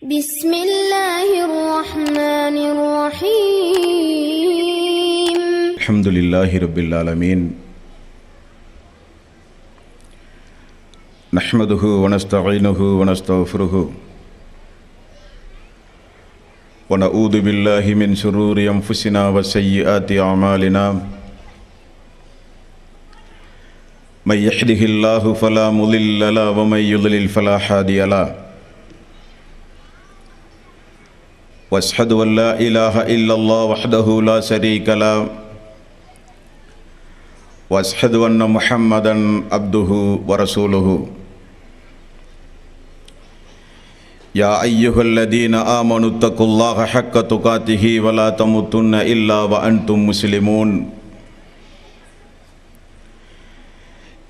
بسم الله الرحمن الرحيم الحمد لله رب العالمين نحمده ونستعينه ونستغفره ونعوذ بالله من شرور أنفسنا وسيئات أعمالنا من يهده الله فلا مضل له ومن يضلل فلا هادي له واشهد ان لا اله الا الله وحده لا شريك له واشهد ان محمدا عبده ورسوله يا ايها الذين امنوا اتقوا الله حق تقاته ولا تموتن الا وانتم مسلمون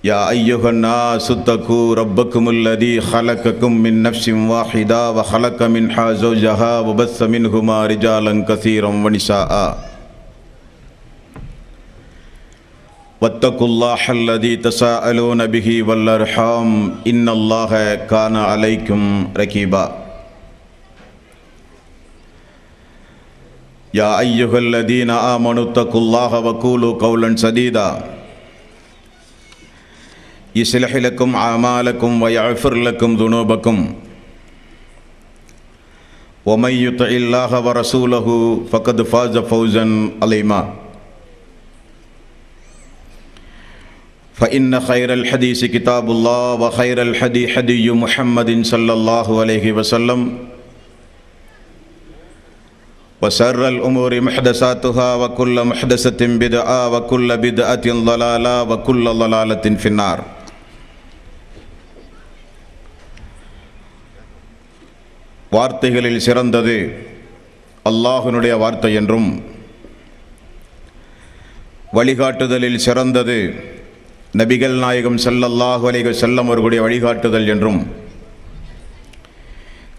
يا أيها الناس اتقوا ربكم الذي خلقكم من نفس واحدة وخلق منها زوجها وبث منهما رجالا كثيرا ونساء واتقوا الله الذي تساءلون به والأرحام إن الله كان عليكم رقيبا يا أيها الذين آمنوا اتقوا الله وقولوا قولا سديدا يصلح لكم أعمالكم ويغفر لكم ذنوبكم ومن يطع الله ورسوله فقد فاز فوزا عظيما فإن خير الحديث كتاب الله وخير الهدي هدي محمد صلى الله عليه وسلم وشر الأمور محدثاتها وكل محدثة بدعة وكل بدعة ضلالة وكل ضلالة في النار. வார்த்தைகளில் சிறந்தது அல்லாஹ்வினுடைய வார்த்தை என்றும், வழிகாட்டுதலில் சிறந்தது நபிகள் நாயகம் ஸல்லல்லாஹு அலைஹி வஸல்லம் அவர்களுடைய வழிகாட்டுதல் என்றும்,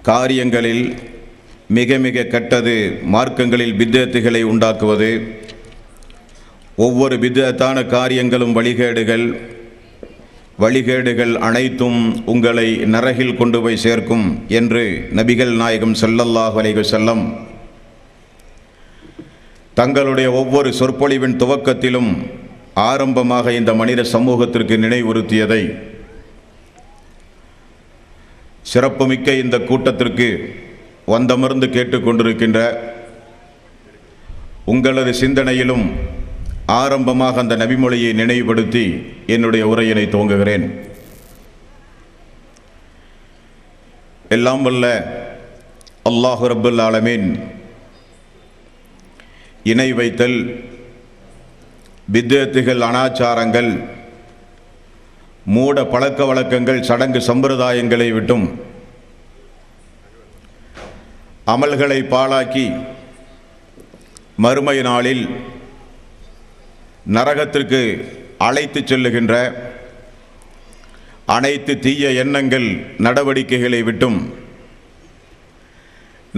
காரியங்களில் மிக மிக கெட்டது மார்க்கங்களில் பித்அத்துகளை உண்டாக்குவது, ஒவ்வொரு பித்அத்தான காரியங்களும் வழிகேடுகள் அனைத்தும் உங்களை நரகில் கொண்டு போய் சேர்க்கும் என்று நபிகள் நாயகம் ஸல்லல்லாஹு அலைஹி வஸல்லம் தங்களுடைய ஒவ்வொரு சொற்பொழிவின் துவக்கத்திலும் ஆரம்பமாக இந்த மனித சமூகத்திற்கு நினைவுறுத்தியதை சிறப்புமிக்க இந்த கூட்டத்திற்கு வந்தமர்ந்து கேட்டுக்கொண்டிருக்கின்ற உங்களது சிந்தனையிலும் ஆரம்பமாக அந்த நபிமொழியை நினைவுபடுத்தி என்னுடைய உரையினை துவங்குகிறேன். எல்லாம் வல்ல அல்லாஹ் ரப்பல் ஆலமீன் இணை வைத்தல், பித்அத்துகள், அனாச்சாரங்கள், மூட பழக்க வழக்கங்கள், சடங்கு சம்பிரதாயங்களை விட்டும் அமல்களை பாழாக்கி மறுமை நாளில் நரகத்திற்கு அழைத்து செல்லுகின்ற அனைத்து தீய எண்ணங்கள், நடவடிக்கைகளை விட்டும்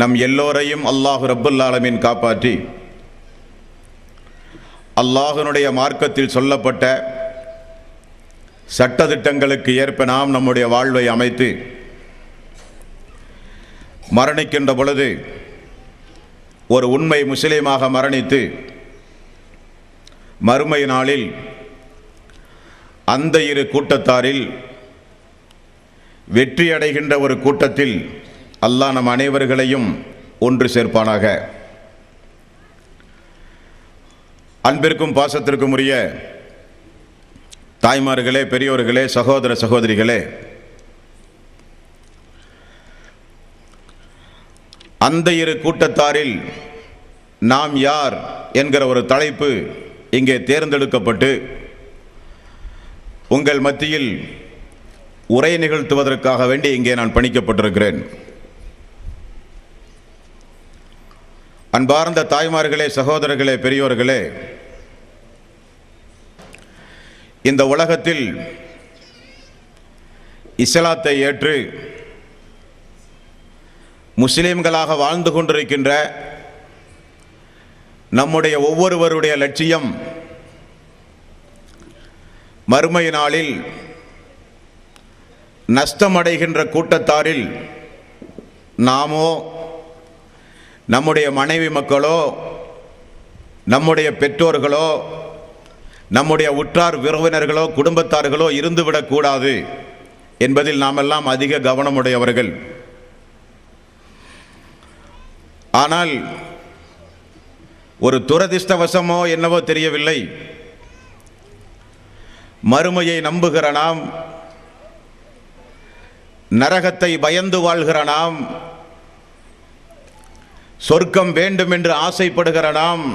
நம் எல்லோரையும் அல்லாஹ் ரப்பல் ஆலமீன் காப்பாற்றி அல்லாஹ்வினுடைய மார்க்கத்தில் சொல்லப்பட்ட சட்டதிட்டங்களுக்கு ஏற்ப நாம் நம்முடைய வாழ்வை அமைத்து மரணிக்கின்ற பொழுது ஒரு உண்மை முஸ்லீமாக மரணித்து மறுமை நாளில் அந்த இரு கூட்டத்தாரில் வெற்றி அடைகின்ற ஒரு கூட்டத்தில் அல்லாஹ் நம் அனைவர்களையும் ஒன்று சேர்ப்பானாக. அன்பிற்கும் பாசத்திற்கும் உரிய தாய்மார்களே, பெரியோர்களே, சகோதர சகோதரிகளே, அந்த இரு கூட்டத்தாரில் நாம் யார் என்கிற ஒரு தலைப்பு இங்கே தேர்ந்தெடுக்கப்பட்டு உங்கள் மத்தியில் உரை நிகழ்த்துவதற்காக வேண்டி இங்கே நான் பணிக்கப்பட்டிருக்கிறேன். அன்பார்ந்த தாய்மார்களே, சகோதரர்களே, பெரியோர்களே, இந்த உலகத்தில் இஸ்லாத்தை ஏற்று முஸ்லிம்களாக வாழ்ந்து கொண்டிருக்கின்ற நம்முடைய ஒவ்வொருவருடைய லட்சியம் மறுமை நாளில் நஷ்டமடைகின்ற கூட்டத்தாரில் நாமோ நம்முடைய மனைவி மக்களோ நம்முடைய பெற்றோர்களோ நம்முடைய உற்றார் உறவினர்களோ குடும்பத்தார்களோ இருந்துவிடக்கூடாது என்பதில் நாமெல்லாம் அதிக கவனமுடையவர்கள். ஆனால் ஒரு துரதிர்ஷ்டவசமோ என்னவோ தெரியவில்லை, மறுமையை நம்புகிற நாம், நரகத்தை பயந்து வாழ்கிற நாம், சொர்க்கம் வேண்டும் என்று ஆசைப்படுகிற நாம்,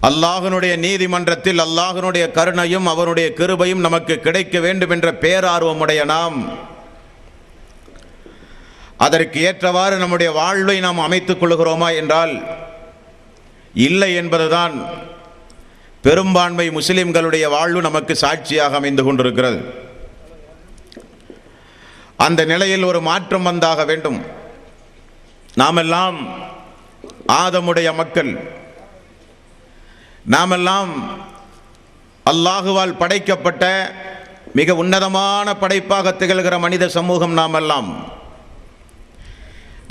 அல்லாஹ்வுடைய நீதிமன்றத்தில் அல்லாஹ்வுடைய கருணையும் அவருடைய கிருபையும் நமக்கு கிடைக்க வேண்டும் என்ற பேரார்வமுடைய நாம், அதற்கு ஏற்றவாறு நம்முடைய வாழ்வை நாம் அமைத்துக் கொள்கிறோமா என்றால் இல்லை என்பதுதான் பெரும்பான்மை முஸ்லிம்களுடைய வாழ்வு நமக்கு சாட்சியாக அமைந்து கொண்டிருக்கிறது. அந்த நிலையில் ஒரு மாற்றம் வந்தாக வேண்டும். நாமெல்லாம் ஆதமுடைய மக்கள், நாமெல்லாம் அல்லாஹுவால் படைக்கப்பட்ட மிக உன்னதமான படைப்பாக திகழ்கிற மனித சமூகம். நாமெல்லாம்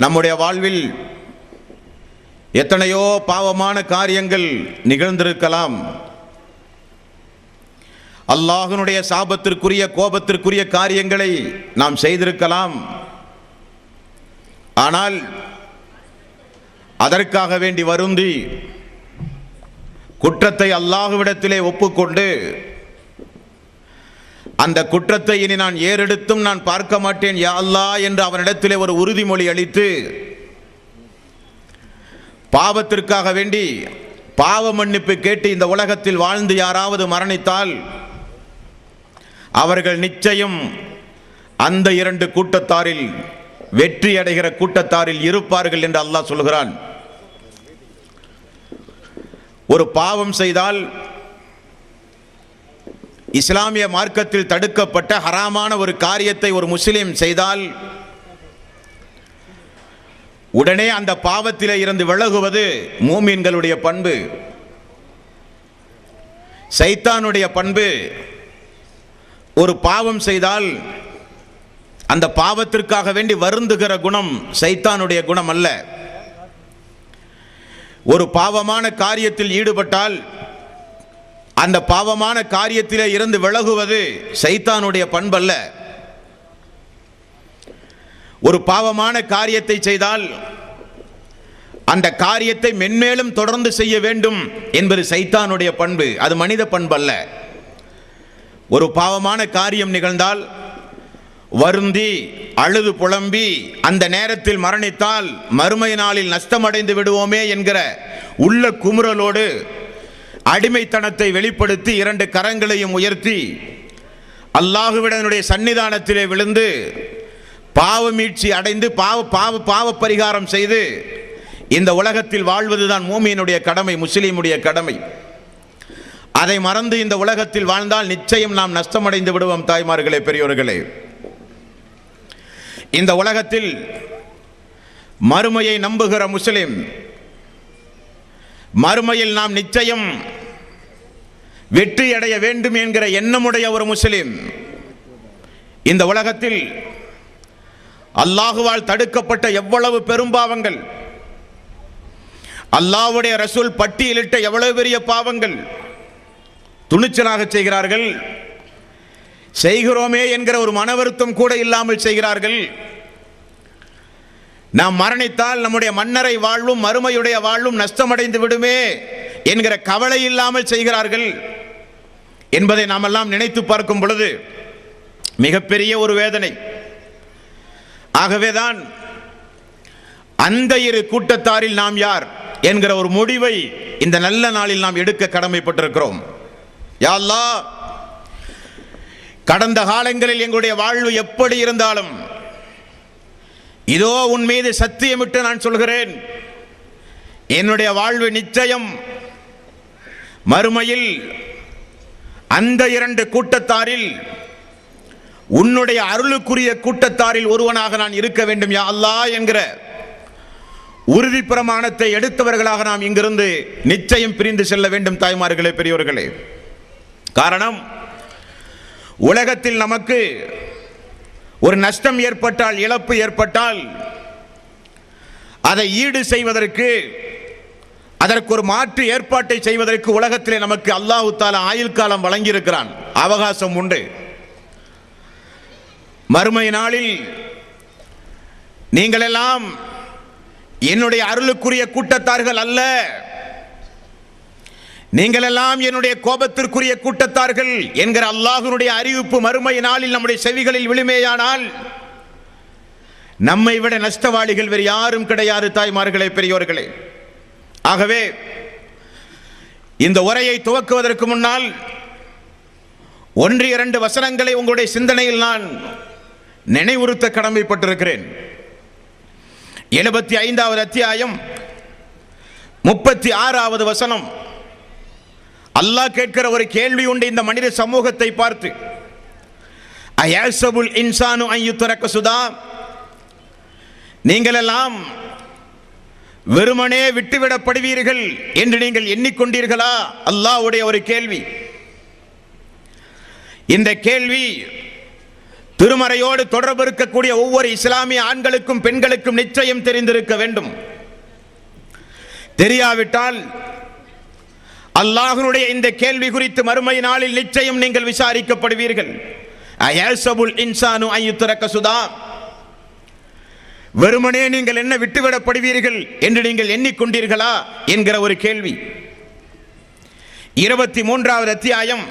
நம்முடைய வாழ்வில் எத்தனையோ பாவமான காரியங்கள் நிகழ்ந்திருக்கலாம். அல்லாஹ்வுடைய சாபத்திற்குரிய கோபத்திற்குரிய காரியங்களை நாம் செய்திருக்கலாம். ஆனால் அதற்காக வேண்டி வருந்தி குற்றத்தை அல்லாஹ்விடத்திலே ஒப்புக்கொண்டு அந்த குற்றத்தை இனி நான் ஏறெடுத்தும் நான் பார்க்க மாட்டேன் யா அல்லாஹ் என்று அவனிடத்திலே ஒரு உறுதிமொழி அளித்து பாவத்திற்காக வேண்டி பாவ மன்னிப்பு கேட்டு இந்த உலகத்தில் வாழ்ந்து யாராவது மரணித்தால் அவர்கள் நிச்சயம் அந்த இரண்டு கூட்டத்தாரில் வெற்றி அடைகிற கூட்டத்தாரில் இருப்பார்கள் என்று அல்லாஹ் சொல்கிறான். ஒரு பாவம் செய்தால் இஸ்லாமிய மார்க்கத்தில் தடுக்கப்பட்ட ஹராமான ஒரு காரியத்தை ஒரு முஸ்லிம் செய்தால் உடனே அந்த பாவத்திலே இருந்து விலகுவது மூமின்களுடைய பண்பு. சைத்தானுடைய பண்பு, ஒரு பாவம் செய்தால் அந்த பாவத்திற்காக வேண்டி வருந்துகிற குணம் சைத்தானுடைய குணம் அல்ல. ஒரு பாவமான காரியத்தில் ஈடுபட்டால் அந்த பாவமான காரியத்திலே இருந்து விலகுவது சைத்தானுடைய பண்பல்ல. ஒரு பாவமான காரியத்தை செய்தால் அந்த காரியத்தை மென்மேலும் தொடர்ந்து செய்ய வேண்டும் என்பது சைத்தானுடைய பண்பு, அது மனித பண்பல்ல. ஒரு பாவமான காரியம் நிகழ்ந்தால் வருந்தி அழுது புலம்பி அந்த நேரத்தில் மரணித்தால் மறுமை நாளில் நஷ்டமடைந்து விடுவோமே என்கிற உள்ள குமுறலோடு அடிமைத்தனத்தை வெளிப்படுத்தி இரண்டு கரங்களையும் உயர்த்தி அல்லாஹ்வினுடைய சன்னிதானத்திலே விழுந்து பாவமீட்சி அடைந்து பாவ பரிகாரம் செய்து இந்த உலகத்தில் வாழ்வதுதான் மூமியினுடைய கடமை, முஸ்லிமுடைய கடமை. அதை மறந்து இந்த உலகத்தில் வாழ்ந்தால் நிச்சயம் நாம் நஷ்டமடைந்து விடுவோம். தாய்மார்களே, பெரியோர்களே, இந்த உலகத்தில் மறுமையை நம்புகிற முஸ்லிம், மறுமையில் நாம் நிச்சயம் வெற்றி அடைய வேண்டும் என்கிற எண்ணமுடைய ஒரு முஸ்லிம் இந்த உலகத்தில் அல்லாஹுவால் தடுக்கப்பட்ட எவ்வளவு பெரும்பாவங்கள், அல்லாஹ்வுடைய ரசூல் பட்டியலிட்ட எவ்வளவு பெரிய பாவங்கள் துணிச்சலாக செய்கிறார்கள். செய்கிறோமே என்கிற ஒரு மன வருத்தம் கூட இல்லாமல் செய்கிறார்கள். நாம் மரணித்தால் நம்முடைய மன்னரை வாழ்வும் மறுமையுடைய வாழ்வும் நஷ்டமடைந்து விடுமே என்கிற கவலை இல்லாமல் செய்கிறார்கள் என்பதை நாம் எல்லாம் நினைத்து பார்க்கும் பொழுது மிகப்பெரிய ஒரு வேதனை. ஆகவேதான் அந்த இரு கூட்டத்தாரில் நாம் யார் என்கிற ஒரு முடிவை இந்த நல்ல நாளில் நாம் எடுக்க கடமைப்பட்டிருக்கிறோம். யா அல்லாஹ், கடந்த காலங்களில் எங்களுடைய வாழ்வு எப்படி இருந்தாலும் இதோ உன் மீது சத்தியமிட்டு நான் சொல்கிறேன், என்னுடைய வாழ்வு நிச்சயம் மறுமையில் அந்த இரண்டு கூட்டத்தாரில் உன்னுடைய அருளுக்குரிய கூட்டத்தாரில் ஒருவனாக நான் இருக்க வேண்டும் யா அல்லாஹ் என்கிற உறுதி பிரமாணத்தை எடுத்தவர்களாக நாம் இங்கிருந்து நிச்சயம் பிரிந்து செல்ல வேண்டும். தாய்மார்களே, பெரியோர்களே, காரணம் உலகத்தில் நமக்கு ஒரு நஷ்டம் ஏற்பட்டால், இழப்பு ஏற்பட்டால் அதை ஈடு செய்வதற்கு, அதற்கு ஒரு மாற்று ஏற்பாட்டை செய்வதற்கு உலகத்திலே நமக்கு அல்லாஹ் தஆலா ஆயுள் காலம் வழங்கியிருக்கிறான், அவகாசம் உண்டு. மறுமை நாளில் நீங்கள் எல்லாம் என்னுடைய அருளுக்குரிய கூட்டத்தார்கள் அல்ல, நீங்கள் எல்லாம் என்னுடைய கோபத்திற்குரிய கூட்டத்தார்கள் என்கிற அல்லாஹ்வுடைய அறிவிப்பு மறுமை நாளில் நம்முடைய செவிகளில் விழுமேயானால் நம்மை விட நஷ்டவாளிகள் வேறு யாரும் கிடையாது. தாய்மார்களே, பெரியோர்களே, ஆகவே இந்த உரையை துவக்குவதற்கு முன்னால் 1-2 வசனங்களை உங்களுடைய சிந்தனையில் நான் நினைவுறுத்த கடமைப்பட்டிருக்கிறேன். 75வது அத்தியாயம் 36வது வசனம். அல்லாஹ் கேட்கிற ஒரு கேள்வி உண்டு இந்த மனித சமூகத்தை பார்த்து. அயஹ்சபுல் இன்சானு அன் யுத்ரக சுதா, நீங்கள் எல்லாம் வெறுமனே விட்டுவிடப்படுவீர்கள் என்று நீங்கள் எண்ணிக்கொண்டீர்களா? அல்லாஹ்வுடைய ஒரு கேள்வி. இந்த கேள்வி திருமறையோடு தொடர்பு இருக்கக்கூடிய ஒவ்வொரு இஸ்லாமிய ஆண்களுக்கும் பெண்களுக்கும் நிச்சயம் தெரிந்திருக்க வேண்டும். தெரியாவிட்டால் அல்லாஹ்வுடைய இந்த கேள்வி குறித்து மறுமை நாளில் நிச்சயம் நீங்கள் விசாரிக்கப்படுவீர்கள். அயஹ்சபுல் இன்சானு அன் யுத்ரக சுதா, வெறுமனே நீங்கள் என்ன விட்டுவிடப்படுவீர்கள் என்று நீங்கள் எண்ணிக்கொண்டீர்களா என்கிற ஒரு கேள்வி. 23வது அத்தியாயம்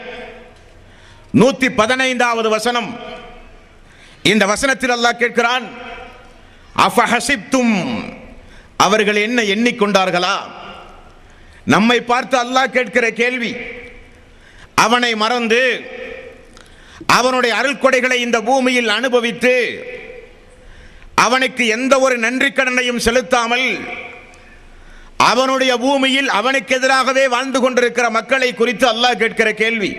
115வது வசனம். இந்த வசனத்தில் அல்லாஹ் கேட்கிறான், அஃபஹசிப்தும், அவர்கள் என்ன எண்ணிக்கொண்டார்களா? நம்மை பார்த்து அல்லாஹ் கேட்கிற கேள்வி. அவனை மறந்து அவனுடைய அருள்கொடைகளை இந்த பூமியில் அனுபவித்து அவனுக்கு எந்த ஒரு நன்றி கடனையும் செலுத்தாமல் அவனுடைய பூமியில் அவனுக்கு எதிராகவே வாழ்ந்து கொண்டிருக்கிற மக்களை குறித்து அல்லாஹ் கேட்கிற கேள்வி.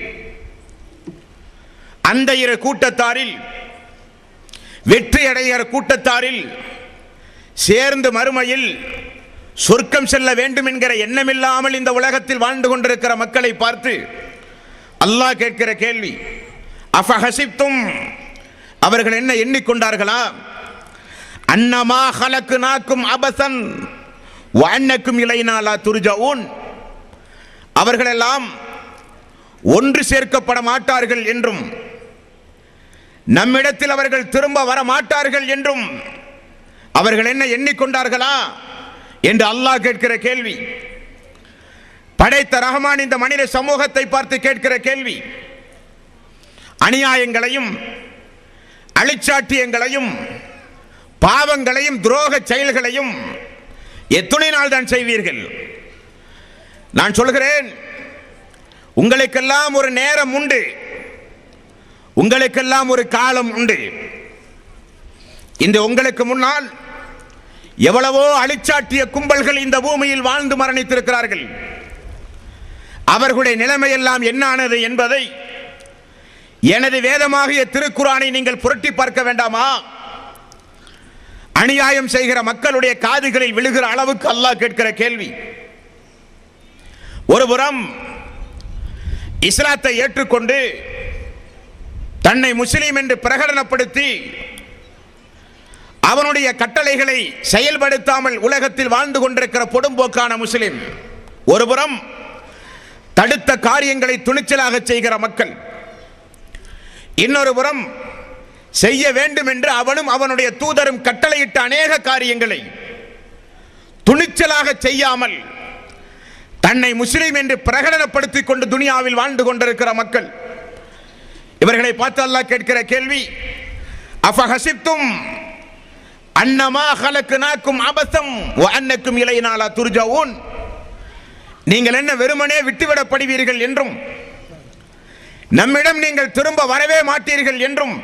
அந்த இரு கூட்டத்தாரில், வெற்றி அடைகிற கூட்டத்தாரில் சேர்ந்து மறுமையில் சொர்க்கம் செல்ல வேண்டும் என்கிற எண்ணமில்லாமல் இந்த உலகத்தில் வாழ்ந்து கொண்டிருக்கிற மக்களை பார்த்து அல்லாஹ் கேட்கிற கேள்வி, அஃபஹசிப்தும், அவர்கள் என்ன எண்ணிக்கொண்டார்களா? அன்னமா ஹலக்னாக்கும் அபஸன் வ அன்னக்கும் இலைனா லா துர்ஜஊன், அவர்களெல்லாம் ஒன்று சேர்க்கப்பட மாட்டார்கள் என்றும் நம்மிடத்தில் அவர்கள் திரும்ப வர மாட்டார்கள் என்றும் அவர்கள் என்ன எண்ணிக்கொண்டார்களா என்று அல்லாஹ் கேட்கிற கேள்வி. படைத்த ரஹ்மான் இந்த மனித சமூகத்தை பார்த்து கேட்கிற கேள்வி. அநியாயங்களையும் அழிச்சாட்டியங்களையும் பாவங்களையும் துரோக செயல்களையும் எத்தனை நாள் தான் செய்வீர்கள்? நான் சொல்கிறேன், உங்களுக்கெல்லாம் ஒரு நேரம் உண்டு, உங்களுக்கெல்லாம் ஒரு காலம் உண்டு. இந்த உங்களுக்கு முன்னால் எவ்வளவோ அழிச்சாட்டிய கும்பல்கள் இந்த பூமியில் வாழ்ந்து மரணித்திருக்கிறார்கள். அவர்களுடைய நிலைமையெல்லாம் என்னானது என்பதை எனது வேதமாகிய திருக்குரானை நீங்கள் புரட்டி பார்க்க வேண்டாமா? அநியாயம் செய்கிற மக்களுடைய காதுகளில் விழுகிற அளவுக்கு அல்லாஹ் கேட்கிற கேள்வி. ஒருபுறம் இஸ்லாத்தை ஏற்றுக்கொண்டு தன்னை முஸ்லீம் என்று பிரகடனப்படுத்தி அவனுடைய கட்டளைகளை செயல்படுத்தாமல் உலகத்தில் வாழ்ந்து கொண்டிருக்கிற பொடும்போக்கான முஸ்லிம், ஒருபுறம் தடுத்த காரியங்களை துணிச்சலாக செய்கிற மக்கள், இன்னொரு புறம் செய்ய வேண்டும் என்று அவனும் அவனுடைய தூதரும் கட்டளையிட்ட அநேக காரியங்களை துணிச்சலாக செய்யாமல் தன்னை முஸ்லிம் என்று பிரகடனப்படுத்திக் கொண்டு துனியாவில் வாழ்ந்து கொண்டிருக்கிற மக்கள், இவர்களை பார்த்து அல்லாஹ் கேட்கிற கேள்வி, அஃபஹசிப்தும் அன்னமா ஹலக்னாக்கும் அபஸம் வ அன்னக்கும் இலைனா லா துர்ஜஊன், நீங்கள் என்ன வெறுமனே விட்டுவிடப்படுவீர்கள் என்றும் நம்மிடம் நீங்கள் திரும்ப வரவே மாட்டீர்கள் என்றும்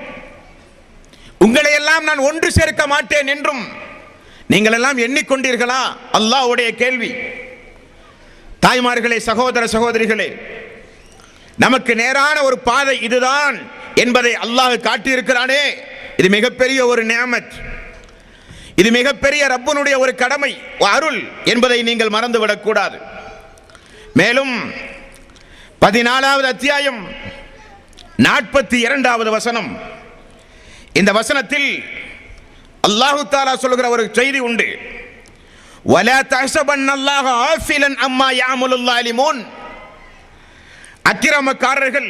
உங்களை எல்லாம் நான் ஒன்று சேர்க்க மாட்டேன் என்றும் நீங்கள் எல்லாம் எண்ணிக்கொண்டீர்களா? அல்லாஹ்வுடைய கேள்வி. தாய்மார்களே, சகோதர சகோதரிகளே, நமக்கு நேரான ஒரு பாதை இதுதான் என்பதை அல்லாஹ் காட்டியிருக்கிறானே, இது மிகப்பெரிய ஒரு நிஅமத், இது மிகப்பெரிய ரப்பனுடைய ஒரு கடமை, அருள் என்பதை நீங்கள் மறந்துவிடக் கூடாது. மேலும் 14வது அத்தியாயம் 42வது வசனம், இந்த வசனத்தில் அல்லாஹு தஆலா சொல்கிற ஒரு செய்தி உண்டு. வலா தஹ்சபன்னல்லாஹ ஆஃபிலன் அம்மா யஅமலுல் ஸாலிமூன். அக்கிரமக்காரர்கள்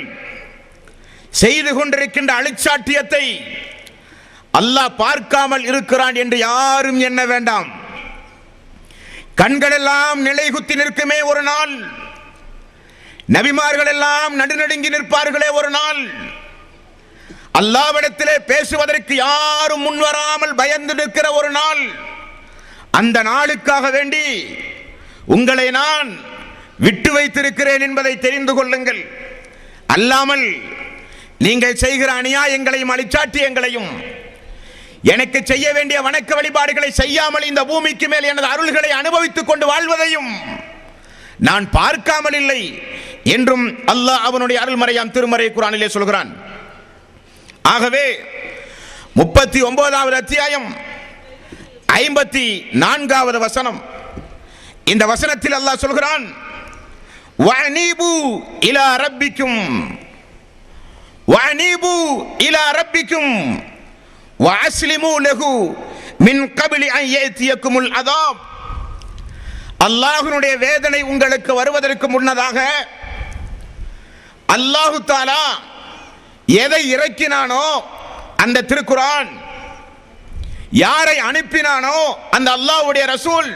செய்து கொண்டிருக்கின்ற அழிச்சாட்டியத்தை அல்லாஹ் பார்க்காமல் இருக்கிறான் என்று யாரும் எண்ண வேண்டாம். கண்களெல்லாம் நிலைகுத்தி நிற்குமே ஒரு நாள், நபிமார்கள் எல்லாம் நடுநடுங்கி நிற்பார்களே ஒரு நாள், அல்லாஹ்விடத்திலே பேசுவதற்கு யாரும் முன்வராமல் பயந்து நிற்கிற ஒரு நாள், அந்த நாளுக்காக வேண்டி உங்களை நான் விட்டு வைத்திருக்கிறேன் என்பதை தெரிந்து கொள்ளுங்கள். அல்லாமல் நீங்கள் செய்கிற அநியாயங்களையும் அழிச்சாட்டியங்களையும், எனக்கு செய்ய வேண்டிய வணக்க வழிபாடுகளை செய்யாமல் இந்த பூமிக்கு மேல் எனது அருள்களை அனுபவித்துக் கொண்டு வாழ்வதையும் நான் பார்க்காமல் இல்லை என்றும் அல்லாஹ் அவனுடைய அருள்மறையாம் திருமறை குர்ஆனிலே சொல்கிறான். ஆகவே 39வது அத்தியாயம் 54வது வசனம், இந்த வசனத்தில் அல்லாஹ் சொல்கிறான், வஅனீபு இலா ரப்பிக்கும் வஅனீபு இலா ரப்பிக்கும் வஅஸ்லிமு லஹு மின் கப்லி அன் யஅதியகுமுல் அஸாப். அல்லாஹ்வுடைய வேதனை உங்களுக்கு வருவதற்கு முன்னதாக அல்லாஹ் தஆலா எதை இறக்கினானோ அந்த திருக்குர்ஆன், யாரை அனுப்பினானோ அந்த அல்லாஹ்வுடைய ரசூல்,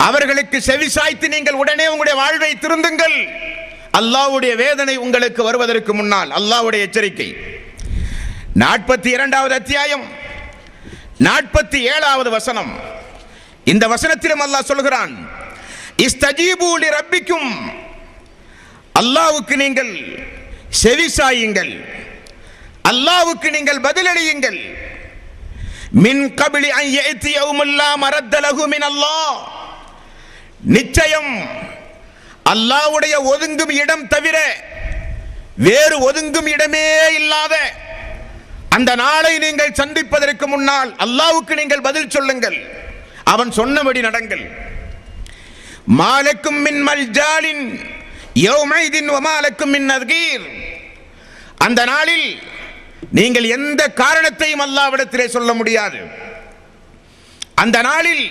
அவர்களுக்கு செவிசாய்த்து நீங்கள் உடனே உங்களுடைய வாழ்வை திருந்துங்கள். அல்லாஹ்வுடைய வேதனை உங்களுக்கு வருவதற்கு முன்னால் அல்லாஹ்வுடைய எச்சரிக்கை. 42வது அத்தியாயம் 47வது வசனம், இந்த வசனத்திலும் அல்லாஹ் சொல்கிறான், இஸ்தஜீபு லிரப்பிக்கும். அல்லாஹ்வுக்கு நீங்கள் செவிசாயுங்கள், அல்லாஹ்வுக்கு நீங்கள் பதிலளியுங்கள். மின் கப்லி அன் யஅதி யௌமுல் லா மரத்த லஹு மின் அல்லாஹ். நிச்சயம் அல்லாஹ்வுடைய ஒதுங்கும் இடம் தவிர வேறு ஒதுங்கும் இடமே இல்லாத அந்த நாளை நீங்கள் சந்திப்பதற்கு முன்னால் அல்லாஹ்வுக்கு நீங்கள் பதில் சொல்லுங்கள், அவன் சொன்னபடி நடங்கள். மாலக்கும் மின் மல்ஜாலின் யௌமைதின் வமாலக்கும் மின் நதீர். அந்த நாளில் நீங்கள் எந்த காரணத்தையும் அல்லாஹ்விடத்திலே சொல்ல முடியாது. அந்த நாளில்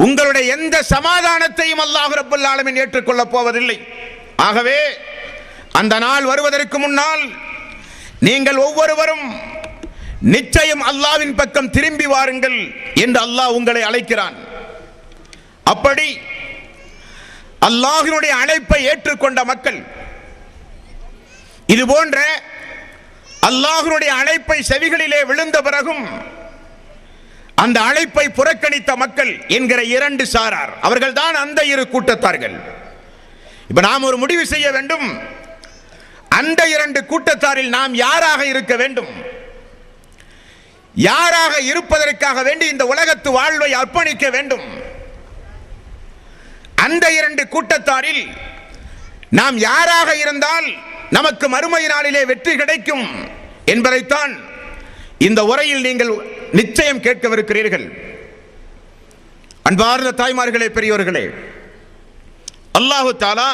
உங்களுடைய எந்த சமாதானத்தையும் அல்லாஹ் ரப்பல் ஆலமீன் ஏற்றுக்கொள்ளப் போவதில்லை. ஆகவே அந்த நாள் வருவதற்கு முன்னால் நீங்கள் ஒவ்வொருவரும் நிச்சயம் அல்லாஹ்வின் பக்கம் திரும்பி வாருங்கள் என்று அல்லாஹ் உங்களை அழைக்கிறான். அப்படி அல்லாஹ்வினுடைய அழைப்பை ஏற்றுக்கொண்ட மக்கள், இது போன்ற அல்லாஹ்வினுடைய அழைப்பை செவிகளிலே விழுந்த பிறகும் அந்த அழைப்பை புறக்கணித்த மக்கள் என்கிற இரண்டு சாரார், அவர்கள் தான் அந்த இரு கூட்டத்தார்கள். இப்ப நாம் ஒரு முடிவு செய்ய வேண்டும், அந்த இரண்டு கூட்டத்தாரில் நாம் யாராக இருக்க வேண்டும், யாராக இருப்பதற்காக வேண்டி இந்த உலகத்து வாழ்வை அர்ப்பணிக்க வேண்டும். அந்த இரண்டு கூட்டத்தாரில் நாம் யாராக இருந்தால் நமக்கு மறுமை நாளிலே வெற்றி கிடைக்கும் என்பதைத்தான் இந்த உரையில் நீங்கள் நிச்சயம் கேட்கவிருக்கிறீர்கள். அன்பார்ந்த தாய்மார்களே, பெரியோர்களே, அல்லாஹு தஆலா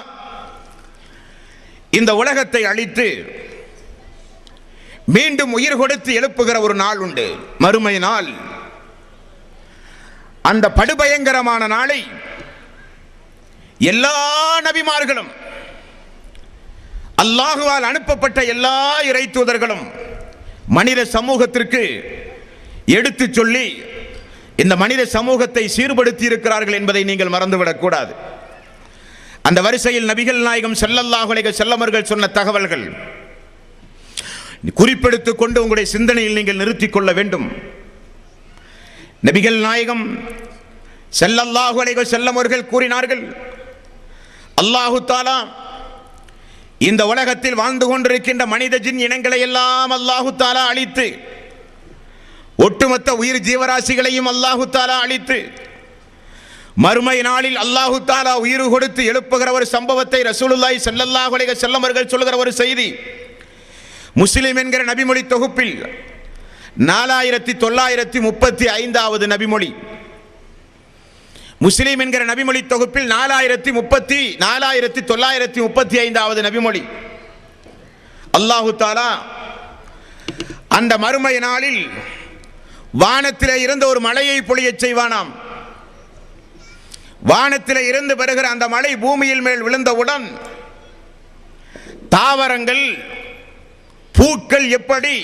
இந்த உலகத்தை அழித்து மீண்டும் உயிர் கொடுத்து எழுப்புகிற ஒரு நாள் உண்டு, மறுமை நாள். அந்த படுபயங்கரமான நாளை எல்லா நபிமார்களும், அல்லாஹுவால் அனுப்பப்பட்ட எல்லா இறை தூதர்களும் மனித சமூகத்திற்கு எடுத்து சொல்லி இந்த மனித சமூகத்தை சீர்படுத்தி இருக்கிறார்கள் என்பதை நீங்கள் மறந்துவிடக் கூடாது. அந்த வரிசையில் நபிகள் நாயகம் ஸல்லல்லாஹு அலைஹி வஸல்லம் அவர்கள் சொன்ன தகவல்கள் குறிப்பெடுத்துக் கொண்டு உங்களுடைய சிந்தனையில் நீங்கள் நிறுத்திக் கொள்ள வேண்டும். நபிகள் நாயகம் ஸல்லல்லாஹு அலைஹி வஸல்லம் அவர்கள் கூறினார்கள், அல்லாஹு தஆலா இந்த உலகத்தில் வாழ்ந்து கொண்டிருக்கின்ற மனித ஜின் இனங்களை எல்லாம் அல்லாஹு தஆலா அழித்து, ஒட்டுமொத்த உயிர் ஜீவராசிகளையும் அல்லாஹு தஆலா அழித்து, மறுமை நாளில் அல்லாஹு தஆலா உயிர் கொடுத்து எழுப்புகிற ஒரு சம்பவத்தை ரசூலுல்லாஹி ஸல்லல்லாஹு அலைஹி வஸல்லம் அவர்கள் சொல்கிற ஒரு செய்தி முஸ்லிம் என்கிற நபிமொழி தொகுப்பில் 4935வது நபிமொழி. முஸ்லிம் என்கிற நபிமொழி தொகுப்பில் 4935வது நபிமொழி. அல்லாஹு தஆலா அந்த மறுமை நாளில் வானத்திலே இருந்த ஒரு மழையை பொழியச் செய்வானாம். வானத்திலே இருந்து வருகிற அந்த மழை பூமியில் மேல் விழுந்தவுடன் தாவரங்கள் பூக்கள் எப்படி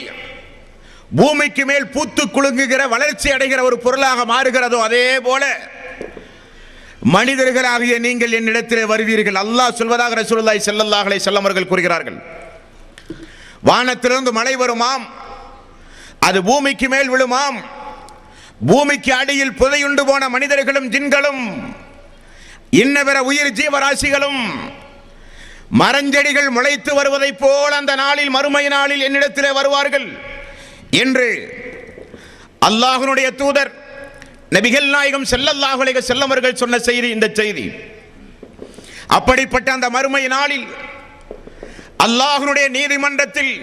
பூமிக்கு மேல் பூத்து குலுங்குகிற வளர்ச்சி அடைகிற ஒரு பொருளாக மாறுகிறதோ அதே போல மனிதர்களாகிய நீங்கள் என்னிடத்திலே வருவீர்கள். அல்லாஹ் சொல்வதாக ரசூலுல்லாஹி ஸல்லல்லாஹு அலைஹி வஸல்லம் அவர்கள் கூறுகிறார்கள். வானத்திலிருந்து மழை வருமாம், அது பூமிக்கு மேல் விழுமாம். பூமிக்கு அடியில் புதையுண்டு போன மனிதர்களும் ஜின்களும் இன்ன பிற உயிர் ஜீவராசிகளும் மரஞ்செடிகள் முளைத்து வருவதைப் போல் அந்த நாளில் மறுமை நாளில் என்னிடத்திலே வருவார்கள் என்று அல்லாஹ்வுடைய தூதர் நபிகள் நாயகம் ஸல்லல்லாஹு அலைஹி வஸல்லம் அவர்கள் சொன்ன செய்தி இந்த செய்தி. அப்படிப்பட்ட அந்த மறுமை நாளில் அல்லாஹ்வுடைய நீதிமன்றத்தில்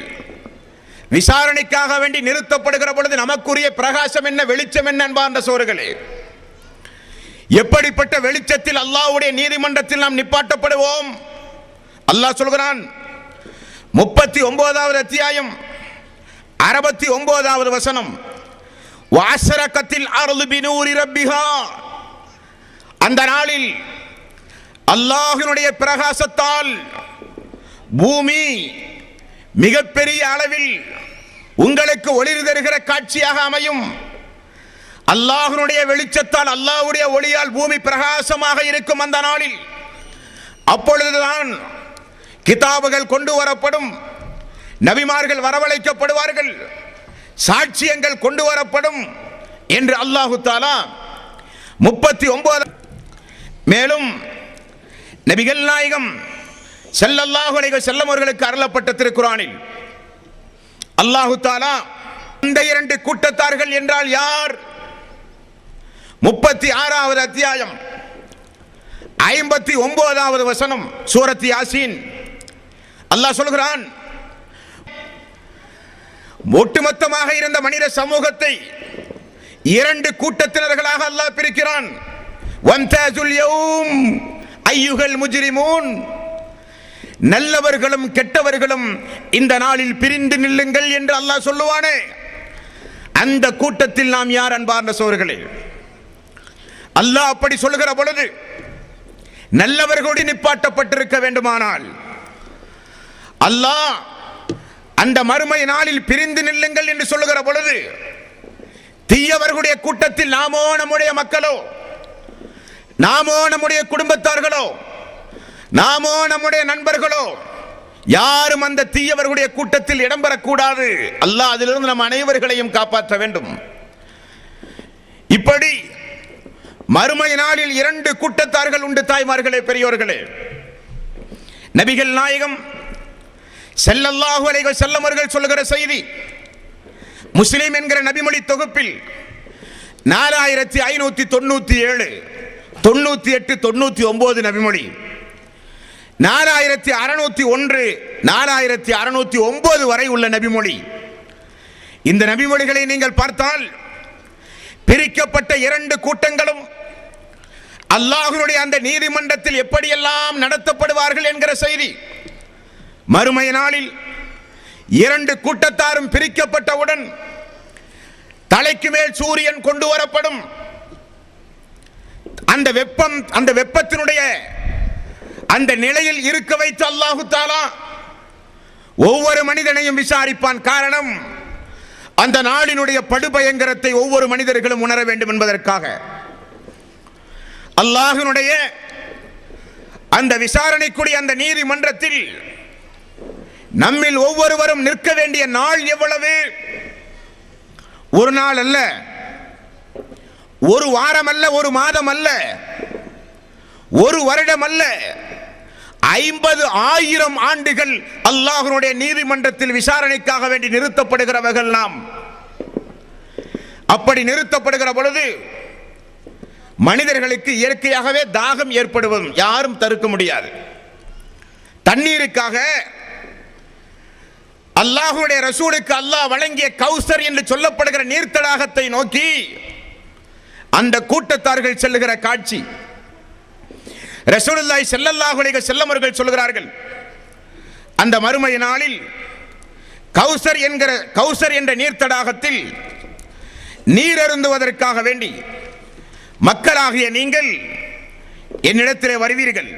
விசாரணைக்காக வேண்டி நிறுத்தப்படுகிற பொழுது நமக்குரிய பிரகாசம் என்ன, வெளிச்சம் என்ன என்பார்ந்த சோர்களே, எப்படிப்பட்ட வெளிச்சத்தில் அல்லாஹ்வுடைய நீதிமன்றத்தில் நாம் நிப்பாட்டப்படுவோம். அல்லாஹ் சொல்கிறான் 39வது அத்தியாயம் 69வது வசனம், வாசரகத்தில் அர்து பினூரி ரப்பிஹா, அந்த நாளில் அல்லாஹ்வினுடைய பிரகாசத்தால் பூமி மிகப்பெரிய அளவில் உங்களுக்கு ஒளி தருகிற காட்சியாக அமையும். அல்லாஹ்வினுடைய வெளிச்சத்தால் அல்லாஹ்வுடைய ஒளியால் பூமி பிரகாசமாக இருக்கும் அந்த நாளில். அப்பொழுதுதான் கிதாபுகள் கொண்டு வரப்படும், நபிமார்கள் வரவழைக்கப்படுவார்கள், சாட்சியங்கள் கொண்டு வரப்படும் என்று அல்லாஹு தஆலா 39 மேலும் நபிகள் நாயகம் ஸல்லல்லாஹு அலைஹி வஸல்லம் அவர்களுக்கு அருளப்பட்ட திருக்குர்ஆனில் அல்லாஹு தஆலா இந்த இரண்டு கூட்டத்தார்கள் என்றால் யார்? 36வது அத்தியாயம் 59வது வசனம் சூரத் யாசீன். அல்லாஹ் சொல்கிறான், ஒட்டுமொத்தமாக இருந்த மனித சமூகத்தை இரண்டு கூட்டத்தினர்களாக அல்லாஹ் பிரிக்கிறான். வம்தாஜுல் யௌம் அய்யுஹல் முஜ்ரிமூன், நல்லவர்களும் கெட்டவர்களும் இந்த நாளில் பிரிந்து நில்லுங்கள் என்று அல்லாஹ் சொல்லுவானே, அந்த கூட்டத்தில் நாம் யார் அன்பார்ந்த சோர்களே? அல்லாஹ் அப்படி சொல்லுகிற பொழுது நல்லவர்களோடு நிப்பாட்டப்பட்டிருக்க வேண்டுமானால் அல்லாஹ் அந்த மறுமை நாளில் பிரிந்து நில்லுங்கள் என்று சொல்லுகிற பொழுது தீயவர்களுடைய கூட்டத்தில் நாமோ நம்முடைய மக்களோ, நாமோ நம்முடைய குடும்பத்தார்களோ, நாமோ நம்முடைய நண்பர்களோ யாரும் அந்த தீயவர்களுடைய கூட்டத்தில் இடம்பெறக்கூடாது. அல்லாஹ் அதிலிருந்து நம் அனைவர்களையும் காப்பாற்ற வேண்டும். இப்படி மறுமை நாளில் இரண்டு கூட்டத்தார்கள் உண்டு. தாய்மார்களே, பெரியோர்களே, நபிகள் நாயகம் ஸல்லல்லாஹு அலைஹி வஸல்லம் அவர்கள் சொல்லுகிற செய்தி முஸ்லிம் என்கிற நபிமொழி தொகுப்பில் 4597, 98, 99 நபிமொழி, 4601, 4609 வரை உள்ள நபிமொழி. இந்த நபிமொழிகளை நீங்கள் பார்த்தால் பிரிக்கப்பட்ட இரண்டு கூட்டங்களும் அல்லாஹ்வுடைய அந்த நீதிமன்றத்தில் எப்படியெல்லாம் நடத்தப்படுவார்கள் என்கிற செய்தி. மறுமை நாளில் இரண்டு கூட்டத்தாரும் பிரிக்கப்பட்டவுடன் தலைக்கு மேல் சூரியன் கொண்டு வரப்படும். அந்த வெப்பத்தினுடைய அந்த நிலையில் இருக்க வைத்து அல்லாஹு தஆலா ஒவ்வொரு மனிதனையும் விசாரிப்பான். காரணம், அந்த நாளினுடைய படுபயங்கரத்தை ஒவ்வொரு மனிதர்களும் உணர வேண்டும் என்பதற்காக. அல்லாஹ்வினுடைய அந்த விசாரணைக்குரிய அந்த நீதிமன்றத்தில் நம்மில் ஒவ்வொருவரும் நிற்க வேண்டிய நாள் எவ்வளவு? ஒரு நாள் அல்ல, ஒரு வாரம் அல்ல, ஒரு மாதம் அல்ல, ஒரு வருடம் அல்ல, 50,000 ஆண்டுகள் அல்லாஹ்வுடைய நீதிமன்றத்தில் விசாரணைக்காக வேண்டி நிறுத்தப்படுகிறவர்கள் நாம். அப்படி நிறுத்தப்படுகிற பொழுது மனிதர்களுக்கு இயற்கையாகவே தாகம் ஏற்படுவதும் யாரும் தடுக்க முடியாது. தண்ணீருக்காக அல்லாஹ்வுடைய ரசூலுக்கு அல்லாஹ் வழங்கிய கௌசர் என்று சொல்லப்படுகிற நீர்த்தடாகத்தை நோக்கி அந்த கூட்டத்தார்கள் செல்லுகிற காட்சி ரசூலுல்லாஹி ஸல்லல்லாஹு அலைஹி வஸல்லம் அவர்கள் சொல்கிறார்கள். அந்த மறுமை நாளில் கௌசர் என்ற நீர் தடாகத்தில் நீர் அருந்துவதற்காக வேண்டி மக்களாகிய நீங்கள் என்னிடத்திலே வருவீர்கள்.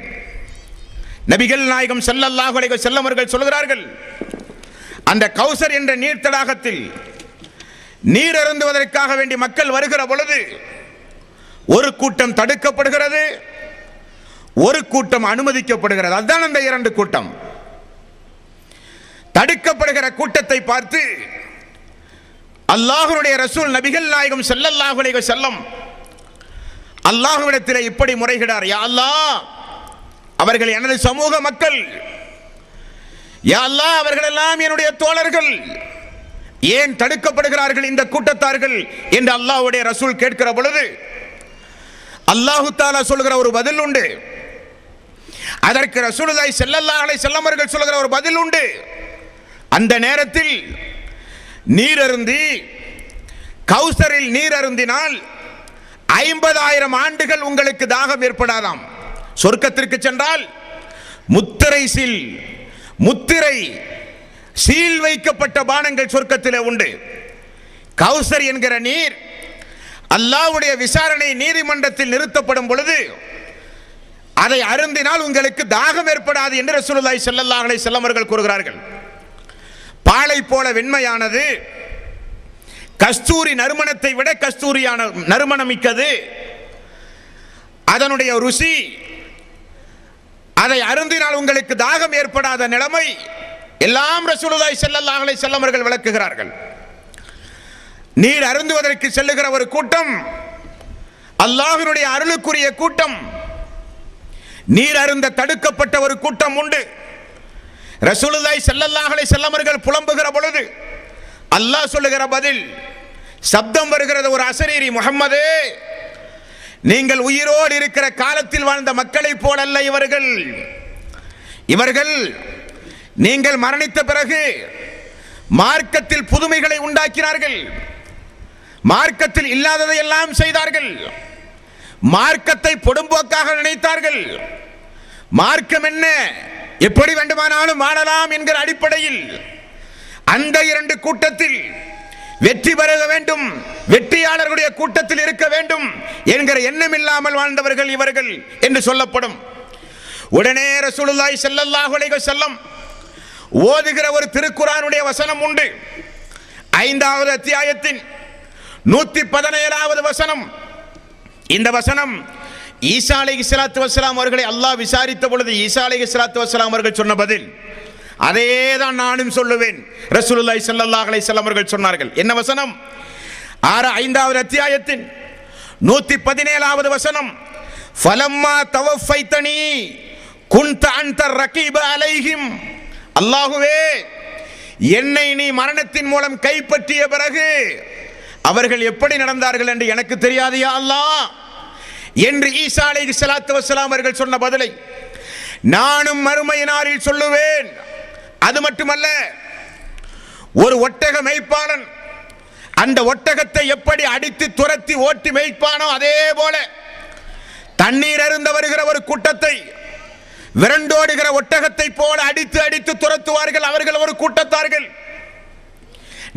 நபிகள் நாயகம் ஸல்லல்லாஹு அலைஹி வஸல்லம் அவர்கள் சொல்கிறார்கள், அந்த கௌசர் என்ற நீர் தடாகத்தில் நீர் அருந்துவதற்காக வேண்டி மக்கள் வருகிற பொழுது ஒரு கூட்டம் தடுக்கப்படுகிறது, ஒரு கூட்டம் அனுமதிக்கப்படுகிறது. அதுதான் அந்த இரண்டு கூட்டம். தடுக்கப்படுகிற கூட்டத்தை பார்த்து அல்லாஹ்வுடைய ரசூல் நபிகள் நாயகம் ஸல்லல்லாஹு அலைஹி வஸல்லம் அல்லாஹ்விடத்தில் இப்படி முறையிட்டார், யா அல்லாஹ், அவர்கள் எனது சமூக மக்கள், யா அல்லாஹ், அவர்கள் எல்லாம் என்னுடைய தோழர்கள், ஏன் தடுக்கப்படுகிறார்கள் இந்த கூட்டத்தார்கள் என்று அல்லாஹ்வுடைய ரசூல் கேட்கிற பொழுது அல்லாஹு தஆலா சொல்கிற ஒரு பதில் உண்டு. அதற்கு ரசூலுல்லாஹி ஸல்லல்லாஹு அலைஹி வஸல்லம் அவர்கள் சொல்கிற ஒரு பதில் உண்டு. அந்த நேரத்தில் நீர் அருந்தி கௌசரில் நீர் அருந்தினால் 50,000 ஆண்டுகள் உங்களுக்கு தாகம் ஏற்படாதாம். சொர்க்கத்திற்கு சென்றால் முத்திரை சீல் வைக்கப்பட்ட பானங்கள் சொர்க்கத்திலே உண்டு. கௌசர் என்கிற நீர் அல்லாஹ்வுடைய விசாரணை நீதிமன்றத்தில் நிறுத்தப்படும் பொழுது அதை அருந்தினால் உங்களுக்கு தாகம் ஏற்படாது என்று ரசூலுல்லாஹி ஸல்லல்லாஹு அலைஹி வஸல்லம் அவர்கள் கூறுகிறார்கள். பாலை போல வெண்மையானது, கஸ்தூரி நறுமணத்தை விட கஸ்தூரியான நறுமணமிக்கது, அதனுடைய ருசி, அதை அருந்தினால் உங்களுக்கு தாகம் ஏற்படாத நிலைமை எல்லாம் ரசூலுல்லாஹி ஸல்லல்லாஹு அலைஹி வஸல்லம் அவர்கள் விளக்குகிறார்கள். நீர் அருந்துவதற்கு செல்லுகிற ஒரு கூட்டம் அல்லாஹ்வினுடைய அருளுக்குரிய கூட்டம், நீர் அருந்த தடுக்கப்பட்ட ஒரு கூட்டம் உண்டு. ரசூலுல்லாஹி ஸல்லல்லாஹு அலைஹி வஸல்லம் அவர்கள் புலம்புகிற பொழுது அல்லாஹ் சொல்லுகிற பதில், சப்தம் வருகிறது ஒரு அசரீரி, முஹம்மதே, நீங்கள் உயிரோடு இருக்கிற காலத்தில் வாழ்ந்த மக்களை போலல்ல இவர்கள் நீங்கள் மரணித்த பிறகு மார்க்கத்தில் புதுமைகளை உண்டாக்கினார்கள், மார்க்கத்தில் இல்லாததை எல்லாம் செய்தார்கள், மார்க்கத்தை பொடும்போக்காக நினைத்தார்கள், மார்க்கம் என்ன, எப்படி வேண்டுமானாலும் வாழலாம் என்கிற அடிப்படையில் அந்த இரண்டு கூட்டத்தில் வெற்றி பெற வேண்டும், வெற்றியாளர்களுடைய கூட்டத்தில் இருக்க வேண்டும் என்கிற எண்ணம் இல்லாமல் வாழ்ந்தவர்கள் இவர்கள் என்று சொல்லப்படும். உடனே ரசூலுல்லாஹி ஸல்லல்லாஹு அலைஹி வஸல்லம் ஓதுகிற ஒரு திருக்குர்ஆனுடைய வசனம் உண்டு. 5வது அத்தியாயத்தின் 117வது வசனம். இந்த வசனம் ஈசா அலைஹிஸ்ஸலாத்து வஸ்ஸலாம் அவர்களை அல்லாஹ் விசாரித்த பொழுது ஈசா அலைஹிஸ்ஸலாத்து வஸ்ஸலாம் அவர்கள் சொன்ன பதில் அதேதான் நானும் சொல்லுவேன். ரசூலுல்லாஹி ஸல்லல்லாஹு அலைஹி வஸல்லம் அவர்கள் சொன்னார்கள். என்ன வசனம்? 5வது அத்தியாயத்தின் 117வது வசனம். ஃபலம்மா தவஃபைதனி குன்த அன்த ரகீப அலைஹிம். அல்லாஹுவே, என்னை நீ மரணத்தின் மூலம் கைப்பற்றிய பிறகு அவர்கள் எப்படி நடந்தார்கள் என்று எனக்கு தெரியாது யா அல்லாஹ் என்று ஈசா அலைஹிஸ்ஸலாத்து வஸ்ஸலாம் அவர்கள் சொன்ன பதிலை நானும் மறுமை நாளில் சொல்லுவேன். அது மட்டுமல்ல, ஒரு ஒட்டக மேய்ப்பாளன் அந்த ஒட்டகத்தை எப்படி அடித்து துரத்தி ஓட்டி மேய்ப்பானோ அதே போல தண்ணீர் அருந்த வருகிற ஒரு கூட்டத்தை விரண்டோடுகிற ஒட்டகத்தை போல அடித்து அடித்து துரத்துவார்கள். அவர்கள் ஒரு கூட்டத்தார்கள்.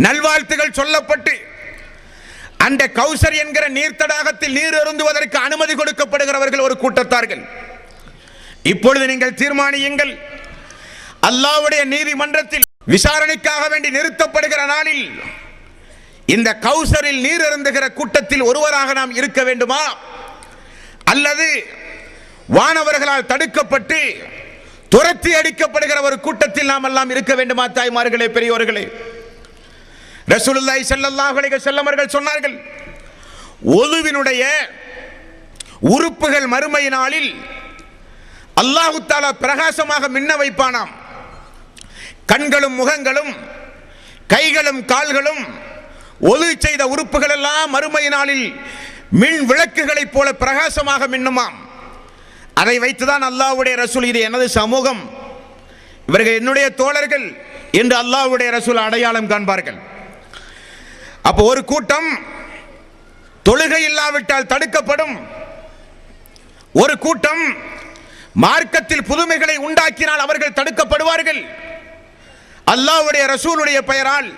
நல்வாழ்த்துகள் சொல்லப்பட்டு அந்த கௌசர் என்கிற நீர் தடாகத்தில் நீர் அருந்துவதற்கு அனுமதி கொடுக்கப்படுகிறவர்கள் ஒரு கூட்டத்தார்கள். இப்பொழுது நீங்கள் தீர்மானியுங்கள், அல்லாஹ்வுடைய நீதிமன்றத்தில் விசாரணைக்காக வேண்டி நிறுத்தப்படுகிற நாளில் இந்த கௌசரில் நீர் அருந்துகிற கூட்டத்தில் ஒருவராக நாம் இருக்க வேண்டுமா, அல்லது வானவர்களால் தடுக்கப்பட்டு துரத்தி அடிக்கப்படுகிற ஒரு கூட்டத்தில் நாம் எல்லாம் இருக்க வேண்டுமா? தாய்மார்களே, பெரியோர்களே, ரசூலுல்லாஹி ஸல்லல்லாஹு அலைஹி வஸல்லம் அவர்கள் சொன்னார்கள், ஒதுவினுடைய உறுப்புகள் மறுமை நாளில் அல்லாஹ் தஆலா பிரகாசமாக மின்ன வைப்பானாம். கண்களும் முகங்களும் கைகளும் கால்களும் ஒளி செய்த உறுப்புகள் எல்லாம் மறுமை நாளில் மின் விளக்குகளைப் போல பிரகாசமாக மின்னுமாம். அதை வைத்துதான் அல்லாஹ்வுடைய ரசூல், இது எனது சமூகம், இவர்கள் என்னுடைய தோழர்கள் என்று அல்லாஹ்வுடைய ரசூல் அடையாளம் காண்பார்கள். அப்போ ஒரு கூட்டம் தொழுகை இல்லாவிட்டால் தடுக்கப்படும், ஒரு கூட்டம் மார்க்கத்தில் புதுமைகளை உண்டாக்கினால் அவர்கள் தடுக்கப்படுவார்கள். அல்லாஹ்வுடைய ரசூலுடைய பெயரால்,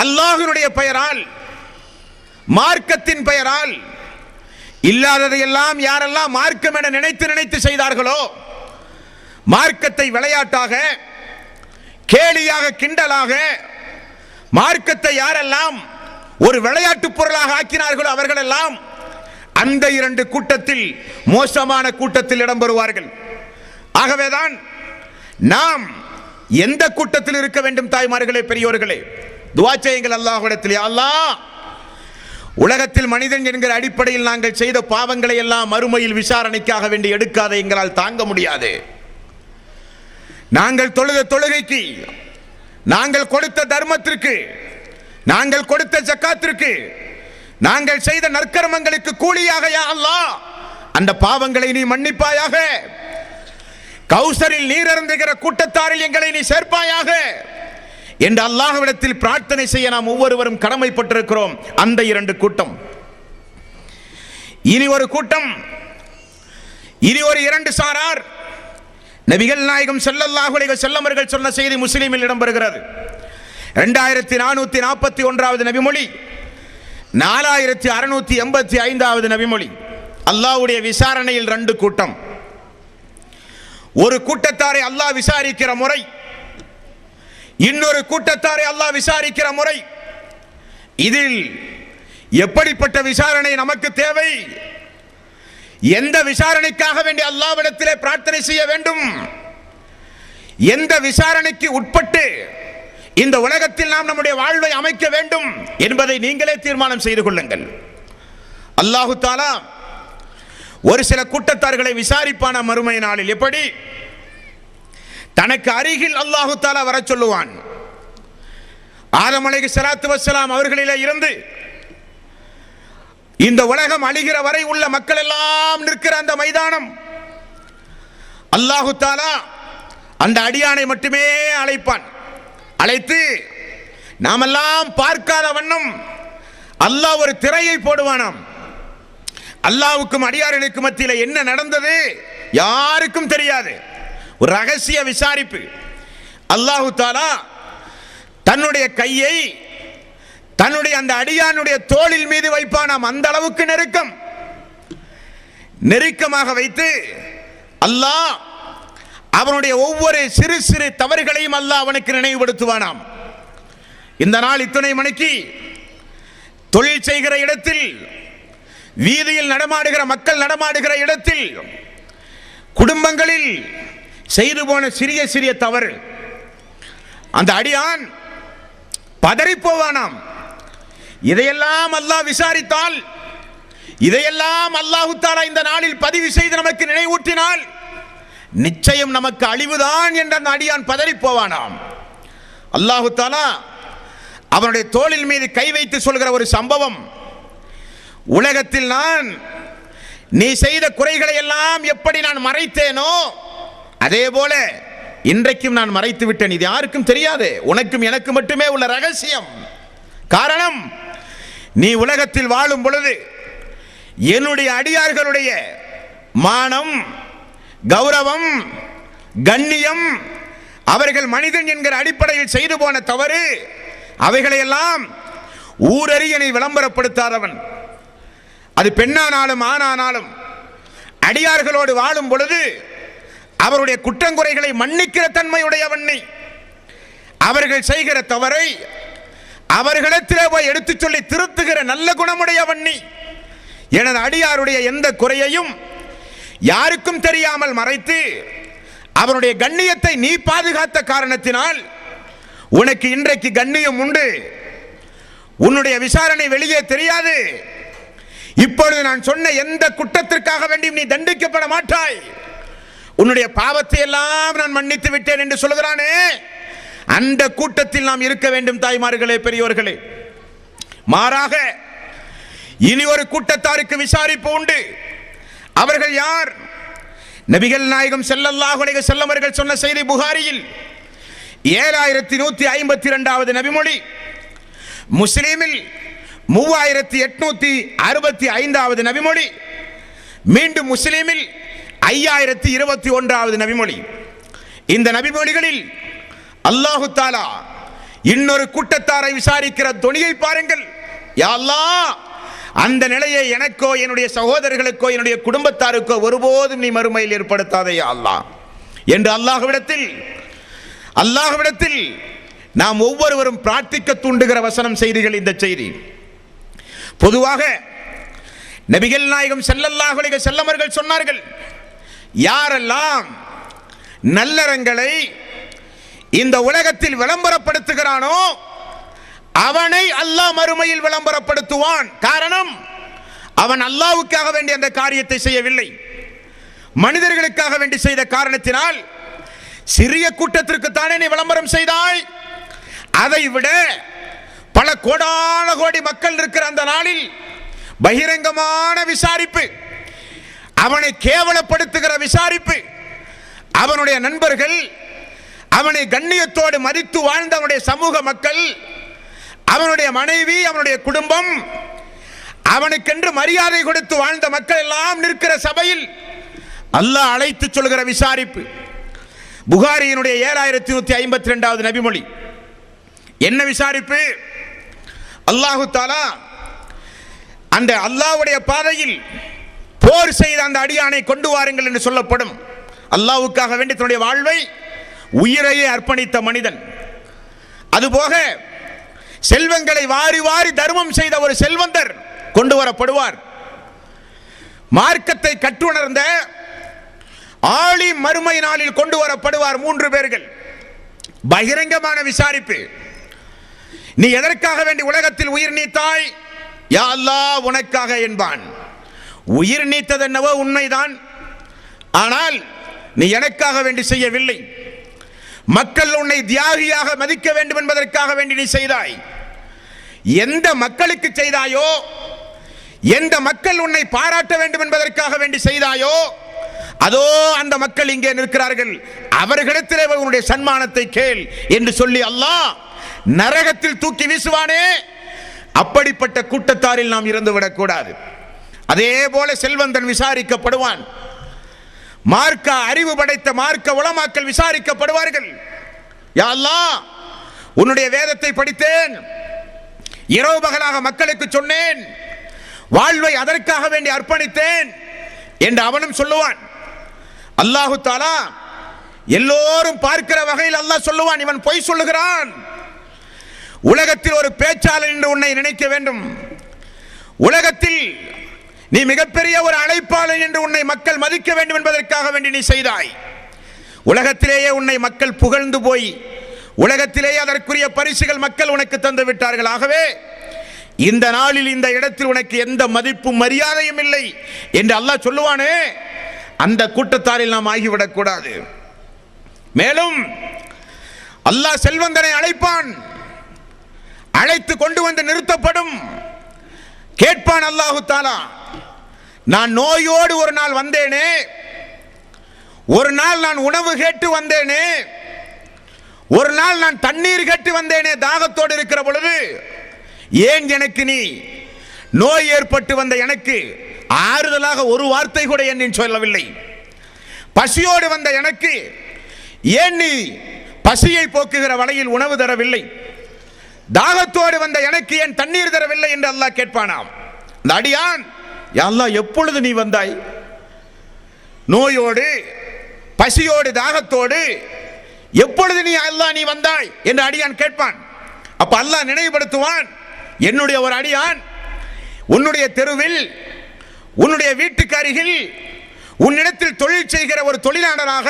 அல்லாஹ்வினுடைய பெயரால், மார்க்கத்தின் பெயரால் இல்லாததையெல்லாம் யாரெல்லாம் மார்க்கம் என நினைத்து செய்தார்களோ, மார்க்கத்தை விளையாட்டாக, கேலியாக, கிண்டலாக, மார்க்கத்தை யாரெல்லாம் ஒரு விளையாட்டு பொருளாக ஆக்கினார்களோ அவர்களெல்லாம் அந்த இரண்டு கூட்டத்தில், மோசமான கூட்டத்தில் இடம்பெறுவார்கள். ஆகவேதான் நாம் எந்த கூட்டத்தில் இருக்க வேண்டும்? தாய்மார்களே, பெரியோர்களே, துஆ செய்யுங்கள் அல்லாஹ்விடத்தில். யா அல்லாஹ், உலகத்தில் மனிதன் என்கிற அடிப்படையில் நாங்கள் செய்த பாவங்களை எல்லாம் மறுமையில் விசாரணைக்காக வேண்டி எடுக்காத எங்களால் தாங்க முடியாது. நாங்கள் தொழுத தொழுகைக்கு, நாங்கள் கொடுத்த தர்மத்திற்கு, நாங்கள் கொடுத்த ஜக்காத்திற்கு, நாங்கள் செய்த நற்கர்மங்களுக்கு கூலியாக யா அல்லாஹ் அந்த பாவங்களை நீ மன்னிப்பாயாக. கௌசரில் நீர் அருந்துகிற கூட்டத்தாரில் எங்களை நீ சேர்ப்பாயாக என்று அல்லாஹ்விடத்தில் பிரார்த்தனை செய்ய நாம் ஒவ்வொருவரும் கடமைப்பட்டிருக்கிறோம். அந்த இரண்டு கூட்டம். இனி ஒரு கூட்டம், இனி ஒரு இரண்டு சாரார். நபிகள் நாயகம் ஸல்லல்லாஹு அலைஹி வஸல்லம் அவர்கள் சொன்ன செய்தி முஸ்லிமில் இடம்பெறுகிறது. 2441வது நபிமொழி, 4685வது நபிமொழி. அல்லாஹ்வுடைய விசாரணையில் ரெண்டு கூட்டம். ஒரு கூட்டத்தாரை அல்லாஹ் விசாரிக்கிற முறை, இன்னொரு கூட்டத்தாரை அல்லாஹ் விசாரிக்கிற முறை. இதில் எப்படிப்பட்ட விசாரணை நமக்கு தேவை? எந்த விசாரணைக்காக வேண்டி அல்லாஹ்விடத்திலே பிரார்த்தனை செய்ய வேண்டும்? எந்த விசாரணைக்கு உட்பட்டு இந்த உலகத்தில் நாம் நம்முடைய வாழ்வை அமைக்க வேண்டும் என்பதை நீங்களே தீர்மானம் செய்து கொள்ளுங்கள். அல்லாஹு தஆலா ஒரு சில கூட்டத்தார்களை விசாரிப்பான மறுமை நாளில். எப்படி? தனக்கு அருகில் அல்லாஹு தஆலா வர சொல்லுவான். ஆதம் அலைஹிஸ்ஸலாத்து வஸ்ஸலாம் அவர்களிலே இருந்து இந்த உலகம் அழிகிற வரை உள்ள மக்கள் எல்லாம் நிற்கிற அந்த மைதானம், அல்லாஹு தஆலா அந்த அடியானை மட்டுமே அழைப்பான். அழைத்து நாமெல்லாம் பார்க்காத வண்ணம் அல்லாஹ் ஒரு திரையை போடுவானாம். அல்லாஹ்வுக்கும் அடியார்களுக்கும் மத்தியில் என்ன நடந்தது யாருக்கும் தெரியாது. ஒரு ரகசிய விசாரிப்பு. அல்லாஹு தஆலா தன்னுடைய கையை தன்னுடைய அந்த அடியானுடைய தோளில் மீது வைப்பானாம். அந்த அளவுக்கு நெருக்கமாக வைத்து அல்லாஹ் அவனுடைய ஒவ்வொரு சிறு சிறு தவறுகளையும் அல்லாஹ் அவனுக்கு நினைவுபடுத்துவானாம். இந்த நாள் இத்தனை மணிக்கு தொழில் செய்கிற இடத்தில், வீதியில் நடமாடுகிற மக்கள் நடமாடுகிற இடத்தில், குடும்பங்களில் செய்து போன சிறிய சிறிய தவறு, அந்த அடியான் பதறி போவானாம். இதையெல்லாம் அல்லாஹ் விசாரித்தால், இதையெல்லாம் அல்லாஹு தஆலா இந்த நாளில் பதிவு செய்து நமக்கு நினைவூட்டினால் நிச்சயம் நமக்கு அழிவுதான் என்ற அந்த அடியான் பதறி போவானாம். அல்லாஹு தஆலா அவனுடைய தோளில் மீது கை வைத்து சொல்கிற ஒரு சம்பவம், உலகத்தில் நான் நீ செய்த குறைகளை எல்லாம் எப்படி நான் மறைத்தேனோ அதே போல இன்றைக்கும் நான் மறைத்து விட்டேன். இது யாருக்கும் தெரியாது, உனக்கும் எனக்கு மட்டுமே உள்ள ரகசியம். காரணம், நீ உலகத்தில் வாழும் பொழுது என்னுடைய அடியார்களுடைய மானம், கௌரவம், கண்ணியம், அவர்கள் மனிதன் என்கிற அடிப்படையில் செய்து போன தவறு, அவைகளையெல்லாம் ஊரறிய நீ விளம்பரப்படுத்தாதவன். அது பெண்ணானாலும் ஆணானாலும் அடியார்களோடு வாழும் பொழுது அவருடைய குற்றங்குறைகளை மன்னிக்கிற தன்மையுடையவன் நீ. அவர்கள் செய்கிற தவறை அவர்களிடத்திலே போய் எடுத்துச் சொல்லி திருத்துகிற நல்ல குணமுடையவன் நீ. எனது அடியாருடைய எந்த குறையையும் யாருக்கும் தெரியாமல் மறைத்து அவருடைய கண்ணியத்தை நீ பாதுகாத்த காரணத்தினால் உனக்கு இன்றைக்கு கண்ணியம் உண்டு. உன்னுடைய விசாரணை வெளியே தெரியாது. இப்பொழுது நான் சொன்ன எந்த குற்றத்திற்காக வேண்டியும் நீ தண்டிக்கப்பட மாட்டாய். உன்னுடைய பாவத்தை எல்லாம் நான் மன்னித்து விட்டேன் என்று சொல்கிறானே, அந்த கூட்டத்தில் நாம் இருக்க வேண்டும். தாய்மார்களே, பெரியோர்களே, மாறாக இனி ஒரு கூட்டத்தாருக்கு விசாரிப்பு உண்டு. அவர்கள் யார்? நபிகள் நாயகம் ஸல்லல்லாஹு அலைஹி வஸல்லம் அவர்கள் சொன்ன செய்தி புகாரியில் 7152வது நபிமொழி, முஸ்லிமில் 3865வது நபிமொழி, மீண்டும் முஸ்லிமில் 5021வது நபிமொழி. இந்த நபிமொழிகளில் அல்லாஹு தஆலா இன்னொரு கூட்டத்தாரை விசாரிக்கிற தொனியை பாருங்கள். யா அல்லாஹ், அந்த நிலையை எனக்கோ என்னுடைய சகோதரர்களுக்கோ என்னுடைய குடும்பத்தாருக்கோ ஒருபோதும் நீ மறுமையில் ஏற்படுத்தாதே யா அல்லாஹ் என்று அல்லாஹ்விடத்தில் நாம் ஒவ்வொருவரும் பிரார்த்திக்க தூண்டுகிற வசனம் செய்திகள் இந்த செய்தி. பொதுவாக நபிகள் நாயகம் ஸல்லல்லாஹு அலைஹி வஸல்லம் அவர்கள் சொன்னார்கள், யாரெல்லாம் நல்லறங்களை இந்த உலகத்தில் விளம்பரப்படுத்துகிறானோ அவனை அல்லாஹ் மறுமையில் விளம்பரப்படுத்துவான். காரணம், அவன் அல்லாஹ்வுக்காக வேண்டி அந்த காரியத்தை செய்யவில்லை, மனிதர்களுக்காக வேண்டி செய்த காரணத்தினால் சிறிய கூட்டத்திற்கு தானே நீ விளம்பரம் செய்தாய். அதை விட பல கோடான கோடி மக்கள் இருக்கிற அந்த நாளில் பகிரங்கமான விசாரிப்பு, அவனை கேவலப்படுத்துகிற விசாரிப்பு, அவனுடைய நண்பர்கள், அவனை கண்ணியத்தோடு மதித்து வாழ்ந்த அவனுடைய சமூக மக்கள், அவனுடைய மனைவி, அவனுடைய குடும்பம், அவனுக்கென்று மரியாதை கொடுத்து வாழ்ந்த மக்கள் எல்லாம் நிற்கிற சபையில் அல்லாஹ் அழைத்து சொல்கிற விசாரிப்பு. புகாரியினுடைய 7152வது நபிமொழி. என்ன விசாரிப்பு? அல்லாஹு தஆலா அந்த அல்லாஹ்வுடைய பாதையில் போர் செய்த அந்த அடியானை கொண்டு வாருங்கள் என்று சொல்லப்படும். அல்லாஹ்வுக்காக வேண்டி தன்னுடைய வாழ்வை, உயிரையே அர்ப்பணித்த மனிதன். அதுபோக செல்வங்களை வாரி வாரி தர்மம் செய்த ஒரு செல்வந்தர் கொண்டு வரப்படுவார். மார்க்கத்தை கற்றுணர்ந்த ஆளி மறுமை நாளில் கொண்டு வரப்படுவார் 3 பேர்கள். பகிரங்கமான விசாரிப்பு. நீ எதற்காக வேண்டி உலகத்தில் உயிர் நீத்தாய்? யா அல்லாஹ், உனக்காக என்பான். உயிர் நீத்தது என்னவோ உண்மைதான், ஆனால் நீ எனக்காக வேண்டி செய்யவில்லை. மக்கள் உன்னை தியாகியாக மதிக்க வேண்டும் என்பதற்காக வேண்டி நீ செய்தாய். எந்த மக்களுக்கு செய்தாயோ, எந்த மக்கள் உன்னை பாராட்ட வேண்டும் என்பதற்காக வேண்டி செய்தாயோ, அதோ அந்த மக்கள் இங்கே நிற்கிறார்கள், அவர்களிடத்திலே உன்னுடைய சன்மானத்தை கேள் என்று சொல்லி அல்லாஹ் நரகத்தில் தூக்கி வீசுவானே. அப்படிப்பட்ட கூட்டத்தாரில் நாம் இருந்து விடக்கூடாது. அதே போல செல்வந்தன் விசாரிக்கப்படுவான். மார்க்க அறிவு படைத்த மார்க்க உலமாக்கள் விசாரிக்கப்படுவார்கள். யா அல்லாஹ், உன்னுடைய வேதத்தை படித்தேன், இரவு பகலாக மக்களுக்கு சொன்னேன், வாழ்வை அதற்காக வேண்டி அர்ப்பணித்தேன் என்று அவனும் சொல்லுவான். அல்லாஹு தஆலா எல்லோரும் பார்க்கிற வகையில் அல்லாஹ் சொல்லுவான், இவன் பொய் சொல்லுகிறான். உலகத்தில் ஒரு பேச்சாளர் என்று உன்னை நினைக்க வேண்டும், உலகத்தில் நீ மிகப்பெரிய ஒரு அழைப்பாளர் என்று உன்னை மக்கள் மதிக்க வேண்டும் என்பதற்காக வேண்டி நீ செய்தாய். உலகத்திலேயே உன்னை மக்கள் புகழ்ந்து போய் உலகத்திலேயே அதற்குரிய பரிசுகள் மக்கள் உனக்கு தந்து விட்டார்கள். ஆகவே இந்த நாளில் இந்த இடத்தில் உனக்கு எந்த மதிப்பும் மரியாதையும் இல்லை என்று அல்லாஹ் சொல்லுவானே, அந்த கூட்டத்தாரில் நாம் ஆகிவிடக் கூடாது. மேலும் அல்லாஹ் செல்வந்தனை அழைப்பான், அழைத்து கொண்டு வந்து நிறுத்தப்படும். கேட்பான் அல்லாஹு தஆலா, நான் நோயோடு ஒரு நாள் வந்தேனே, ஒரு நாள் நான் உணவு கேட்டு வந்தேனே, ஒரு நாள் நான் தண்ணீர் கேட்டு வந்தேனே தாகத்தோடு இருக்கிற பொழுது, ஏன் எனக்கு நீ நோய் ஏற்பட்டு வந்த எனக்கு ஆறுதலாக ஒரு வார்த்தை கூட என்னை சொல்லவில்லை? பசியோடு வந்த எனக்கு ஏன் நீ பசியை போக்குகிற வழியில் உணவு தரவில்லை? தாகத்தோடு வந்த எனக்கு ஏன் தண்ணீர் தரவில்லை என்று அல்லாஹ் கேட்பானாம். அந்த அடியான், யா அல்லாஹ், எப்பொழுது நீ வந்தாய்? நோயோடு பசியோடு தாகத்தோடு எப்பொழுது நீ அல்லாஹ் நீ வந்தாய் என்று அடியான் கேட்பான். அப்ப அல்லாஹ் நினைவுபடுத்துவான், என்னுடைய ஒரு அடியான் உன்னுடைய தெருவில், உன்னுடைய வீட்டுக்கு அருகில், உன்னிடத்தில் தொழில் செய்கிற ஒரு தொழிலாளராக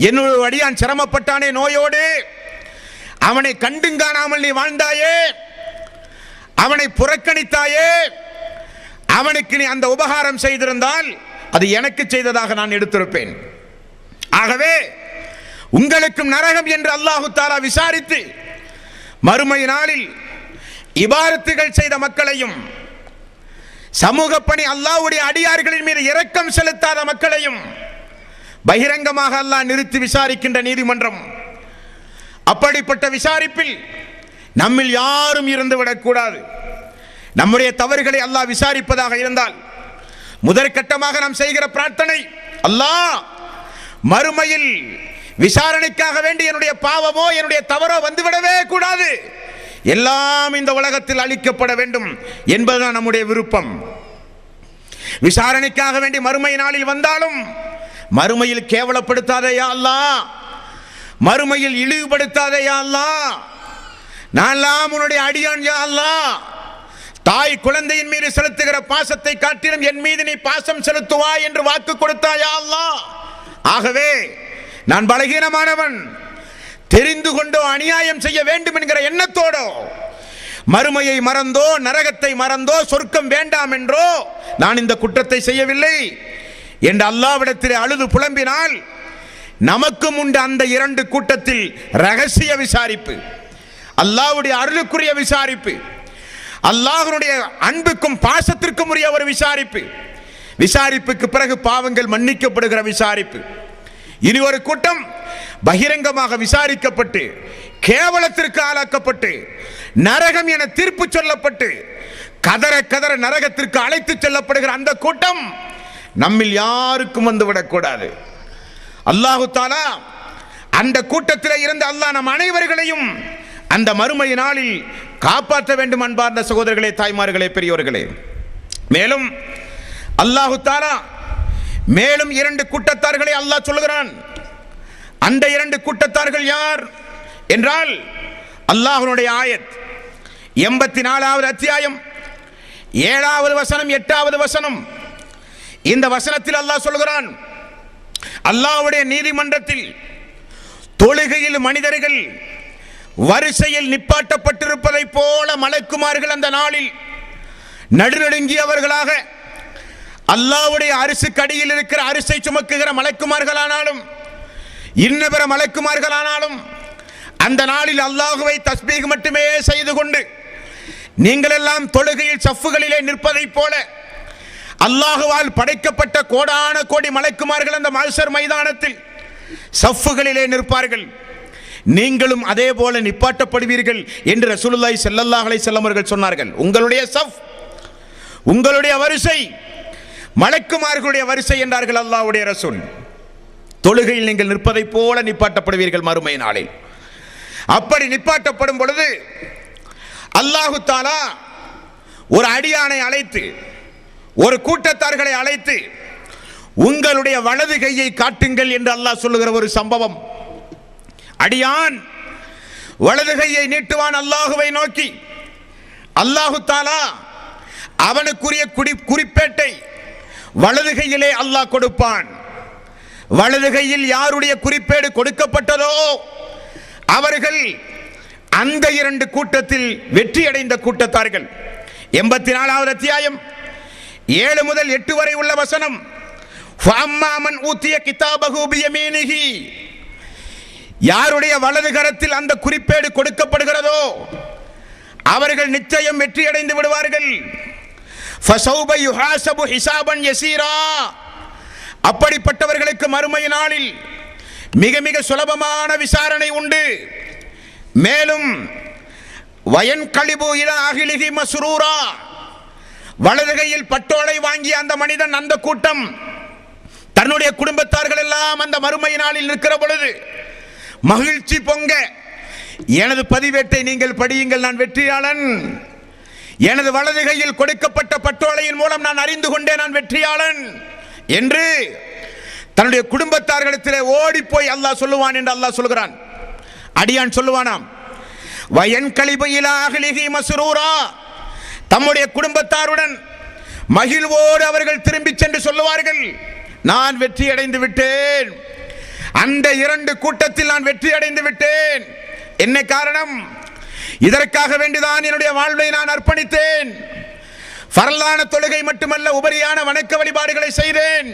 என்னுடைய அடியான் சிரமப்பட்டானே நோயோடு, அவனை கண்டுங்காணாமல் நீ வாழ்ந்தாயே, அவனை புறக்கணித்தாயே, அவனுக்கு நீ அந்த உபகாரம் செய்திருந்தால் அது எனக்கு செய்ததாக நான் எடுத்திருப்பேன். ஆகவே உங்களுக்கும் நரகம் என்று அல்லாஹு தஆலா விசாரித்து மறுமை நாளில் இபாதத்துகள் செய்த மக்களையும், சமூக பணி அல்லாஹ்வுடைய அடியார்களின் மீது இரக்கம் செலுத்தாத மக்களையும் பகிரங்கமாக அல்லாஹ் நிறுத்தி விசாரிக்கின்ற நீதிமன்றம். அப்படிப்பட்ட விசாரிப்பில் நம்மில் யாரும் இருந்து விடக்கூடாது. நம்முடைய தவறுகளை அல்லாஹ் விசாரிப்பதாக இருந்தால் முதற்கட்டமாக நாம் செய்கிற பிரார்த்தனை, அல்லாஹ் மறுமையில் விசாரணைக்காக வேண்டி என்னுடைய பாவமோ என்னுடைய தவறோ வந்துவிடவே கூடாது. எல்லாம் இந்த உலகத்தில் அளிக்கப்பட வேண்டும் என்பதுதான் நம்முடைய விருப்பம். விசாரணைக்காக வேண்டி மறுமை நாளில் வந்தாலும் மறுமையில் கேவலப்படுத்தாதே யா அல்லாஹ், மறுமையில் இழிவுபடுத்தாதே யா அல்லாஹ், நான்லாம் உன்னுடைய அடியான் யா அல்லாஹ். தாய் குழந்தையின் மீது செலுத்துகிற பாசத்தை காட்டிலும் என் மீது நீ பாசம் செலுத்துவாய் என்று வாக்கு கொடுத்தாய் யா அல்லாஹ். ஆகவே நான் பலகீனமானவன், தெரிந்து கொண்டோ அநியாயம் செய்ய வேண்டும் என்கிற எண்ணத்தோடோ மறுமையை மறந்தோ நரகத்தை மறந்தோ சொர்க்கம் வேண்டாம் என்றோ நான் இந்த குற்றத்தை செய்யவில்லை என்று அல்லாஹ்விடத்திலே அழுது புலம்பினால் நமக்கும் உண்டு அந்த இரண்டு கூட்டத்தில் ரகசிய விசாரிப்பு, அல்லாஹ்வுடைய அருளுக்குரிய விசாரிப்பு, அல்லாஹ்வுடைய அன்புக்கும் பாசத்திற்கும் உரிய ஒரு விசாரிப்பு. விசாரிப்புக்கு பிறகு பாவங்கள் மன்னிக்கப்படுகிற விசாரிப்பு. இனி ஒரு கூட்டம் பகிரங்கமாக விசாரிக்கப்பட்டு கேவலத்திற்கு ஆளாக்கப்பட்டு நரகம் என தீர்ப்பு சொல்லப்பட்டு கதற கதற நரகத்திற்கு அழைத்து செல்லப்படுகிற அந்த கூட்டம் நம்மில் யாருக்கும் வந்துவிடக்கூடாது. அல்லாஹு தஆலா அந்த கூட்டத்தில் இருந்து அல்லாஹ் நம் அனைவர்களையும் அந்த மறுமை நாளில் காப்பாற்ற வேண்டும். அன்பார்ந்த சகோதரர்களே, தாய்மார்களே, பெரியோர்களே, மேலும் அல்லாஹு தஆலா மேலும் இரண்டு கூட்டத்தார்களை அல்லாஹ் சொல்லுகிறான். அந்த இரண்டு கூட்டத்தார்கள் யார் என்றால் அல்லாஹ்வுடைய ஆயத் 84வது அத்தியாயம் 7வது வசனம் 8வது வசனம். இந்த வசனத்தில் அல்லாஹ் சொல்கிறான், அல்லாஹ்வுடைய நீதிமன்றத்தில் தொழுகையில் மனிதர்கள் வரிசையில் நிப்பாட்டப்பட்டிருப்பதை போல மலக்குமார்கள் அந்த நாளில் நடுநடுங்கியவர்களாக அல்லாஹ்வுடைய அரிசுக்கு அடியில் இருக்கிற அரிசை சுமக்குகிற மலக்குமார்களானாலும் இன்ன பிற மலக்குமார்களானாலும் அந்த நாளில் அல்லாஹுவை தஸ்பீக் மட்டுமே செய்து கொண்டு நீங்கள் எல்லாம் தொழுகையில் சஃப்புகளிலே நிற்பதைப் போல அல்லாஹுவால் படைக்கப்பட்ட கோடான கோடி மலக்குமார்கள் அந்த மஹ்ஷர் மைதானத்தில் சஃப்புகளிலே நிற்பார்கள். நீங்களும் அதே போல நிப்பாட்டப்படுவீர்கள் என்று ரசூலுல்லாஹி ஸல்லல்லாஹு அலைஹி வஸல்லம் அவர்கள் சொன்னார்கள். உங்களுடைய சஃப், உங்களுடைய வரிசை மலக்குமார்களுடைய வரிசை என்றார்கள் அல்லாஹ்வுடைய ரசூல். தொழுகையில் நீங்கள் நிற்பதைப் போல நிப்பாட்டப்படுவீர்கள் மறுமை நாளில். அப்படி நிப்பாட்டப்படும் பொழுது அல்லாஹு தஆலா ஒரு அடியானை அழைத்து, ஒரு கூட்டத்தார்களை அழைத்து, உங்களுடைய வலது கையை காட்டுங்கள் என்று அல்லாஹ் சொல்லுகிற ஒரு சம்பவம். அடியான் வலது கையை நீட்டுவான் அல்லாஹுவை நோக்கி. அல்லாஹு தஆலா அவனுக்குரிய குறிப்பேட்டை வலது கையிலே அல்லாஹ் கொடுப்பான். வலது கையில் யாருடைய குறிப்பேடு கொடுக்கப்பட்டதோ அவர்கள் அந்த இரண்டு கூட்டத்தில் வெற்றி அடைந்த கூட்டத்தார்கள். 84வது அத்தியாயம் 7 முதல் 8 வரை உள்ள வசனம். ஃபஅம்மா மன் ஊதிய கிதாபஹு பியமீனிஹி, யாருடைய வலது கரத்தில் அந்த குறிப்பேடு கொடுக்கப்படுகிறதோ அவர்கள் நிச்சயம் வெற்றி அடைந்து விடுவார்கள். ஃபஸௌப யுஹாஸபு ஹிசாபன் யஸீரா, அப்படிப்பட்டவர்களுக்கு மறுமை நாளில் மிக மிக சுலபமான விசாரணை உண்டு. மேலும் வயன்கலிபு இலா அஹ்லிஹி மஸ்ரூரா, வலது கையில் பட்டோலை வாங்கிய அந்த மனிதன், அந்த கூட்டம் தன்னுடைய குடும்பத்தார்கள் எல்லாம் அந்த மறுமை நாளில் இருக்கிற பொழுது மகிழ்ச்சி பொங்க, எனது பதிவேட்டை நீங்கள் படியுங்கள், நான் வெற்றியாளன், எனது வலது கையில் கொடுக்கப்பட்ட பட்டோலையின் மூலம் நான் அறிந்து கொண்டேன் நான் வெற்றியாளன் என்று தன்னுடைய குடும்பத்தார்களிடத்திலே ஓடி போய் அல்லாஹ் சொல்லுவான் என்று அல்லாஹ் சொல்கிறான். அடியான் சொல்லுவானாம், வயன்கலிபு இலா அஹ்லிஹி மஸ்ரூரா, தம்முடைய குடும்பத்தாருடன் மகிழ்வோடு அவர்கள் திரும்பி சென்று சொல்லுவார்கள், நான் வெற்றி அடைந்து விட்டேன், அந்த இரண்டு கூட்டத்தில் நான் வெற்றி அடைந்து விட்டேன். என்ன காரணம்? இதற்காக வேண்டிதான் என்னுடைய வாழ்வை நான் அர்ப்பணித்தேன். ஃபர்லான தொழுகை மட்டுமல்ல, உபரியான வணக்க வழிபாடுகளை செய்தேன்.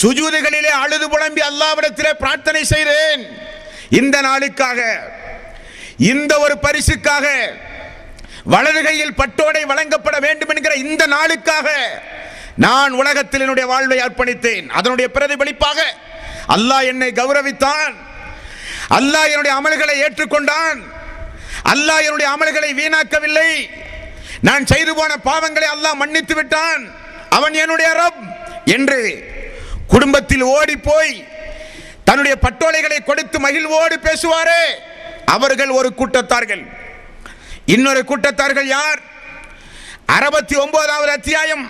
சுஜூதுகளிலே அழுது புலம்பி அல்லாஹ்விடத்திலே பிரார்த்தனை செய்தேன். இந்த நாளுக்காக, இந்த ஒரு பரிசுக்காக, வலது கையில் பட்டோடை வழங்கப்பட வேண்டும் என்கிற இந்த நாளுக்காக நான் உலகத்தில் என்னுடைய வாழ்வை அர்ப்பணித்தேன். அதனுடைய பிரதிபலிப்பாக அல்லாஹ் என்னை கௌரவித்தான், அல்லாஹ் என்னுடைய அமல்களை ஏற்றுக்கொண்டான், அல்லாஹ் என்னுடைய அமல்களை வீணாக்கவில்லை, நான் செய்து போன பாவங்களை அல்லாஹ் மன்னித்து விட்டான், அவன் என்னுடைய ரப் என்று குடும்பத்தில் ஓடி போய் தன்னுடைய பட்டோலைகளை கொடுத்து மகிழ்வோடு பேசுவாரே, அவர்கள் ஒரு கூட்டத்தார்கள். இன்னொரு கூட்டத்தார்கள் யார்? 69வது அத்தியாயம்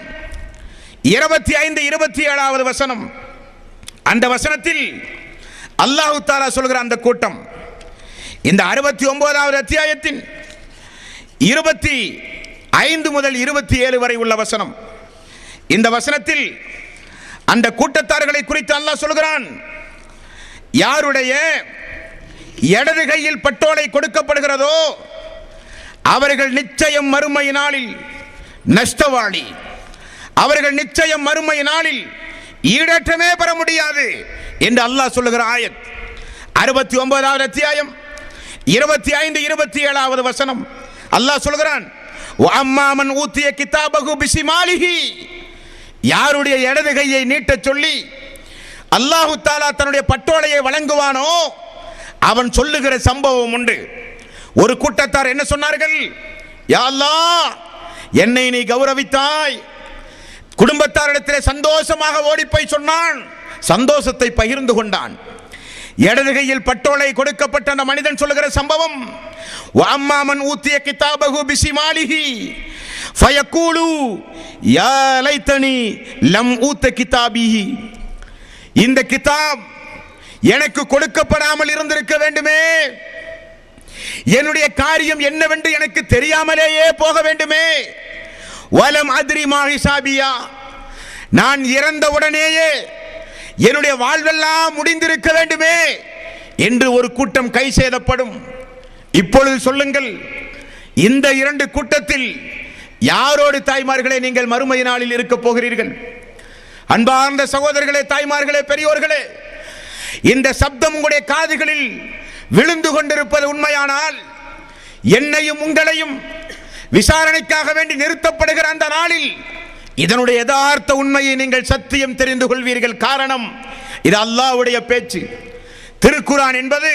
25, 27வது வசனம். அந்த வசனத்தில் அல்லாஹ் தஆலா சொல்கிற அந்த கூட்டம், இந்த 69வது அத்தியாயத்தின் 25 முதல் 27 வரை உள்ள வசனம். இந்த வசனத்தில் அந்த கூட்டத்தார்களை குறித்து அல்லாஹ் சொல்கிறான், யாருடைய இடது கையில் பட்டோலை கொடுக்கப்படுகிறதோ அவர்கள் நிச்சயம் மறுமை நாளில் நஷ்டவாளி, அவர்கள் நிச்சயம் மறுமை நாளில் ஈடற்றமே பெற முடியாது என்று அல்லாஹ் சொல்லுகிற ஆயத். 69வது அத்தியாயம் 25, 27வது வசனம். அல்லாஹ் சொல்கிறான், வஅம்மா மன் ஊதிய கிதாபஹு பிஷிமாலிஹி, யாருடைய இடது கையை நீட்டச் சொல்லி அல்லாஹ் தஆலா தன்னுடைய பட்டோலையை வழங்குவானோ அவன் சொல்லுகிற சம்பவம் உண்டு. ஒரு கூட்டத்தார் என்ன சொன்னார்கள்? யா அல்லாஹ், என்னை நீ கௌரவித்தாய். குடும்பத்தாரிடத்திலே சந்தோஷமாக ஓடிப்போய் சொன்னான், சந்தோஷத்தை பகிர்ந்து கொண்டான். இடது கையில் பட்டோலை கொடுக்கப்பட்ட அந்த மனிதன் சொல்லுகிற சம்பவம், வஅம்மா மன் ஊதிய கிதாபஹு பிஷிமாலிஹி ஃபயகூலு யா லைத்தனி லம் ஊத கிதாபிஹி, இந்த கிதாப் எனக்கு கொடுக்கப்படாமல் இருந்திருக்க வேண்டுமே, என்னுடைய காரியம் என்னவென்று எனக்கு தெரியாமலேயே போக வேண்டுமே. வலம் அத்ரி மா ஹிசாபியா, நான் இறந்த உடனேயே என்னுடைய வாழ்வெல்லாம் முடிந்திருக்க வேண்டுமே என்று ஒரு கூட்டம் கை சேதப்படும். இப்பொழுது சொல்லுங்கள், இந்த இரண்டு கூட்டத்தில் யாரோடு தாய்மார்களே நீங்கள் மறுமை நாளில் இருக்க போகிறீர்கள்? அன்பார்ந்த சகோதரர்களே, தாய்மார்களே, பெரியோர்களே, இந்த சப்தம் உங்களுடைய காதுகளில் விழுந்து கொண்டிருப்பது உண்மையானால் என்னையும் உங்களையும் விசாரணைக்காக வேண்டி நிறுத்தப்படுகிற அந்த நாளில் இதனுடைய யதார்த்த உண்மையை நீங்கள் சத்தியம் தெரிந்து கொள்வீர்கள். காரணம், இது அல்லாஹ்வுடைய பேச்சு. திருக்குர்ஆன் என்பது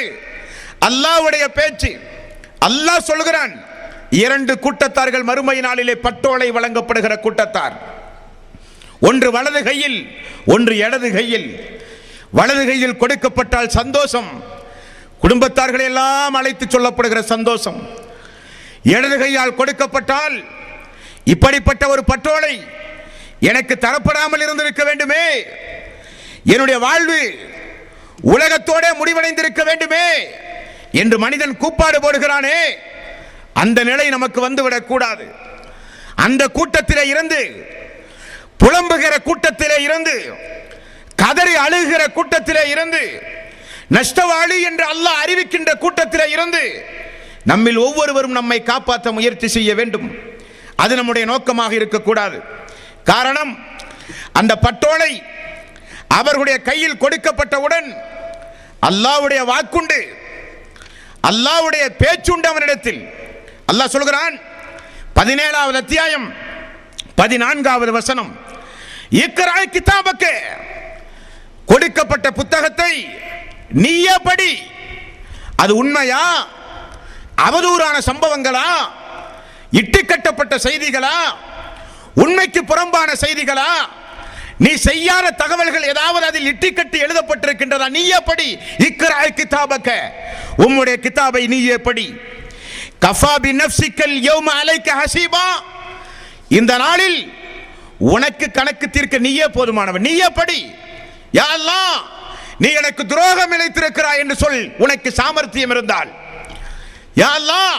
அல்லாஹ்வுடைய பேச்சு. அல்லாஹ் சொல்கிறான், இரண்டு கூட்டத்தார்கள் மறுமை நாளிலே பட்டோலை வழங்கப்படுகிற கூட்டத்தார். ஒன்று வலது கையில், ஒன்று இடது கையில். வலது கையில் கொடுக்கப்பட்டால் சந்தோஷம், குடும்பத்தார்களை எல்லாம் அழைத்து சொல்லப்படுகிற சந்தோஷம். இடது கையால் கொடுக்கப்பட்டால் இப்படிப்பட்ட ஒரு பட்டோலை எனக்கு தரப்படாமல் இருந்திருக்க வேண்டுமே, என்னுடைய வாழ்வு உலகத்தோட முடிவடைந்திருக்க வேண்டுமே என்று மனிதன் கூப்பாடு போடுகிறானே, அந்த நிலை நமக்கு வந்துவிடக் கூடாது. அந்த கூட்டத்திலே இருந்து, புலம்புகிற கூட்டத்திலே இருந்து, கதறி அழுகிற கூட்டத்திலே இருந்து, நஷ்டவாளி என்று அல்லாஹ் அறிவிக்கின்ற கூட்டத்திலே இருந்து நம்மில் ஒவ்வொருவரும் நம்மை காப்பாற்ற முயற்சி செய்ய வேண்டும். அது நம்முடைய நோக்கமாக இருக்கக்கூடாது. காரணம், அந்த பட்டோலை அவர்களுடைய கையில் கொடுக்கப்பட்டவுடன் அல்லாஹ்வுடைய வாக்குண்டு, அல்லாஹ்வுடைய பேச்சுண்டு அவனிடத்தில். அல்லாஹ் சொல்கிறான், 17வது அத்தியாயம் 14வது வசனம், இக்ரா கிதாபக, கொடுக்கப்பட்ட புத்தகத்தை நீயே படி. அது உண்மையா, அவதூறான சம்பவங்களா, இட்டுக்கட்டப்பட்ட செய்திகளா, உண்மைக்கு புறம்பான செய்திகளா, நீ செய்யாத தகவல்கள் ஏதாவது அதில் இட்டுக்கட்டி எழுதப்பட்டிருக்கின்றதா? நீயே படி. இக்ரா கிதாபக, உம்முடைய கிதாபை நீயே படி. கஃபா பி நஃப்ஸிகல் யௌம அலைக ஹஸீபா, இந்த நாளில் உனக்கு கணக்கு தீர்க்க நீயே போதுமானவன், நீயே படி. யா அல்லாஹ், நீ எனக்கு துரோகம் இழைத்திருக்கிறாய் என்று சொல் உனக்கு சாமர்த்தியம் இருந்தால். யா அல்லாஹ்,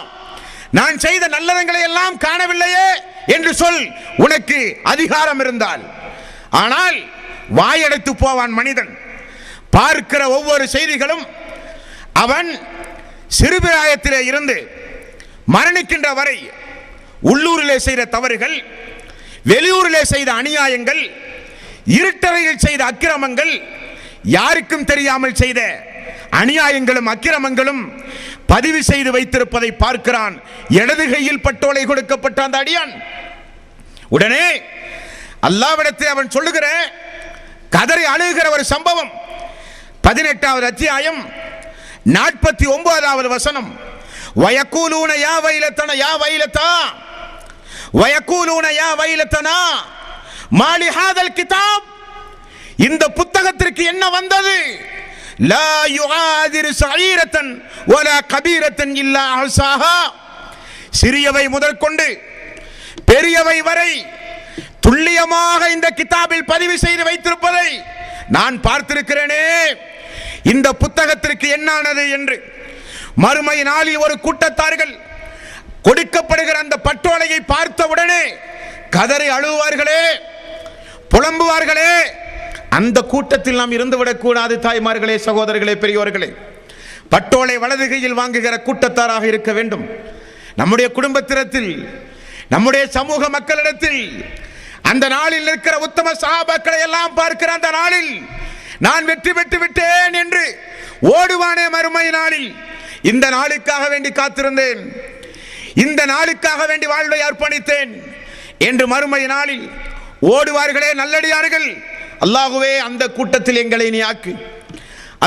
நான் செய்த நல்லறங்களை எல்லாம் காணவில்லையே என்று சொல் உனக்கு அதிகாரம் இருந்தால். ஆனால் வாயடைத்து போவான் மனிதன். பார்க்கிற ஒவ்வொரு செய்திகளும் அவன் சிறுபிராயத்திலே இருந்து மரணிக்கின்ற வரை உள்ளூரிலே செய்த தவறுகள், வெளியூரிலே செய்த அநியாயங்கள், இருட்டறையில் செய்த அக்கிரமங்கள், யாருக்கும் தெரியாமல் செய்த அநியாயங்களும் அக்கிரமங்களும் பதிவு செய்து வைத்திருப்பதை பார்க்கிறான். இடது கையில் பட்டோலை கொடுக்கப்பட்ட அந்த அடியான் உடனே அல்லாஹ்விடத்தில் அவன் சொல்லுகிற, கதறி அழுகிற ஒரு சம்பவம். 18வது அத்தியாயம் 49வது வசனம், வயக்கூலூன யா வைலத்தனா யா வைலத்தா வயக்கூலூன யா வைலத்தனா மாலி ஹாதல் கிதாப், இந்த புத்தகத்திற்கு என்ன வந்தது? லா யுஆதிரு ஸஈரத்தன் வலா கபீரத்தன் இல்லா அஹ்ஸாஹா. சிறியவை முதற்கொண்டு பெரியவை வரை துல்லியமாக இந்த கிதாபில் பதிவு செய்து வைத்திருப்பதை நான் பார்த்திருக்கிறேனே, இந்த புத்தகத்திற்கு என்னானது என்று. மறுமை நாளில் ஒரு கூட்டத்தார்கள் கொடுக்கப்படுகிற அந்த பட்டோலையை பார்த்தவுடனே கதறி அழுவார்களே, புலம்புவார்களே. அந்த கூட்டத்தில் நாம் இருந்துவிடக் கூடாது. தாய்மார்களே, சகோதரர்களே, பெரியோர்களே, பட்டோலை வலது கையில் வாங்குகிற கூட்டத்தாராக இருக்க வேண்டும். நம்முடைய குடும்பத்தினத்தில், நம்முடைய சமூக மக்களிடத்தில் அந்த நாளில் இருக்கிற உத்தம சஹாபாக்களை எல்லாம் பார்க்கிற அந்த நாளில் நான் வெற்றி பெற்று விட்டேன் என்று ஓடுவானே மறுமை நாளில். இந்த நாளுக்காக வேண்டி காத்திருந்தேன், இந்த நாளுக்காக வேண்டி வாழ்வை அர்ப்பணித்தேன் என்று மறுமை நாளில் ஓடுவார்களே நல்லடியார்கள். அல்லாஹுவே அந்த கூட்டத்தில் எங்களை நீ ஆக்கு,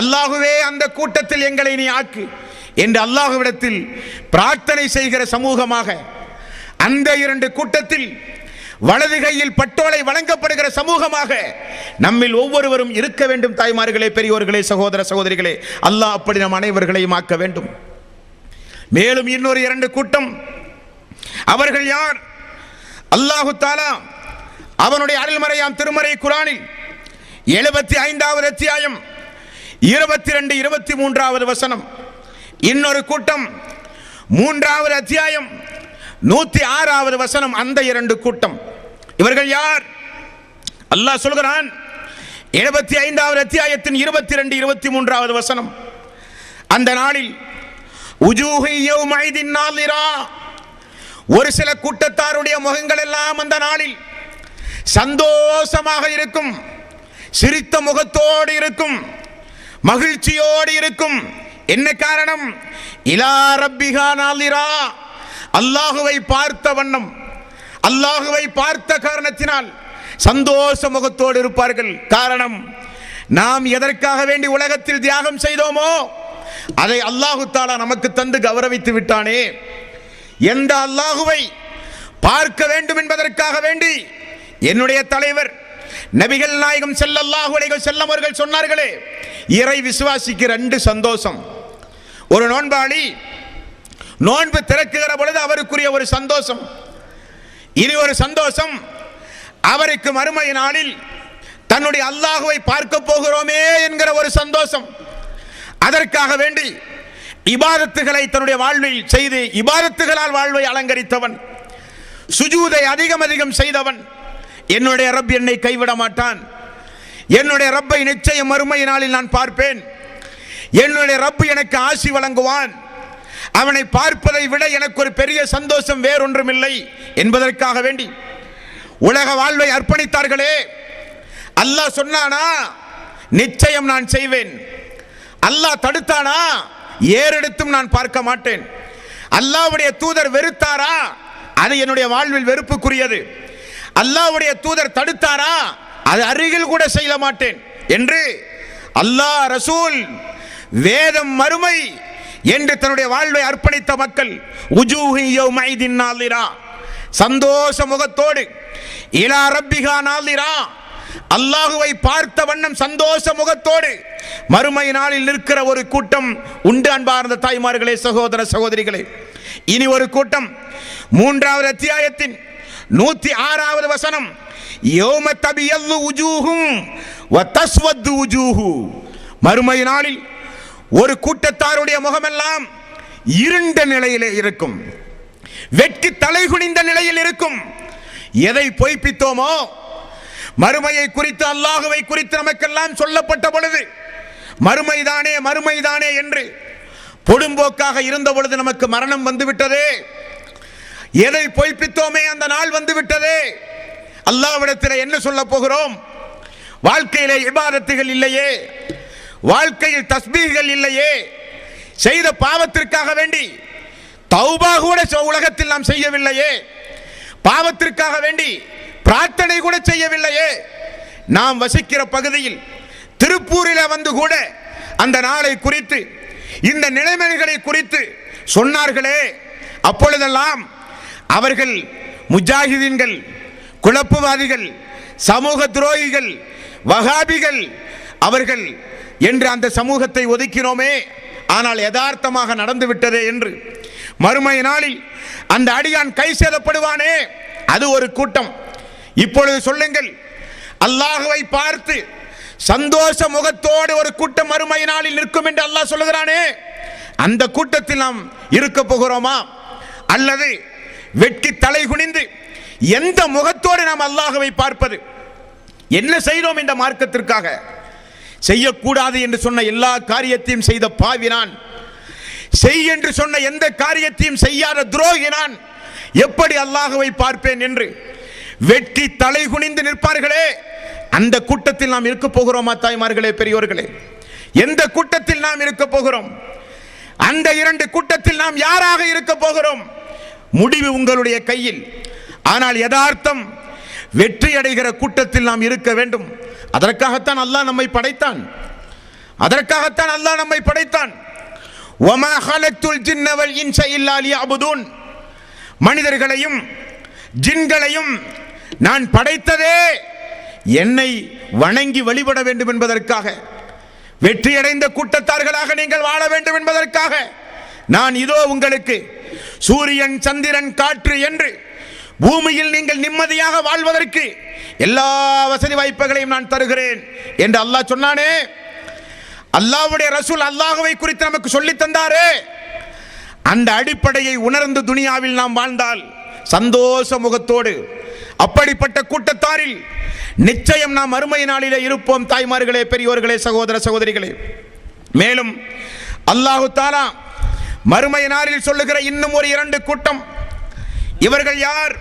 அல்லாஹுவே அந்த கூட்டத்தில் எங்களை நீ ஆக்கு என்று அல்லாஹுவிடத்தில் பிரார்த்தனை செய்கிற சமூகமாக அந்த இரண்டு கூட்டத்தில் வலது கையில் பட்டோலை வழங்கப்படுகிற சமூகமாக நம்மில் ஒவ்வொருவரும் இருக்க வேண்டும். தாய்மார்களே, பெரியோர்களே, சகோதர சகோதரிகளே, அல்லாஹ் அப்படி நம் அனைவர்களையும் ஆக்க வேண்டும். மேலும் இன்னொரு இரண்டு கூட்டம், அவர்கள் யார்? அல்லாஹு தஆலா அவனுடைய அருள்மறையாம் திருமறை குர்ஆனில் 75வது அத்தியாயம் 22, 23வது வசனம். இன்னொரு கூட்டம் 3வது அத்தியாயம் 106வது வசனம். அந்த இரண்டு கூட்டம் இவர்கள் யார்? அல்லாஹ் சொல்கிறான் 75வது அத்தியாயத்தின் 22, 23வது வசனம். அந்த நாளில் உஜூஹு யௌமைதின் நாலிரா, ஒரு சில கூட்டத்தாருடைய முகங்கள் எல்லாம் அந்த நாளில் சந்தோஷமாக இருக்கும், சிரித்த முகத்தோடு இருக்கும், மகிழ்ச்சியோடு இருக்கும். என்ன காரணம்? இலா ரப்பிஹா நாலிரா, அல்லாஹுவை பார்த்த வண்ணம், அல்லாஹுவை பார்த்த காரணத்தினால் சந்தோஷ முகத்தோடு இருப்பார்கள். காரணம், நாம் எதற்காக வேண்டி உலகத்தில் தியாகம் செய்தோமோ அதை அல்லாஹு தஆலா நமக்கு தந்து கௌரவித்து விட்டானே. எந்த அல்லாஹுவை பார்க்க வேண்டும் என்பதற்காக வேண்டி என்னுடைய தலைவர் நபிகள் நாயகம் ஸல்லல்லாஹு அலைஹி வஸல்லம் அவர்கள் சொன்னார்களே, இறை விசுவாசிக்கு ரெண்டு சந்தோஷம். ஒரு நோன்பாளி நோன்பு திறக்குகிற பொழுது அவருக்குரிய ஒரு சந்தோஷம். இனி ஒரு சந்தோஷம், அவருக்கு மறுமை நாளில் தன்னுடைய அல்லாஹுவை பார்க்க போகிறோமே என்கிற ஒரு சந்தோஷம். அதற்காக வேண்டி இபாதத்துகளை தன்னுடைய வாழ்வில் செய்து இபாதத்துகளால் வாழ்வை அலங்கரித்தவன், சுஜூதை அதிகம் அதிகம் செய்தவன், என்னுடைய ரப் என்னை கைவிட மாட்டான், என்னுடைய ரப்பை நிச்சயம் மறுமை நாளில் நான் பார்ப்பேன், என்னுடைய ரப் எனக்கு ஆசி வழங்குவான், அவனை பார்ப்பதை விட எனக்கு ஒரு பெரிய சந்தோஷம் வேறொன்றும் இல்லை என்பதற்காக வேண்டி உலக வாழ்வை அர்ப்பணித்தார்களே. அல்லாஹ் சொன்னானா நிச்சயம் நான் செய்வேன், அல்லாஹ் தடுத்தானா ஏறெடுத்தும் நான் பார்க்க மாட்டேன், அல்லாஹ்வுடைய தூதர் வெறுத்தாரா அது என்னுடைய வாழ்வில் வெறுப்புக்குரியது, அல்லாஹ்வுடைய தூதர் தடுத்தாரா அது அருகில் கூட செய்ய மாட்டேன் என்று அல்லாஹ், ரசூல், வேதம், மறுமை என்று தன்னுடைய வாழ்வை அர்ப்பணித்த மக்கள் உஜூஹு யௌமைதின் நாலிரா, சந்தோஷ முகத்தோடு, இலா ரப்பிஹா நாலிரா, அல்லாஹுவை பார்த்த வண்ணம் சந்தோஷ முகத்தோடு மறுமை நாளில் நிற்கிற ஒரு கூட்டம் உண்டு. அன்பார்ந்த தாய்மார்களே, சகோதர சகோதரிகளே, இனி ஒரு கூட்டம் 3வது அத்தியாயத்தின் 106வது வசனம். யௌம தபியல்லு உஜூஹும் வ தஸ்வது உஜூஹு, மறுமை நாளில் ஒரு கூட்டத்தாருடைய முகமெல்லாம் இருண்ட நிலையிலே இருக்கும், வெட்கி தலைகுனிந்த நிலையில் இருக்கும். எதை பொய்ப்பித்தோமோ, மறுமையை குறித்து, அல்லாஹுவை குறித்து நமக்கெல்லாம் சொல்லப்பட்ட பொழுது மறுமைதானே மறுமைதானே என்று பொடும்போக்காக இருந்த பொழுது நமக்கு மரணம் வந்துவிட்டதே. எதை பொய்ப்பித்தோமே அந்த நாள் வந்துவிட்டதே. அல்லாஹ்விடத்தில் என்ன சொல்ல போகிறோம்? வாழ்க்கையிலே இபாதத்துகள் இல்லையே, வாழ்க்கையில் தஸ்பீஹ்கள் இல்லையே, செய்த பாவத்திற்காக வேண்டி தௌபா கூட உலகத்தில் நாம் செய்யவில்லையே, பாவத்திற்காக வேண்டி பிரார்த்தனை கூட செய்யவில்லையே. நாம் வசிக்கிற பகுதியில் திருப்பூரில் வந்து கூட அந்த நாளை குறித்து, இந்த நிலைமைகளை குறித்து சொன்னார்களே, அப்பொழுதெல்லாம் அவர்கள் முஜாஹிதீன்கள், குழப்பவாதிகள், சமூக துரோகிகள், வஹாபிகள், அவர்கள் என்று அந்த சமூகத்தை ஒதுக்கினோமே, ஆனால் யதார்த்தமாக நடந்து விட்டதே என்று. மறுமை நாளில் அந்த அடியான் கை சேதப்படுவானே, அது ஒரு கூட்டம். இப்பொழுது சொல்லுங்கள், அல்லாஹ்வை பார்த்து சந்தோஷ முகத்தோடு ஒரு கூட்டம் மறுமை நாளில் நிற்கும் என்று அல்லாஹ் சொல்லுகிறானே, அந்த கூட்டத்தில் நாம் இருக்க போகிறோமா? அல்லது வெட்கி தலை குனிந்து எந்த முகத்தோடு நாம் அல்லாஹ்வை பார்ப்பது? என்ன செய்தோம் இந்த மார்க்கத்திற்காக? செய்யக்கூடாது என்று சொன்ன எல்லா காரியத்தையும் செய்த பாவி நான். செய் என்று சொன்ன எந்த காரியத்தையும் செய்யாத துரோகி நான். எப்படி அல்லாஹ்வை பார்ப்பேன் என்று வெட்கி தலை குனிந்து நிற்பார்களே, அந்த கூட்டத்தில் நாம் இருக்க போகிறோமா? தாய்மார்களே, பெரியோர்களே, எந்த கூட்டத்தில் நாம் இருக்க போகிறோம்? அந்த இரண்டு கூட்டத்தில் நாம் யாராக இருக்க போகிறோம்? முடிவு உங்களுடைய கையில். ஆனால் யதார்த்தம் வெற்றி அடைகிற கூட்டத்தில் நாம் இருக்க வேண்டும். அதற்காகத்தான் அல்லாஹ் நம்மை படைத்தான். அதற்காகத்தான் அல்லாஹ் நம்மை படைத்தான். வமா ஹலக்துல் ஜின்ன வல் இன்ஸ இல்லா லியஅபுதூன். மனிதர்களையும் ஜின்களையும் நான் படைத்ததே என்னை வணங்கி வழிபட வேண்டும் என்பதற்காக, வெற்றியடைந்த கூட்டத்தார்களாக நீங்கள் வாழ வேண்டும் என்பதற்காக நான் இதோ உங்களுக்கு சூரியன், சந்திரன், காற்று என்று பூமியில் நீங்கள் நிம்மதியாக வாழ்வதற்கு எல்லா வசதி வாய்ப்புகளையும் நான் தருகிறேன் என்று அல்லாஹ் சொன்னானே. அல்லாஹ்வுடைய ரசூல் அல்லாஹ்வை குறித்து நமக்கு சொல்லி தந்தாரே. அந்த அடிப்படையை உணர்ந்து துனியாவில் நாம் வாழ்ந்தால் சந்தோஷ முகத்தோடு அப்படிப்பட்ட கூட்டத்தாரில் நிச்சயம் நாம் மறுமை நாளிலே இருப்போம். தாய்மார்களே, பெரியோர்களே, சகோதர சகோதரிகளே, மேலும் அல்லாஹு தஆலா மறுமை நாளில் சொல்லுகிற இன்னும் ஒரு இரண்டு கூட்டம். இவர்கள் யார்?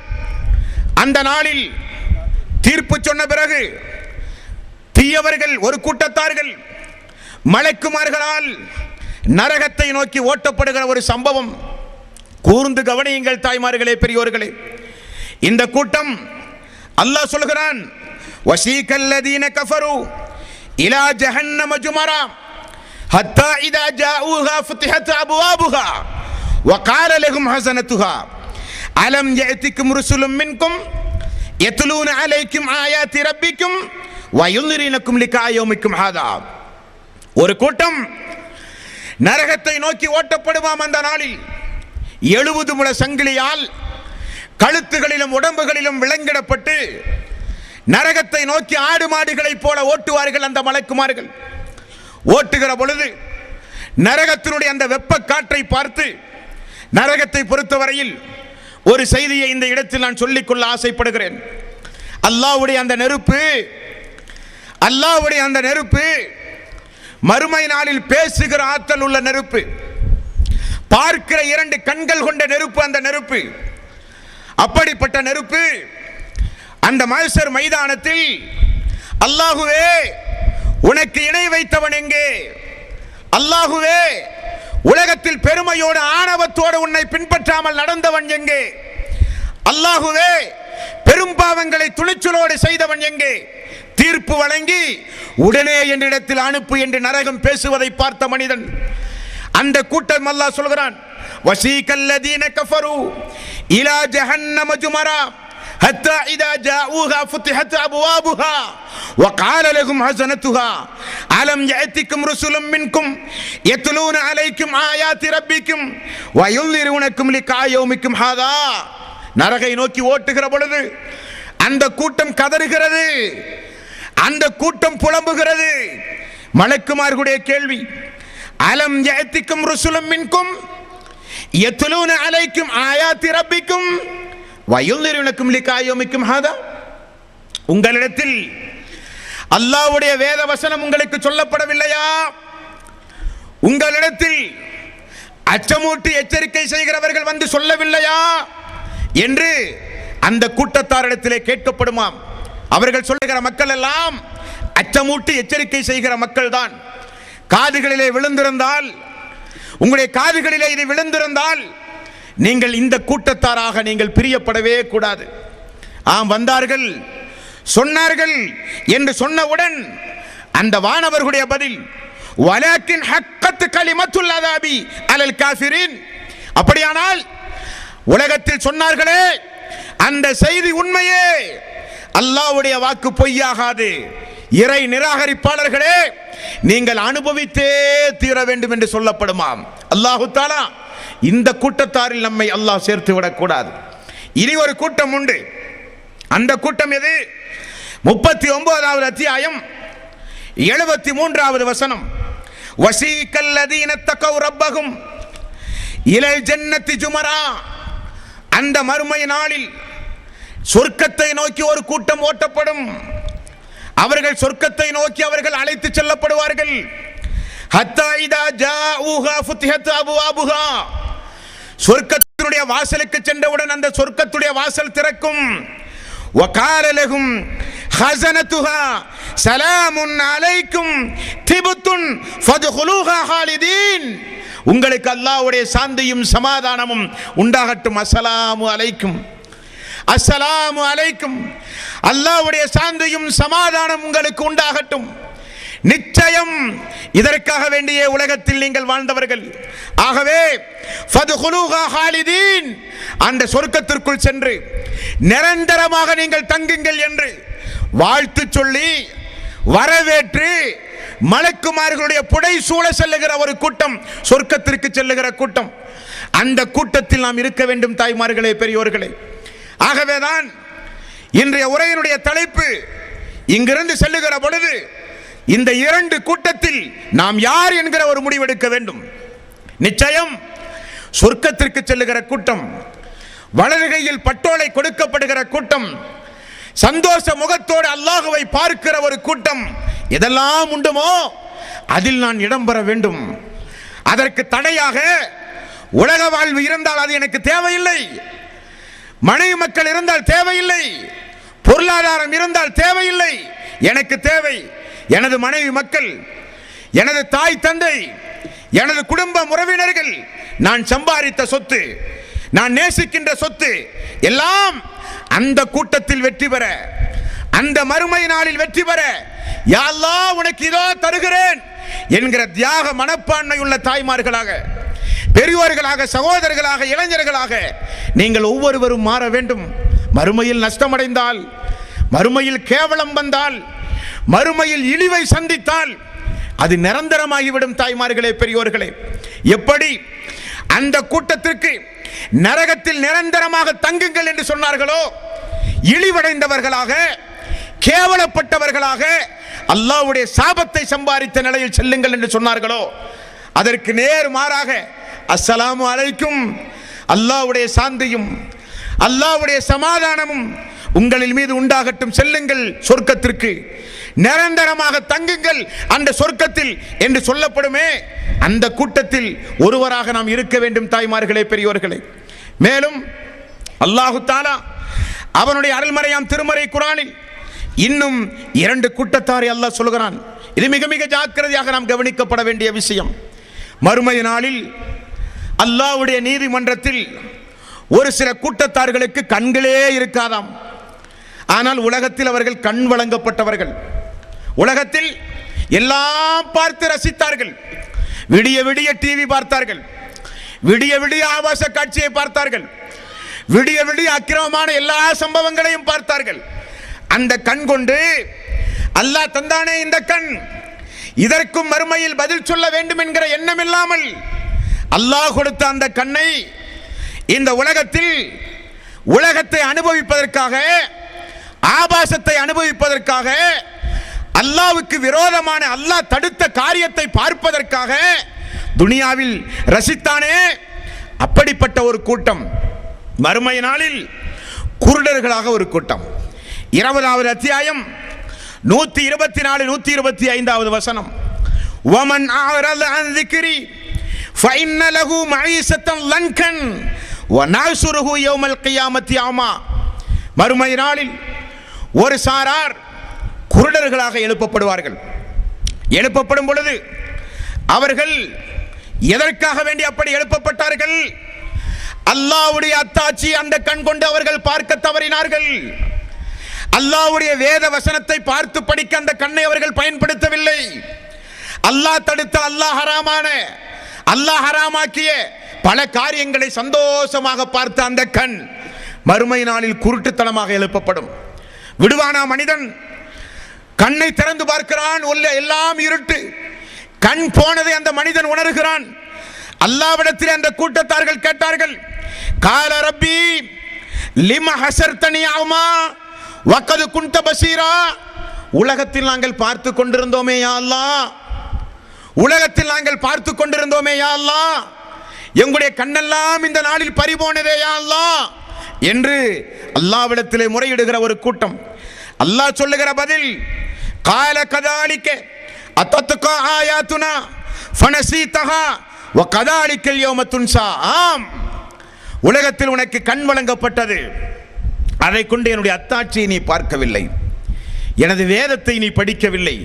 அந்த நாளில் தீர்ப்பு சொன்ன பிறகு தீயவர்கள் ஒரு கூட்டத்தார்கள் மலக்குமார்களால் நரகத்தை நோக்கி ஓட்டப்படுகிற ஒரு சம்பவம். கூர்ந்து கவனியுங்கள் தாய்மார்களே, பெரியோர்களே. இந்த கூட்டம் அல்லாஹ் சொல்கிறான், வஸீகல்லதீன கஃபரு இலா ஜஹன்னம ஜுமரா ஹத்தா இதா ஜாஊஹா ஃபுத்திஹத் அப்வாபுஹா வகால லஹும் ஹஸனத்துஹா அலம் யஅதிக்கும் ருசுலும் மின்கும் யத்லூன அலைக்கும் ஆயாத்தி ரப்பிக்கும் வயுன்திரீனக்கும் லிகா யௌமிக்கும் ஹாதா. ஒரு கூட்டம் நரகத்தை நோக்கி ஓட்டப்படுவாம். அந்த நாளில் 70 முழ சங்கிலியால் கழுத்துகளிலும் உடம்புகளிலும் விலங்கிடப்பட்டு நரகத்தை நோக்கி ஆடு மாடுகளைப் போல ஓட்டுவார்கள் அந்த மலக்குமார்கள். ஓட்டுகிற பொழுது நரகத்தினுடைய அந்த வெப்ப காற்றை பார்த்து, நரகத்தை பொறுத்தவரையில் ஒரு செய்தியை இந்த இடத்தில் நான் சொல்லிக்கொள்ள ஆசைப்படுகிறேன். அல்லாஹ்வுடைய அந்த நெருப்பு மறுமை நாளில் பேசுகிற ஆற்றல் உள்ள நெருப்பு, பார்க்கிற இரண்டு கண்கள் கொண்ட நெருப்பு. அந்த நெருப்பு, அப்படிப்பட்ட நெருப்பு அந்த மஹ்ஷர் மைதானத்தில், அல்லாஹுவே உனக்கு இணை வைத்தவன் எங்கே? அல்லாஹுவே உலகத்தில் பெருமையோடு ஆணவத்தோடு உன்னை பின்பற்றாமல் நடந்தவன் எங்கே? அல்லாஹுவே பெரும் பாவங்களை துணிச்சலோடு செய்தவன் எங்கே? தீர்ப்பு வழங்கி உடனே என்னிடத்தில் அனுப்பு என்று நரகம் பேசுவதை பார்த்த மனிதன். அந்த கூட்டம் அல்லாஹ் சொல்கிறான், வஸீகல்லதீன கஃபரு இலா ஜஹன்னம ஜுமரா ஹத்தா இதா ஜாஊஹா ஃபுத்திஹத் அப்வாபுஹா வகால லஹும் ஹஸனத்துஹா அலம் யஅதிக்கும் ருசுலும் மின்கும் யத்லூன அலைக்கும் ஆயாத்தி ரப்பிக்கும் வயுன்திரூனக்கும் லிகா யௌமிக்கும் ஹாதா. நரகை நோக்கி ஓட்டுகிற பொழுது அந்த கூட்டம் கதறுகிறது, அந்த கூட்டம் புலம்புகிறது. மலக்குமார்களுடைய கேள்வி, அலம் யஅதிக்கும் ருசுலும் மின்கும் யத்லூன அலைக்கும் ஆயாத்தி ரப்பிக்கும் வயுன்திரூனக்கும் லிகா யௌமிக்கும் ஹாதா. உங்களிடத்தில் அல்லாஹ்வுடைய வேத வசனம் உங்களுக்கு சொல்லப்படவில்லையா? உங்களிடத்தில் அச்சமூட்டி எச்சரிக்கை செய்கிறவர்கள் வந்து சொல்லவில்லையா என்று அந்த கூட்டத்தாரிடத்திலே கேட்கப்படுமாம். அவர்கள் சொல்லுகிற மக்கள் எல்லாம் அச்சமூட்டி எச்சரிக்கை செய்கிற மக்கள் தான். காதுகளிலே விழுந்திருந்தால், உங்களுடைய காதுகளிலே இது விழுந்திருந்தால், நீங்கள் இந்த கூட்டத்தாராக நீங்கள் பிரியப்படவே கூடாது. வந்தார்கள், சொன்னார்கள் என்று சொன்னவுடன் அந்த வானவர்களுடைய பதில், வலாக்கின் ஹக்கத் கலிமத்துல் அஸாபி அலல் காஃபிரின். அப்படியானால் உலகத்தில் சொன்னார்களே அந்த செய்தி உண்மையே, அல்லாஹ்வுடைய வாக்கு பொய்யாகாது. இறை நிராகரிப்பாளர்களே, நீங்கள் அனுபவித்தே தீர வேண்டும் என்று சொல்லப்படுமாம். அல்லாஹு தஆலா இந்த கூட்டத்தாரில் நம்மை அல்லாஹ் சேர்த்து விடக்கூடாது. இனி ஒரு கூட்டம் உண்டு. அந்த கூட்டம் எது? 39வது அத்தியாயம் 73வது வசனம். வசீகல்லதீன தகவ் ரப்பஹும் இலல் ஜன்னத்தி ஜுமரா. அந்த மறுமை நாளில் சொர்க்கத்தை நோக்கி ஒரு கூட்டம் ஓட்டப்படும். அவர்கள் சொர்க்கத்தை நோக்கி அவர்கள் அழைத்து செல்லப்படுவார்கள். ஹத்தா இதா ஜாஊஹா ஃபுத்திஹத் அபுவாபுஹா. சொர்க்கத்தினுடைய வாசலுக்கு சென்றவுடன் அந்த சொர்க்கத்துடைய வாசல் திறக்கும். வகால லஹும் ஹஸனத்துஹா ஸலாமுன் அலைக்கும் திபுத்துன் ஃபத்ஹுலூஹா ஹாலிதீன். உங்களுக்கு அல்லாஹ்வுடைய சாந்தியும் சமாதானமும் உண்டாகட்டும். அஸ்ஸலாமு அலைக்கும், அஸ்ஸலாமு அலைக்கும். அல்லாஹ்வுடைய சாந்தியும் சமாதானம் உங்களுக்கு உண்டாகட்டும். நிச்சயம் இதற்காக வேண்டிய உலகத்தில் நீங்கள் வாழ்ந்தவர்கள். ஆகவே ஃபத்ஹுலூஹா ஹாலிதீன், அந்த சொர்க்கத்திற்குள் சென்று நிரந்தரமாக நீங்கள் தங்குங்கள் என்று வாழ்த்து சொல்லி வரவேற்று மலக்குமார்களுடைய புடை சூழ செல்லுகிற ஒரு கூட்டம், சொர்க்கத்திற்கு செல்லுகிற கூட்டம். அந்த கூட்டத்தில் நாம் இருக்க வேண்டும் தாய்மார்களே, பெரியோர்களே. ஆகவேதான் இன்றைய உரையினுடைய தலைப்பு, இங்கிருந்து செல்லுகிற பொழுது இந்த இரண்டு கூட்டத்தில் நாம் யார் என்கிற ஒரு முடிவெடுக்க வேண்டும். நிச்சயம் சொர்க்கத்திற்கு செல்லுகிற கூட்டம், வலது கையில் பட்டோலை கொடுக்கப்படுகிற கூட்டம், சந்தோஷ முகத்தோடு அல்லாஹுவை பார்க்கிற ஒரு கூட்டம், எதெல்லாம் உண்டுமோ அதில் நான் இடம்பெற வேண்டும். அதற்கு தடையாக உலக வாழ்வு இருந்தால் அது எனக்கு தேவையில்லை. மனைவி மக்கள் இருந்தால் தேவையில்லை. பொருளாதாரம் இருந்தால் தேவையில்லை. எனக்கு தேவை எனது மனைவி மக்கள், எனது தாய் தந்தை, எனது குடும்ப உறவினர்கள், நான் சம்பாதித்த சொத்து, நான் நேசிக்கின்ற சொத்து எல்லாம் அந்த கூட்டத்தில் வெற்றி பெற, அந்த மறுமை நாளில் வெற்றி பெற யா அல்லாஹ் உனக்கு இதோ தருகிறேன் என்கிற தியாக மனப்பான்மை உள்ள தாய்மார்களாக, பெரியோர்களாக, சகோதரர்களாக, இளைஞர்களாக நீங்கள் ஒவ்வொருவரும் மாற வேண்டும். மறுமையில் நஷ்டமடைந்தால், மறுமையில் கேவலம் வந்தால், மறுமையில் இழிவை சந்தித்தால் அது நிரந்தரமாகிவிடும் தாய்மார்களே, பெரியோர்களே. எப்படி அந்த கூட்டத்திற்கு நரகத்தில் நிரந்தரமாக தங்குங்கள் என்று சொன்னார்களோ, இழிவடைந்தவர்களாக, கேவலப்பட்டவர்களாக, அல்லாஹ்வுடைய சாபத்தை சம்பாதித்த நிலையில் செல்லுங்கள் என்று சொன்னார்களோ, அதற்கு நேர் மாறாக அஸ்ஸலாமு அலைக்கும், அல்லாஹ்வுடைய சாந்தியும் அல்லாஹ்வுடைய சமாதானமும் உங்களின் மீது உண்டாகட்டும், செல்லுங்கள் சொர்க்கத்திற்கு, நிரந்தரமாக தங்குங்கள் அந்த சொர்க்கத்தில் என்று சொல்லப்படுமே, அந்த கூட்டத்தில் ஒருவராக நாம் இருக்க வேண்டும் தாய்மார்களே, பெரியோர்களே. மேலும் அல்லாஹு தஆலா அவனுடைய அருள்மறையாம் திருமறை குர்ஆனில் இன்னும் இரண்டு கூட்டத்தாரை அல்லாஹ் சொல்கிறான். இது மிக மிக ஜாக்கிரதையாக நாம் கவனிக்கப்பட வேண்டிய விஷயம். மறுமை நாளில் அல்லாஹ்வுடைய நீதிமன்றத்தில் ஒரு சில கூட்டத்தார்களுக்கு கண்களே இருக்காதாம். ஆனால் உலகத்தில் அவர்கள் கண் வழங்கப்பட்டவர்கள். உலகத்தில் எல்லாம் பார்த்து ரசித்தார்கள். விடிய விடிய டிவி பார்த்தார்கள், விடிய விடிய ஆபாச காட்சியை பார்த்தார்கள், விடிய விடிய அக்கிரமமான எல்லா சம்பவங்களையும் பார்த்தார்கள். அந்த கண் கொண்டு அல்லாஹ் தந்தானே இந்த கண், இதற்கும் மறுமையில் பதில் சொல்ல வேண்டும் என்கிற எண்ணம் இல்லாமல் அல்லாஹ் கொடுத்த அந்த கண்ணை இந்த உலகத்தில் உலகத்தை அனுபவிப்பதற்காக, ஆபாசத்தை அனுபவிப்பதற்காக, அல்லாஹ்வுக்கு விரோதமான அல்லாஹ் தடுத்த காரியத்தை பார்ப்பதற்காக துனியாவில் ரசித்தானே, அப்படிப்பட்ட ஒரு கூட்டம் மறுமை நாளில் குருடர்களாக ஒரு கூட்டம். 20வது அத்தியாயம் 124 125வது வசனம். வமன் அஅரத அன் ذிக்ரி ஃபஇன்ன லஹு மஈஸத்தன் லன்கன் வநஹ்சுருஹு யௌமல் கியாமத்தி அமா. மறுமை நாளில் ஒரு சாரார் குருடர்களாக எழுப்பப்படுவார்கள். எழுப்பப்படும் பொழுது அவர்கள் எதற்காக வேண்டி அப்படி எழுப்பப்பட்டார்கள்? அல்லாஹ்வுடைய அத்தாட்சி அந்த கண் கொண்டு அவர்கள் பார்க்க தவறினார்கள். அல்லாஹ்வுடைய வேத வசனத்தை பார்த்து படிக்க அந்த கண்ணை அவர்கள் பயன்படுத்தவில்லை. அல்லாஹ் தடுத்த, அல்லாஹ் ஹராமாக்கிய பல காரியங்களை சந்தோஷமாக பார்த்த அந்த கண் மறுமை நாளில் குருட்டுத்தனமாக எழுப்பப்படும். விடுவானா மனிதன்? கண்ணை திறந்து பார்க்கிறான், எல்லாம் இருட்டு. கண் போனதை அந்த மனிதன் உணர்கிறான். அல்லாஹ்விடத்தில் அந்த கூட்டத்தார்கள் கேட்டார்கள், கால ரப்பி லிம ஹஸர்தனி அமா வகத் குன்த பஸீரா. உலகத்தில் நாங்கள் பார்த்து கொண்டிருந்தோமே யா அல்லாஹ், உலகத்தில் நாங்கள் பார்த்து கொண்டிருந்தோமே யா அல்லாஹ், எங்களுடைய கண்ணெல்லாம் இந்த நாளில் பறிபோனதே யா அல்லாஹ் என்று அல்லாஹ்விடத்திலே முறையிடுகிற ஒரு கூட்டம். அல்லாஹ் சொல்லுகிற பதில், கால கதாலிக அத்தத்க ஆயாத்துனா ஃபனஸீதஹா வகதாலிகல் யௌம துன்ஸா. ஆம், உலகத்தில் உனக்கு கண் வழங்கப்பட்டது, அதை கொண்டு என்னுடைய அத்தாட்சியை நீ பார்க்கவில்லை, எனது வேதத்தை நீ படிக்கவில்லை,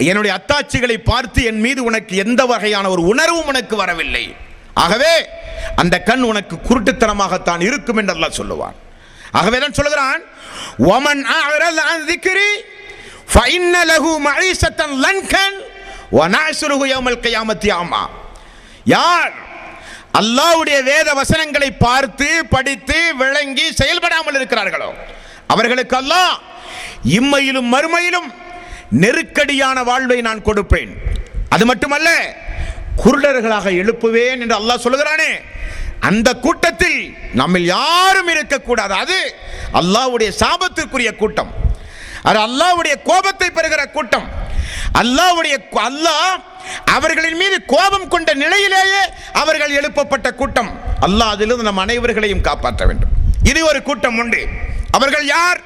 என்னுடைய அத்தாட்சிகளை பார்த்து என் மீது உனக்கு எந்த வகையான ஒரு உணர்வும் உனக்கு வரவில்லை. ஆகவே அந்த கண் உனக்கு குருட்டுத்தனமாகத்தான் இருக்கும் என்று அல்லாஹ் சொல்லுவான். ஆகவே தான் சொல்கிறான், வமன் அஅரத அன் ذிக்ரி ஃபஇன்ன லஹு மஈஸத்தன் லன்கன் வநஹ்ஷுருஹு யௌமல் கியாமத்தி அமா. யார் அல்லாஹ்வுடைய வேத வசனங்களை பார்த்து படித்து விளங்கி செயல்படாமல் இருக்கிறார்களோ அவர்களுக்கு அல்லாஹ் இம்மையிலும் மறுமையிலும் நெருக்கடியான வாழ்வை நான் கொடுப்பேன். அது மட்டுமல்ல, குருடர்களாக எழுப்புவேன் என்று அல்லாஹ் சொல்லுகிறானே, அந்த கூட்டத்தில் நம்மில் யாரும் இருக்கக்கூடாது. அது அல்லாஹ்வுடைய சாபத்திற்குரிய கூட்டம், அது அல்லாஹ்வுடைய கோபத்தை பெறுகிற கூட்டம். அல்லாஹ் அவர்களின் மீது கோபம் கொண்ட நிலையிலேயே அவர்கள் எழுப்பப்பட்ட கூட்டம். அல்லாஹ் அதிலிருந்து நம் அனைவர்களையும் காப்பாற்ற வேண்டும். இது ஒரு கூட்டம் உண்டு. அவர்கள் யார்?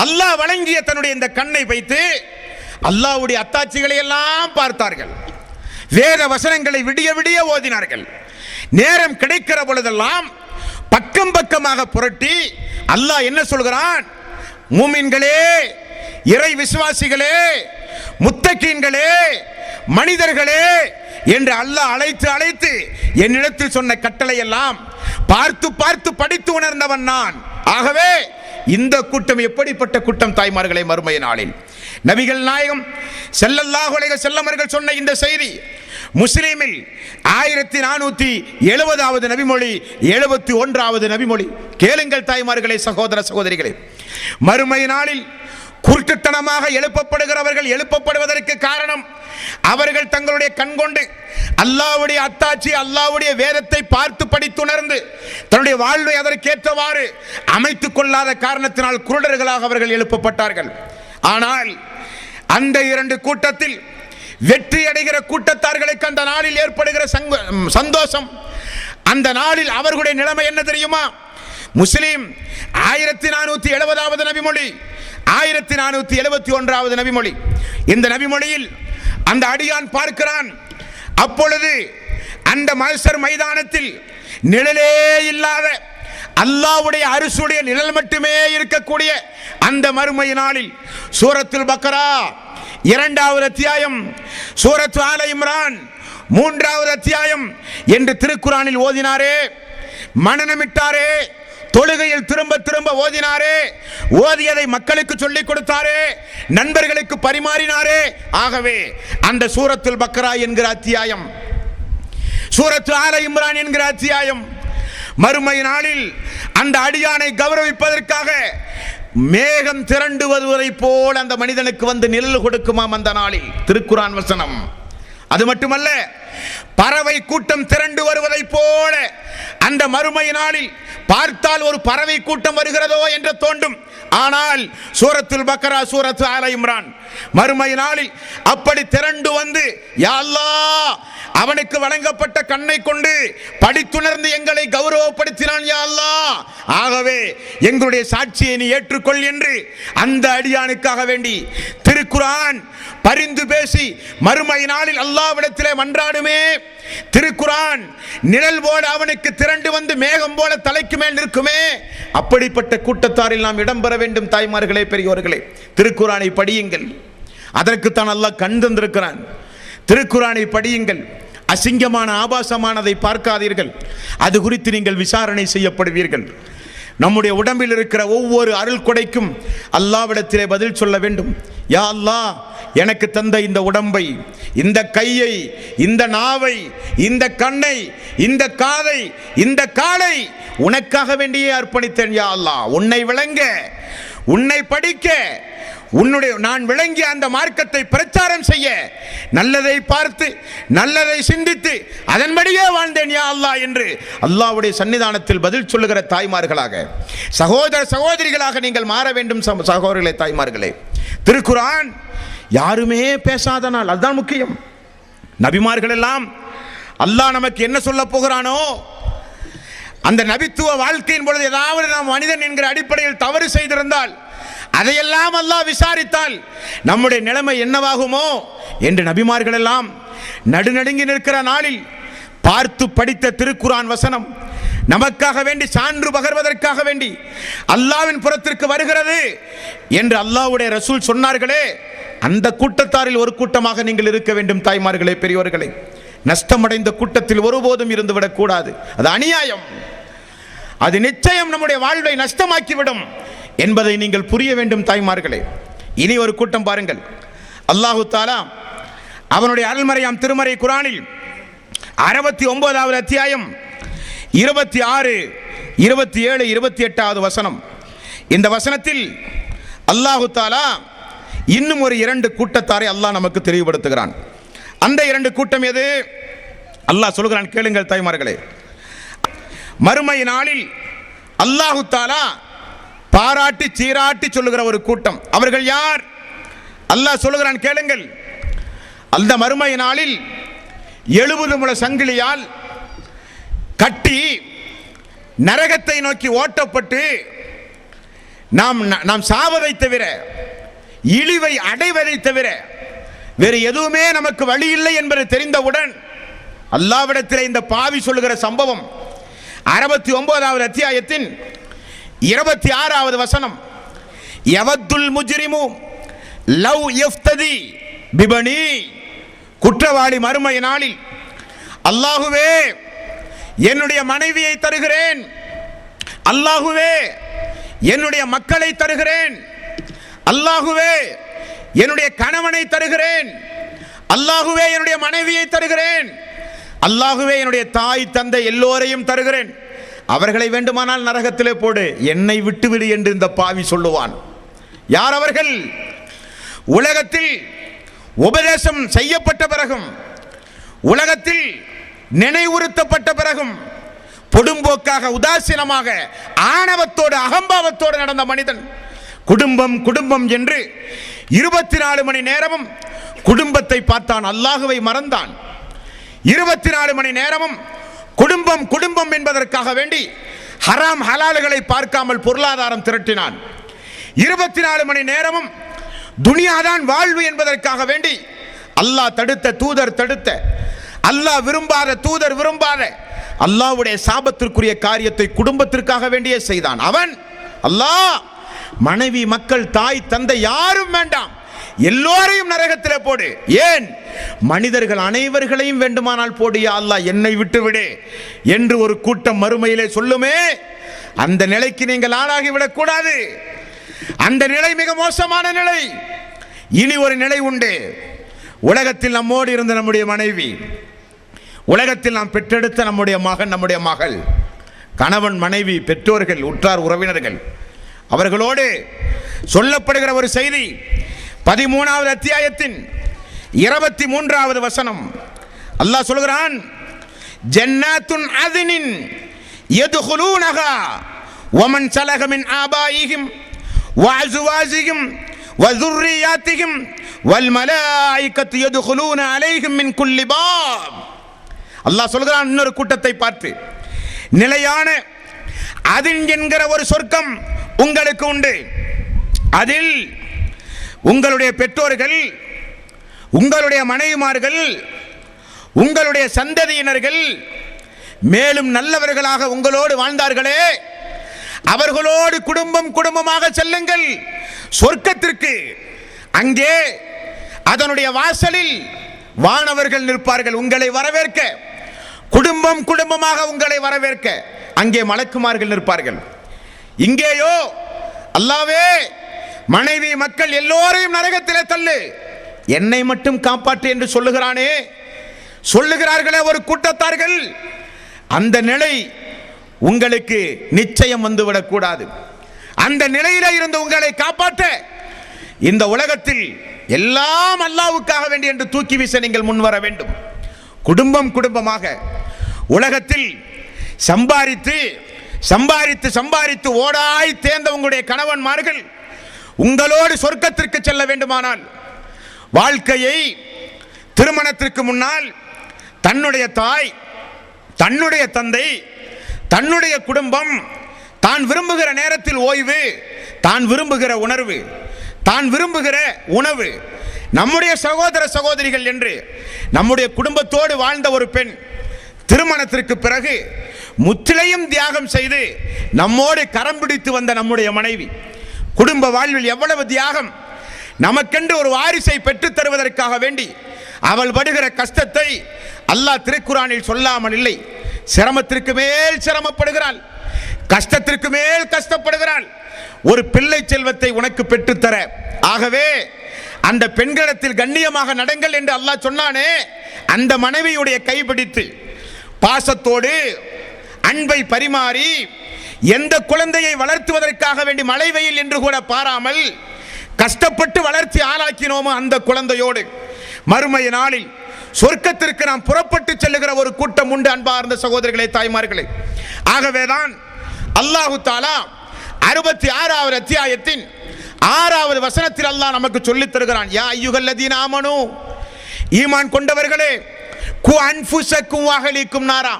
அல்லாஹ் வழங்கிய தன்னுடைய இந்த கண்ணை வைத்து அல்லாஹ்வுடைய அத்தாட்சிகளை எல்லாம் பார்த்தார்கள், வேத வசனங்களை விடிய விடிய ஓதினார்கள். நேரம் கிடைக்கிற பொழுதெல்லாம் பக்கம் பக்கமாக புரட்டி அல்லாஹ் என்ன சொல்கிறான், மூமின்களே, இறை விசுவாசிகளே, முத்தகீன்களே, மனிதர்களே என்று அல்லாஹ் அழைத்து அழைத்து என்னிடத்தில் சொன்ன கட்டளை எல்லாம் பார்த்து பார்த்து படித்து உணர்ந்தவன் நான். ஆகவே இந்த கூட்டம் எப்படிப்பட்ட கூட்டம் தாய்மார்களே, மறுமை நாளில் நபிகள் நாயகம் ஸல்லல்லாஹு அலைஹி வஸல்லம் அவர்கள் சொன்ன இந்த செய்தி முஸ்லிமில் 1470வது நபிமொழி, 71வது நபிமொழி. கேளுங்கள் தாய்மார்களே, சகோதர சகோதரிகளே, மறுமை நாளில் குருட்டுத்தனமாக எழுப்பப்படுகிறவர்கள் எழுப்பப்படுவதற்கு காரணம், அவர்கள் தங்களுடைய கண்கொண்டு அல்லாஹ்வுடைய அத்தாட்சி, அல்லாஹ்வுடைய வேதத்தை பார்த்து படித்துணர்ந்து தன்னுடைய வாழ்வை அதற்கேற்றவாறு அமைத்துக் கொள்ளாத காரணத்தினால் குருடர்களாக அவர்கள் எழுப்பப்பட்டார்கள். ஆனால் அந்த இரண்டு கூட்டத்தில் வெற்றி அடைகிற கூட்டத்தார்களுக்கு அந்த நாளில் ஏற்படுகிற சந்தோஷம், அந்த நாளில் அவர்களுடைய நிலைமை என்ன தெரியுமா? முஸ்லிம் 1470வது நபிமொழி, 1471வது நபிமொழி. இந்த நபிமொழியில் அந்த அடியான் பார்க்கிறான், அப்பொழுது அந்த மஹ்ஷர் மைதானத்தில் நிழலே இல்லாத அல்லாஹ்வுடைய அரிசுடைய நிழல் மட்டுமே இருக்கக்கூடிய அந்த மறுமை நாளில் சூரத்துல் பக்ரா 2வது அத்தியாயம், சூரத்து ஆல இம்ரான் 3வது அத்தியாயம் என்று திருக்குரானில் ஓதினாரே, மனனமிட்டாரே, தொழுகையில் திரும்ப திரும்ப ஓதினாரே, ஓதியதை மக்களுக்கு சொல்லிக் கொடுத்தாரே, நண்பர்களுக்கு பரிமாறினாரே. ஆகவே அந்த சூரத்துல் பக்ரா என்கிற அத்தியாயம், சூரத்து ஆல இம்ரான் என்கிற அத்தியாயம் மறுமை நாளில் அந்த அடியானை கௌரவிப்பதற்காக மேகம் திரண்டு வருவதை போல் அந்த மனிதனுக்கு வந்து நிழல் கொடுக்குமாம் அந்த நாளில். திருக்குரான் வசனம். அது மட்டுமல்ல, பறவை கூட்டம் திரண்டு வருவதை போல அந்த மறுமை நாளில் பார்த்தால் ஒரு பறவை கூட்டம் வருகிறதோ என்று தோன்றும். ஆனால் சூரத்துல் பக்ரா, சூரத்து ஆல இம்ரான் மறுமை நாளில் அப்படி திரண்டு வந்து, யா அல்லாஹ், அவனுக்கு வழங்கப்பட்ட கண்ணை கொண்டு படித்துணர்ந்து எங்களை கௌரவப்படுத்தினான் யா அல்லாஹ், ஆகவே எங்களுடைய சாட்சியை நீ ஏற்றுக்கொள் என்று அந்த அடியானுக்காக வேண்டி திருக்குரான் பரிந்து பேசி மறுமை நாளில் அல்லாஹ்விடத்திலே மன்றாடுமே. திருக்குரான் நிழல் போல அவனுக்கு திரண்டு வந்து மேகம் போல தலைக்கு மேல் நிற்குமே. அப்படிப்பட்ட கூட்டத்தாரில் நாம் இடம்பெற வேண்டும். தாய்மார்களே, பெரியோர்களே, திருக்குரானை படியுங்கள். அதற்குத்தான் அல்லாஹ் கண் தந்திருக்கிறான். திருக்குரானை படியுங்கள். அசிங்கமான ஆபாசமானதை பார்க்காதீர்கள். அது குறித்து நீங்கள் விசாரணை செய்யப்படுவீர்கள். நம்முடைய உடம்பில் இருக்கிற ஒவ்வொரு அருள் கொடைக்கும் அல்லாஹ்விடத்திலே பதில் சொல்ல வேண்டும். யா அல்லாஹ், எனக்கு தந்த இந்த உடம்பை, இந்த கையை, இந்த நாவை, இந்த கண்ணை, இந்த காதை, இந்த காலை உனக்காக வேண்டியே அர்ப்பணித்தேன் யா அல்லாஹ். உன்னை விளங்க, உன்னை படிக்க, நான் விளங்கிய அந்த மார்க்கத்தை பிரச்சாரம் செய்ய, நல்லதை பார்த்து நல்லதை சிந்தித்து அதன்படியே வாழ்ந்தேன் யா அல்லாஹ் என்று அல்லாஹ்வுடைய சன்னிதானத்தில் பதில் சொல்லுகிற தாய்மார்களாக, சகோதர சகோதரிகளாக நீங்கள் மாற வேண்டும். சகோதரர்களே, தாய்மார்களே, திருக்குர்ஆன் யாருமே பேசாத நாள், அதுதான் முக்கியம். நபிமார்கள் எல்லாம் அல்லாஹ் நமக்கு என்ன சொல்ல போகிறானோ அந்த நபித்துவ வாழ்க்கையின் பொழுது ஏதாவது நாம் மனிதன் என்கிற அடிப்படையில் தவறு செய்திருந்தால் அதையெல்லாம் அல்லாஹ் விசாரித்தால் நம்முடைய நிலைமை என்னவாகுமோ என்று நபிமார்கள் எல்லாம் நடுநடுங்கி நிற்கிற நாளில் பார்த்து படித்த திருக்குர்ஆன் வசனம் நமக்காக வேண்டி சான்று பகர்வதற்காக வேண்டி அல்லாஹ்வின் புறத்திற்கு வருகிறது என்று அல்லாஹ்வுடைய ரசூல் சொன்னார்களே, அந்த கூட்டத்தாரில் ஒரு கூட்டமாக நீங்கள் இருக்க வேண்டும். தாய்மார்களே, பெரியோர்களே, நஷ்டமடைந்த கூட்டத்தில் ஒருபோதும் இருந்துவிடக் கூடாது. அது அநியாயம். அது நிச்சயம் நம்முடைய வாழ்வை நஷ்டமாக்கிவிடும் என்பதை நீங்கள் புரிய வேண்டும். தாய்மார்களே, இனி ஒரு கூட்டம் பாருங்கள். அல்லாஹு தஆலா அவனுடைய அருள்மறையாம் திருமறை குர்ஆனில் 69வது அத்தியாயம் 26, 27, 28வது வசனம், இந்த வசனத்தில் அல்லாஹு தஆலா இன்னும் ஒரு 2 கூட்டத்தாரை அல்லாஹ் நமக்கு தெளிவுபடுத்துகிறான். அந்த 2 கூட்டம் எது? அல்லாஹ் சொல்கிறான், கேளுங்கள் தாய்மார்களே. மறுமை நாளில் அல்லாஹு தஆலா பாராட்டி சீராட்டி சொல்லுகிற ஒரு கூட்டம். அவர்கள் யார்? அல்லாஹ் சொல்லுகிறான், கேளுங்கள். அந்த மறுமை நாளில் 70 முழ சங்கிலியால் கட்டி நரகத்தை நோக்கி ஓட்டப்பட்டு நாம் சாவதை தவிர, இழிவை அடைவதை தவிர வேறு எதுவுமே நமக்கு வழி இல்லை என்பது தெரிந்தவுடன் அல்லாஹ்விடத்தில் இந்த பாவி சொல்லுகிற சம்பவம் 69வது அத்தியாயத்தின் 26வது வசனம், யவத்துல் முஜ்ரிமு லவ் யஃப்ததி பிபனி, குற்றவாளி மறுமை நாளில் அல்லாஹுவே என்னுடைய மனைவியை தருகிறேன், அல்லாஹுவே என்னுடைய மக்களை தருகிறேன், அல்லாஹுவே என்னுடைய கணவனை தருகிறேன், அல்லாஹுவே என்னுடைய மனைவியை தருகிறேன், அல்லாஹுவே என்னுடைய தாய் தந்தை எல்லோரையும் தருகிறேன், அவர்களை வேண்டுமானால் நரகத்திலே போடு, என்னை விட்டுவிடு என்று இந்த பாவி சொல்லுவான். யார் அவர்கள்? உலகத்தில் உபதேசம் செய்யப்பட்ட பிறகும், உலகத்தில் நினைவுறுத்தப்பட்ட பிறகும் பொடும்போக்காக, உதாசீனமாக, ஆணவத்தோடு, அகம்பாவத்தோடு நடந்த மனிதன் குடும்பம் குடும்பம் என்று 24 மணி நேரமும் குடும்பத்தை பார்த்தான், அல்லாஹுவை மறந்தான். 24 மணி நேரமும் குடும்பம் குடும்பம் என்பதற்காக வேண்டி ஹராம் ஹலால்களை பார்க்காமல் பொருளாதாரம் திரட்டினான். 24 மணி நேரமும் துனியாதான் வாழ்வு என்பதற்காக வேண்டி அல்லாஹ் தடுத்த, தூதர் தடுத்த, அல்லாஹ் விரும்பாத, தூதர் விரும்பாத அல்லாஹ்வுடைய சாபத்திற்குரிய காரியத்தை குடும்பத்திற்காக வேண்டியே செய்தான். அவன் அல்லாஹ் மனைவி, மக்கள், தாய், தந்தை யாரும் வேண்டாம், எல்லோரையும் நரகத்திலே போடு. ஏன்? மனிதர்கள் அனைவர்களையும் வேண்டுமானால் போடு யா அல்லாஹ், என்னை விட்டுவிடு என்று ஒரு கூட்டம் மறுமையிலே சொல்லுமே, அந்த நிலைக்கு நீங்கள் ஆளாகிவிடக் கூடாது. அந்த நிலை மிக மோசமான நிலை. இனி ஒரு நிலை உண்டு. உலகத்தில் நம்மோடு இருந்த நம்முடைய மனைவி, உலகத்தில் நாம் பெற்றெடுத்த நம்முடைய மகன், நம்முடைய மகள், கணவன், மனைவி, பெற்றோர்கள், உற்றார் உறவினர்கள், அவர்களோடு சொல்லப்படுகிற ஒரு செய்தி 13வது அத்தியாயத்தின் 23வது வசனம். அல்லாஹ் சொல்கிறான், ஜன்னாத்துன் அத்னின் யதுகுலூனஹா வமன் ஸலக மின் ஆபாயிஹிம் வஅஸ்வாஜிஹிம் வذُرِّيَّاتِهِمْ வல்மலாயிகத்து யதுகுலூன அலைஹிம் மின் குல்லி பாப். அல்லாஹ் சொல்கிறான் இன்னொரு கூட்டத்தை பார்த்து, நிலையான அதின் என்கிற ஒரு சொர்க்கம் உங்களுக்கு உண்டு. அதில் உங்களுடைய பெற்றோர்கள், உங்களுடைய மனைவிமார்கள், உங்களுடைய சந்ததியினர்கள் மேலும் நல்லவர்களாக உங்களோடு வாழ்ந்தார்களே, அவர்களோடு குடும்பம் குடும்பமாக செல்லுங்கள் சொர்க்கத்திற்கு. அங்கே அதனுடைய வாசலில் வானவர்கள் நிற்பார்கள் உங்களை வரவேற்க, குடும்பம் குடும்பமாக உங்களை வரவேற்க அங்கே மலக்குமார்கள் நிற்பார்கள். இங்கேயோ அல்லாஹ்வே மனைவி, மக்கள் எல்லோரையும் நரகத்திலே தள்ளு, என்னை மட்டும் காப்பாற்று என்று சொல்லுகிறானே, சொல்லுகிறார்களே ஒரு கூட்டத்தார்கள். அந்த நிலை உங்களுக்கு நிச்சயம் வந்துவிடக் கூடாது. அந்த நிலையில இருந்து உங்களை காப்பாற்ற இந்த உலகத்தில் எல்லாம் அல்லாஹ்வுக்காக வேண்டி என்று தூக்கி வீச நீங்கள் முன்வர வேண்டும். குடும்பம் குடும்பமாக உலகத்தில் சம்பாரித்து சம்பாரித்து சம்பாரித்து ஓடாய் தேர்ந்த உங்களுடைய கணவன்மார்கள் உங்களோடு சொர்க்கத்திற்கு செல்ல வேண்டுமானால் வாழ்க்கையை திருமணத்திற்கு முன்னால் தன்னுடைய தாய், தன்னுடைய தந்தை, தன்னுடைய குடும்பம், தான் விரும்புகிற நேரத்தில் ஓய்வு, தான் விரும்புகிற உணர்வு, தான் விரும்புகிற உணவு, நம்முடைய சகோதர சகோதரிகள் என்று நம்முடைய குடும்பத்தோடு வாழ்ந்த ஒரு பெண் திருமணத்திற்கு பிறகு முற்றிலையும் தியாகம் செய்து நம்மோடு கரம் பிடித்து வந்த நம்முடைய மனைவி குடும்ப வாழ்வில் எவ்வளவு தியாகம்! நமக்கென்று ஒரு வாரிசை பெற்றுத் தருவதற்காக வேண்டி அவள் படுகிற கஷ்டத்தை அல்லாஹ் திருக்குரானில் சொல்லாமல் இல்லை. சிரமத்திற்கு மேல் சிரமப்படுகிறாள், கஷ்டத்திற்கு மேல் கஷ்டப்படுகிறாள், ஒரு பிள்ளை செல்வத்தை உனக்கு பெற்றுத்தர. ஆகவே அந்த பெண்களிடத்தில் கண்ணியமாக நடங்கள் என்று அல்லாஹ் சொன்னானே, அந்த மனைவியுடைய கைப்பிடித்து பாசத்தோடு அன்பை பரிமாறி எந்த குழந்தையை வளர்த்துவதற்காக வேண்டி மழை வெயில் என்று கூட பாராமல் கஷ்டப்பட்டு வளர்ச்சி ஆளாக்கினோமோ அந்த குழந்தையோடு மறுமை நாளில் சொர்க்கத்திற்கு நாம் புறப்பட்டு செல்லுகிற ஒரு கூட்டம் உண்டு. அன்பார்ந்த சகோதரர்களே, தாய்மார்களே, ஆகவேதான் அல்லாஹு தஆலா 66வது அத்தியாயத்தின் 6வது வசனத்தில் அல்லாஹ் நமக்கு சொல்லித் தருகிறான். யா அய்யுஹல்லதீன ஆமனூ, ஈமான் கொண்டவர்களே, கு அன்ஃபுஸக்கும் வஅஹ்லீக்கும் நாரா,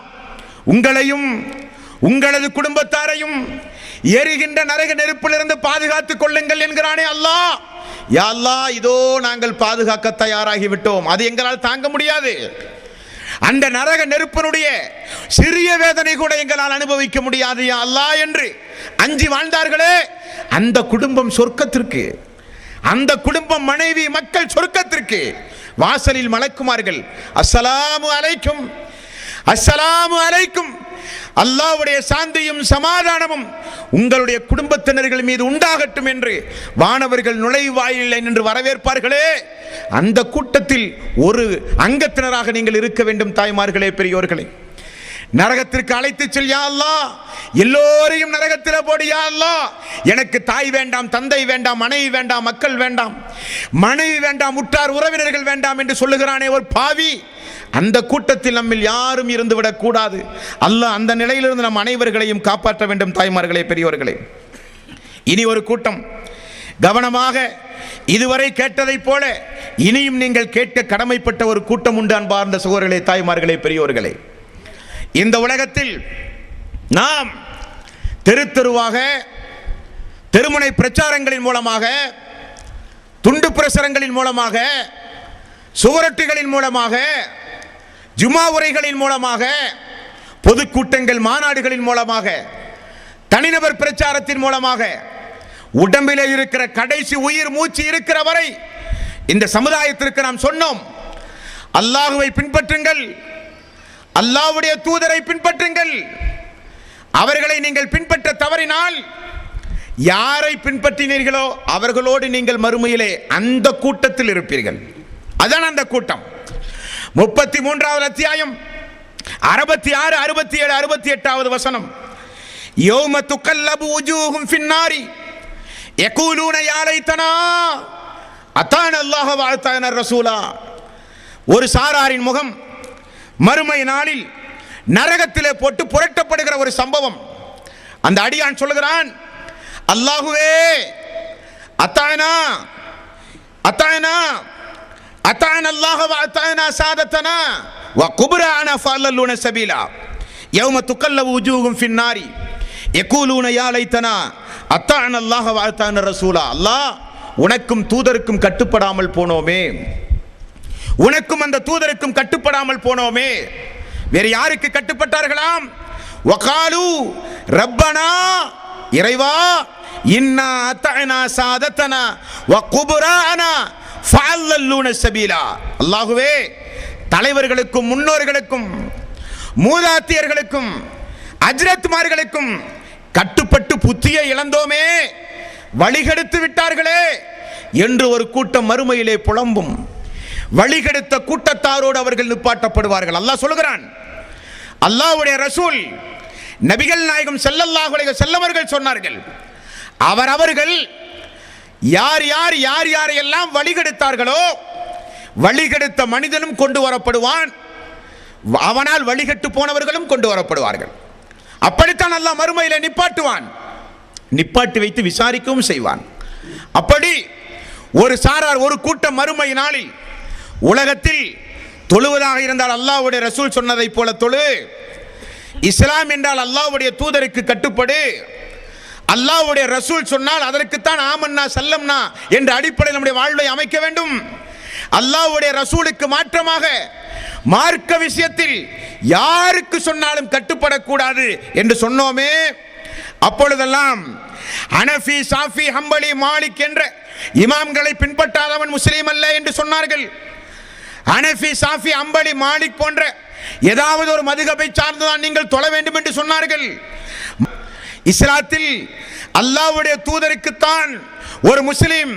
உங்களையும் உங்களது குடும்பத்தாரையும் எரிகின்ற நரக நெருப்பிலிருந்து பாதுகாத்துக் கொள்ளுங்கள் என்கிறானே அல்லாஹ். யா அல்லாஹ், இதோ நாங்கள் பாதுகாக்க தயாராகி விட்டோம், அது எங்களால் தாங்க முடியாது. அந்த நரக நெருப்பினுடைய சிறிய வேதனை கூட எங்களால் அனுபவிக்க முடியாது யா அல்லாஹ் என்று அஞ்சி வாழ்ந்தார்களே, அந்த குடும்பம் சொர்க்கத்திற்கு, அந்த குடும்பம் மனைவி மக்கள் சொர்க்கத்திற்கு. வாசலில் மலக்குமார்கள் அஸ்ஸலாமு அலைக்கும் அஸ்ஸலாமு அலைக்கும், அல்லாஹ்வுடைய சாந்தியும் சமாதானமும் உங்களுடைய குடும்பத்தினர்கள் மீது உண்டாகட்டும் என்று வானவர்கள் நுழைவாயிலை என்று வரவேற்பார்களே, அந்த கூட்டத்தில் ஒரு அங்கத்தினராக நீங்கள் இருக்க வேண்டும். தாய்மார்களே, பெரியோர்களே, நரகத்திற்கு அழைத்து செல் யா அல்லாஹ், எல்லோரையும் நரகத்தில் போடு யா அல்லாஹ், எனக்கு தாய் வேண்டாம், தந்தை வேண்டாம், மனைவி வேண்டாம், மக்கள் வேண்டாம், மனைவி வேண்டாம், உற்றார் உறவினர்கள் வேண்டாம் என்று சொல்லுகிறானே ஒரு பாவி, அந்த கூட்டத்தில் நம்மில் யாரும் இருந்து விடக் கூடாது. அல்லாஹ் அந்த நிலையிலிருந்து நம் அனைவர்களையும் காப்பாற்ற வேண்டும். தாய்மார்களே, பெரியோர்களே, இனி ஒரு கூட்டம் கவனமாக இதுவரை கேட்டதைப் போல இனியும் நீங்கள் கேட்க கடமைப்பட்ட ஒரு கூட்டம் உண்டு. அன்பார்ந்த சகோதரர்களே, தாய்மார்களே, பெரியோர்களே, இந்த உலகத்தில் நாம் தெரு தெருவாக தெருமுனை பிரச்சாரங்களின் மூலமாக, துண்டு பிரசுரங்களின் மூலமாக, சுவரொட்டிகளின் மூலமாக, ஜுமா உரைகளின் மூலமாக, பொதுக்கூட்டங்கள் மாநாடுகளின் மூலமாக, தனிநபர் பிரச்சாரத்தின் மூலமாக, உடம்பிலே இருக்கிற கடைசி உயிர் மூச்சு இருக்கிற வரை இந்த சமுதாயத்திற்கு நாம் சொன்னோம், அல்லாஹ்வை பின்பற்றுங்கள், அல்லாஹ்வுடைய தூதரை பின்பற்றுங்கள். அவர்களை நீங்கள் பின்பற்ற தவறினால் யாரை பின்பற்றினீர்களோ அவர்களோடு நீங்கள் மறுமையிலே அந்த கூட்டத்தில் இருப்பீர்கள். அதான் அந்த கூட்டம். 33வது அத்தியாயம் 66, 67, 68வது வசனம். யௌம துகல்லபு வுஜூஹும் ஃபின்னாரி யகூலூன யா லைத்தனா அதான அல்லாஹ் வ அதான ரசூலா. ஒரு சாராரின் முகம் மறுமை நாளில் நரகத்திலே போட்டு புரட்டப்படுகிற ஒரு சம்பவம். அந்த அடியான் சொல்லுகிறான், அல்லாஹுவே, அத்தானா அத்தானா அத்தான அல்லாஹ் வ அத்தானா சாதத்தனா வ குப்ரானா ஃபல்லூன சபீலா யௌம துகல்லபு வுஜூஹும் ஃபின்னாரி யகூலூன யா லைத்தனா அத்தான அல்லாஹ் வ அத்தான ரசூலா. அல்லாஹ், உனக்கும் தூதருக்கும் கட்டுப்படாமல் போனோமே, உனக்கும் அந்த தூதருக்கும் கட்டுப்படாமல் போனோமே. வேறு யாருக்கு கட்டுப்பட்டார்களாம்? வகாலு ரப்பனா, இறைவா, இன்னா அத்தஅனா சாதத்தனா வ குப்ரானா ஃபல்லூன சபீலா. அல்லாஹ்வே, தலைவர்களுக்கும் முன்னோர்களுக்கும் மூதாத்தியர்களுக்கும் அஜ்ரத்மார்களுக்கும் கட்டுப்பட்டு புத்தியை இழந்தோமே, வழிகெடுத்து விட்டார்களே என்று ஒரு கூட்டம் மறுமையிலே புலம்பும். வழிகெடுத்த கூட்டத்தாரோடு அவர்கள் நிப்பாட்டப்படுவார்கள். அல்லாஹ் சொல்லுகிறான். அல்லாஹ்வுடைய ரசூல் நபிகள் நாயகம் ஸல்லல்லாஹு அலைஹி வஸல்லம் அவர்கள் சொன்னார்கள், அவர்கள் யார் யார் யார் யாரையெல்லாம் வழிகெடுத்தார்களோ வழிகெடுத்த மனிதனும் கொண்டு வரப்படுவான், அவனால் வழிகெட்டு போனவர்களும் கொண்டு வரப்படுவார்கள். அப்படித்தான் அல்லாஹ் மறுமையிலே நிப்பாட்டுவான், நிப்பாட்டி வைத்து விசாரிக்கவும் செய்வான். அப்படி ஒரு சாரார் ஒரு கூட்டம் மறுமை நாளில் உலகத்தில் தொழுவதாக இருந்தால் அல்லாஹ்வுடைய ரசூல் சொன்னதை போல தொழு, இஸ்லாம் என்றால் அல்லாஹ்வுடைய தூதருக்கு கட்டுப்படு, அல்லாஹ்வுடைய ரசூல் சொன்னால் அதற்குத்தான் ஆமன்னா சல்லம்னா என்ற அடிப்படையில் நம்முடைய வாழ்வை அமைக்க வேண்டும். அல்லாஹ்வுடைய ரசூலுக்கு மாற்றமாக மார்க்க விஷயத்தில் யாருக்கு சொன்னாலும் கட்டுப்படக்கூடாது என்று சொன்னோமே, அப்பொழுதெல்லாம் ஹனஃபி, ஷாஃபி, ஹம்பலி, மாலிக் என்ற இமாம்களை பின்பற்றாதவன் முஸ்லீம் அல்ல என்று சொன்னார்கள். ஹனஃபி, ஷாஃபி, ஹம்பலி, மாலிக் போன்ற ஏதாவது ஒரு மதுஹபை சார்ந்துதான் நீங்கள் தொழ வேண்டும் என்று சொன்னார்கள். இஸ்லாத்தில் அல்லாஹ்வுடைய தூதருக்குத்தான் ஒரு முஸ்லிம்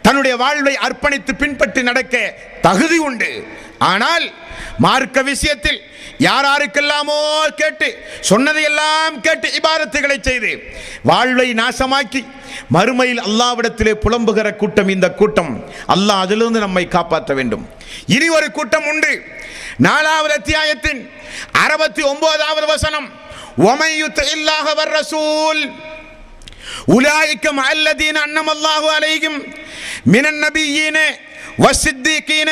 தன்னுடைய வாழ்வை அர்ப்பணித்து பின்பற்றி நடக்க தகுதி உண்டு. ஆனால் மார்க்க விஷயத்தில் யாராருக்கெல்லாமோ கேட்டு சொன்னதையெல்லாம் கேட்டு இபாதத்துகளை செய்து வாழ்வை நாசமாக்கி மறுமையில் அல்லாஹ்விடத்திலே புலம்புகிற கூட்டம் இந்த கூட்டம். அல்லாஹ் அதிலிருந்து நம்மை காப்பாற்ற வேண்டும். இனி ஒரு கூட்டம் உண்டு. 4வது அத்தியாயத்தின் 69வது வசனம், وَمَن يُطِعِ اللَّهَ وَالرَّسُولَ أُولَئِكَ مَعَ الَّذِينَ أَنْعَمَ اللَّهُ عَلَيْهِمْ مِنَ النَّبِيِّينَ وَالصِّدِّيقِينَ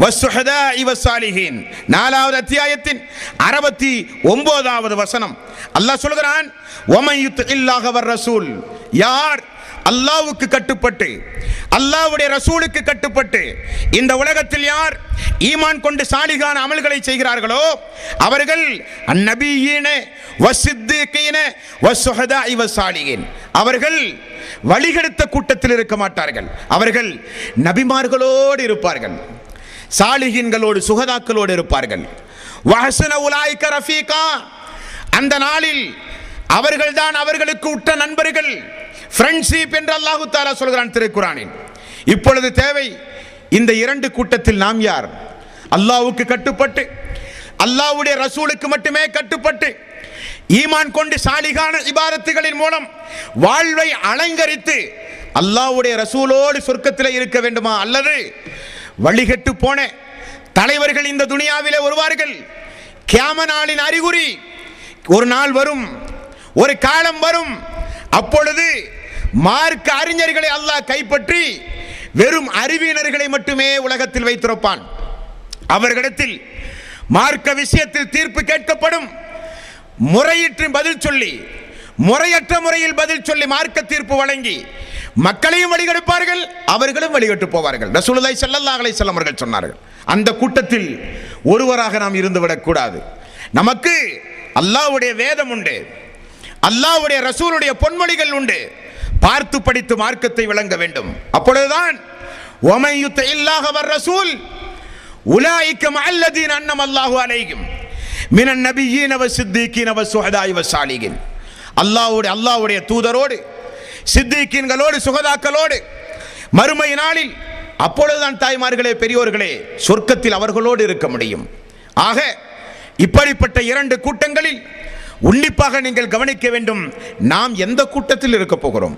وَالشُّهَدَاءِ وَالصَّالِحِينَ. 4வது அத்தியாயத்தின் 69வது வசனம் அல்லாஹ் சொல்கிறான், وَمَن يُطِعِ اللَّهَ وَالرَّسُولَ, யார் அல்லாஹ்வுக்கு கட்டுப்பட்டு அல்லாஹ்வுடைய ரசூலுக்கு கட்டுப்பட்டு இந்த உலகத்தில் யார் ஈமான் கொண்டு சாலிகான அமல்களை செய்கிறார்களோ அவர்கள் அந்நபியீன வஸ்ஸித்தீகீன வஸ்ஸுஹதாஇ வஸ்ஸாலிஹீன், அவர்கள் வழிகெடுத்த கூட்டத்தில் இருக்க மாட்டார்கள். அவர்கள் நபிமார்களோடு இருப்பார்கள், சாலிஹீன்களோடு சுஹதாக்களோடு இருப்பார்கள். வஹஸன உலாயிக ரஃபீகா, அந்த நாளில் அவர்கள்தான் அவர்களுக்கு உற்ற நண்பர்கள், ஃப்ரெண்ட்ஷிப் என்று அல்லாஹு தஆலா சொல்கிறான் திருக்குர்ஆனில். இப்பொழுது தேவை, இந்த இரண்டு கூட்டத்தில் நாம் யார்? அல்லாஹ்வுக்கு கட்டுப்பட்டு அல்லாஹ்வுடைய ரசூலுக்கு மட்டுமே கட்டுப்பட்டு ஈமான் கொண்டு சாலிகான இபாதத்துகளின் மூலம் வாழ்வை அலங்கரித்து அல்லாஹ்வுடைய ரசூலோடு சொர்க்கத்தில் இருக்க வேண்டுமா? அல்லது வழிகெட்டு போன தலைவர்கள் இந்த துனியாவிலே வருவார்கள். கியாம நாளின் அறிகுறி ஒரு நாள் வரும், ஒரு காலம் வரும். அப்பொழுது மார்க்க அறிஞர்களை அல்லாஹ் கைப்பற்றி வெறும் அறிவியனர்களை மட்டுமே உலகத்தில் வைத்திருப்பான். அவர்களிடத்தில் மார்க்க விஷயத்தில் தீர்ப்பு கேட்கப்படும். முறையிட்டு பதில் சொல்லி, முறையற்ற முறையில் பதில் சொல்லி மார்க்க தீர்ப்பு வழங்கி மக்களையும் வழிகெடுப்பார்கள், அவர்களும் வழிகட்டு போவார்கள். ரசூலுல்லாஹி ஸல்லல்லாஹு அலைஹி வஸல்லம் அவர்கள் சொன்னார்கள், அந்த கூட்டத்தில் ஒருவராக நாம் இருந்துவிடக் கூடாது. நமக்கு அல்லாஹ்வுடைய வேதம் உண்டு, அல்லாஹ்வுடைய ரசூலுடைய பொன்மொழிகள் உண்டு. பார்த்து படித்து மார்க்கத்தை விளங்க வேண்டும். அப்பொழுதுதான் وَمَن يُطِعِ اللَّهَ وَالرَّسُولَ أُولَئِكَ مَعَ الَّذِينَ أَنْعَمَ اللَّهُ عَلَيْهِمْ مِنَ النَّبِيِّينَ وَالصِّدِّيقِينَ وَالشُّهَدَاءِ وَالصَّالِحِينَ. அல்லாஹ்வுடைய தூதரோடு சித்திகீன்களோடு சுகதாக்களோடு மறுமை நாளில் அப்பொழுதுதான் தாய்மார்களே பெரியோர்களே சொர்க்கத்தில் அவர்களோடு இருக்க முடியும். ஆக இப்படிப்பட்ட இரண்டு கூட்டங்களில் உன்னிப்பாக நீங்கள் கவனிக்க வேண்டும். நாம் எந்த கூட்டத்தில் இருக்க போகிறோம்?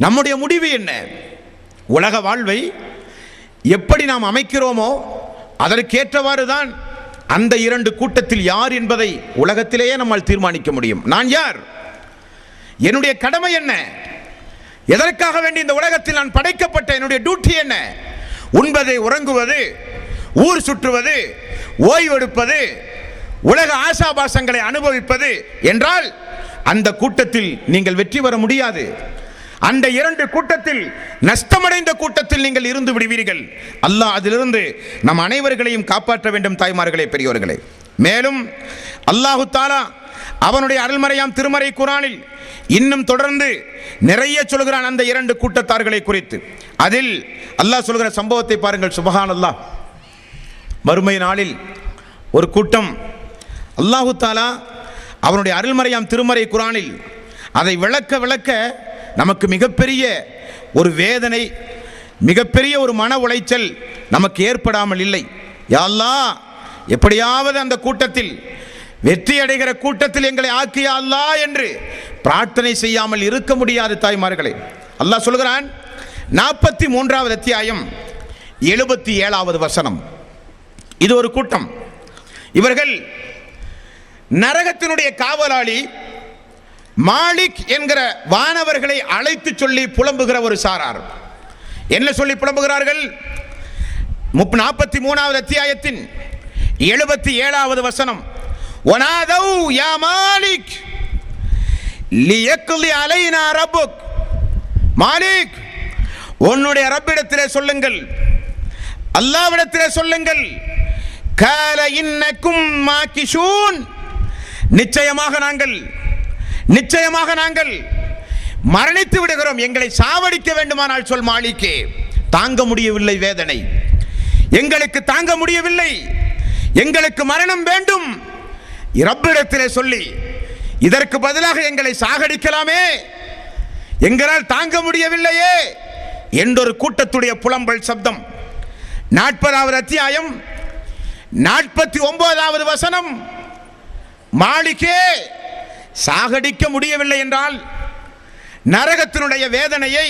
நம்முடைய முடிவு என்ன? உலக வாழ்வை எப்படி நாம் அமைக்கிறோமோ அதற்கேற்றவாறு தான் அந்த இரண்டு கூட்டத்தில் யார் என்பதை உலகத்திலேயே நம்மால் தீர்மானிக்க முடியும். நான் யார்? என்னுடைய கடமை என்ன? எதற்காக வேண்டி இந்த உலகத்தில் நான் படைக்கப்பட்ட என்னுடைய டியூட்டி என்ன? உண்பது, உறங்குவது, ஊர் சுற்றுவது, ஓய்வெடுப்பது, உலக ஆசாபாசங்களை அனுபவிப்பது என்றால் அந்த கூட்டத்தில் நீங்கள் வெற்றி பெற முடியாது. அந்த இரண்டு கூட்டத்தில் நஷ்டமடைந்த கூட்டத்தில் நீங்கள் இருந்து விடுவீர்கள். அல்லாஹ் அதிலிருந்து நம் அனைவர்களையும் காப்பாற்ற வேண்டும் தாய்மார்களே பெரியோர்களே. மேலும் அல்லாஹு தஆலா அவனுடைய அருள்மறையாம் திருமறை குர்ஆனில் இன்னும் தொடர்ந்து நிறைய சொல்கிறான் அந்த இரண்டு கூட்டத்தார்களை குறித்து. அதில் அல்லாஹ் சொல்கிற சம்பவத்தை பாருங்கள். சுப்ஹானல்லாஹ். மறுமை நாளில் ஒரு கூட்டம் அல்லாஹு தஆலா அவனுடைய அருள்மறையாம் திருமறை குர்ஆனில் அதை விளக்க நமக்கு மிகப்பெரிய ஒரு வேதனை, மிகப்பெரிய ஒரு மன உளைச்சல் நமக்கு ஏற்படாமல் இல்லை. யா அல்லாஹ், எப்படியாவது அந்த கூட்டத்தில் வெற்றி அடைகிற கூட்டத்தில் எங்களை ஆக்கியா அல்லாஹ் என்று பிரார்த்தனை செய்யாமல் இருக்க முடியாது தாய்மார்களே. அல்லாஹ் சொல்கிறான் 43வது அத்தியாயம் 77வது வசனம். இது ஒரு கூட்டம். இவர்கள் நரகத்தினுடைய காவலாளி மாலிக் என்கிற வானவர்களை அழைத்து சொல்லி புலம்புகிற ஒரு சாரார். என்ன சொல்லி புலம்புகிறார்கள்? 43வது அத்தியாயத்தின் 77வது வசனம். வனாதௌ யா மாலிக் லியக்லி அலைனா ரப்புக். மாலிக், உன்னுடைய ரப்பிடத்திலே சொல்லுங்கள், அல்லாஹ்விடத்திலே சொல்லுங்கள். கால இன்னக்கும் மாகிஷூன், நிச்சயமாக நாங்கள் மரணித்து விடுகிறோம், எங்களை சாவடிக்க வேண்டுமானால் சொல் மாலிக்கே. தாங்க முடியவில்லை வேதனை, எங்களுக்கு தாங்க முடியவில்லை, எங்களுக்கு மரணம் வேண்டும், ரப்பிடத்திலே சொல்லி இதற்கு பதிலாக எங்களை சாகடிக்கலாமே, எங்களால் தாங்க முடியவில்லையே என்றொரு கூட்டத்துடைய புலம்பல் சப்தம். 40வது அத்தியாயம் 49வது வசனம். மாலிக்கே, சாகடிக்க முடியவில்லை என்றால் நரகத்தினுடைய வேதனையை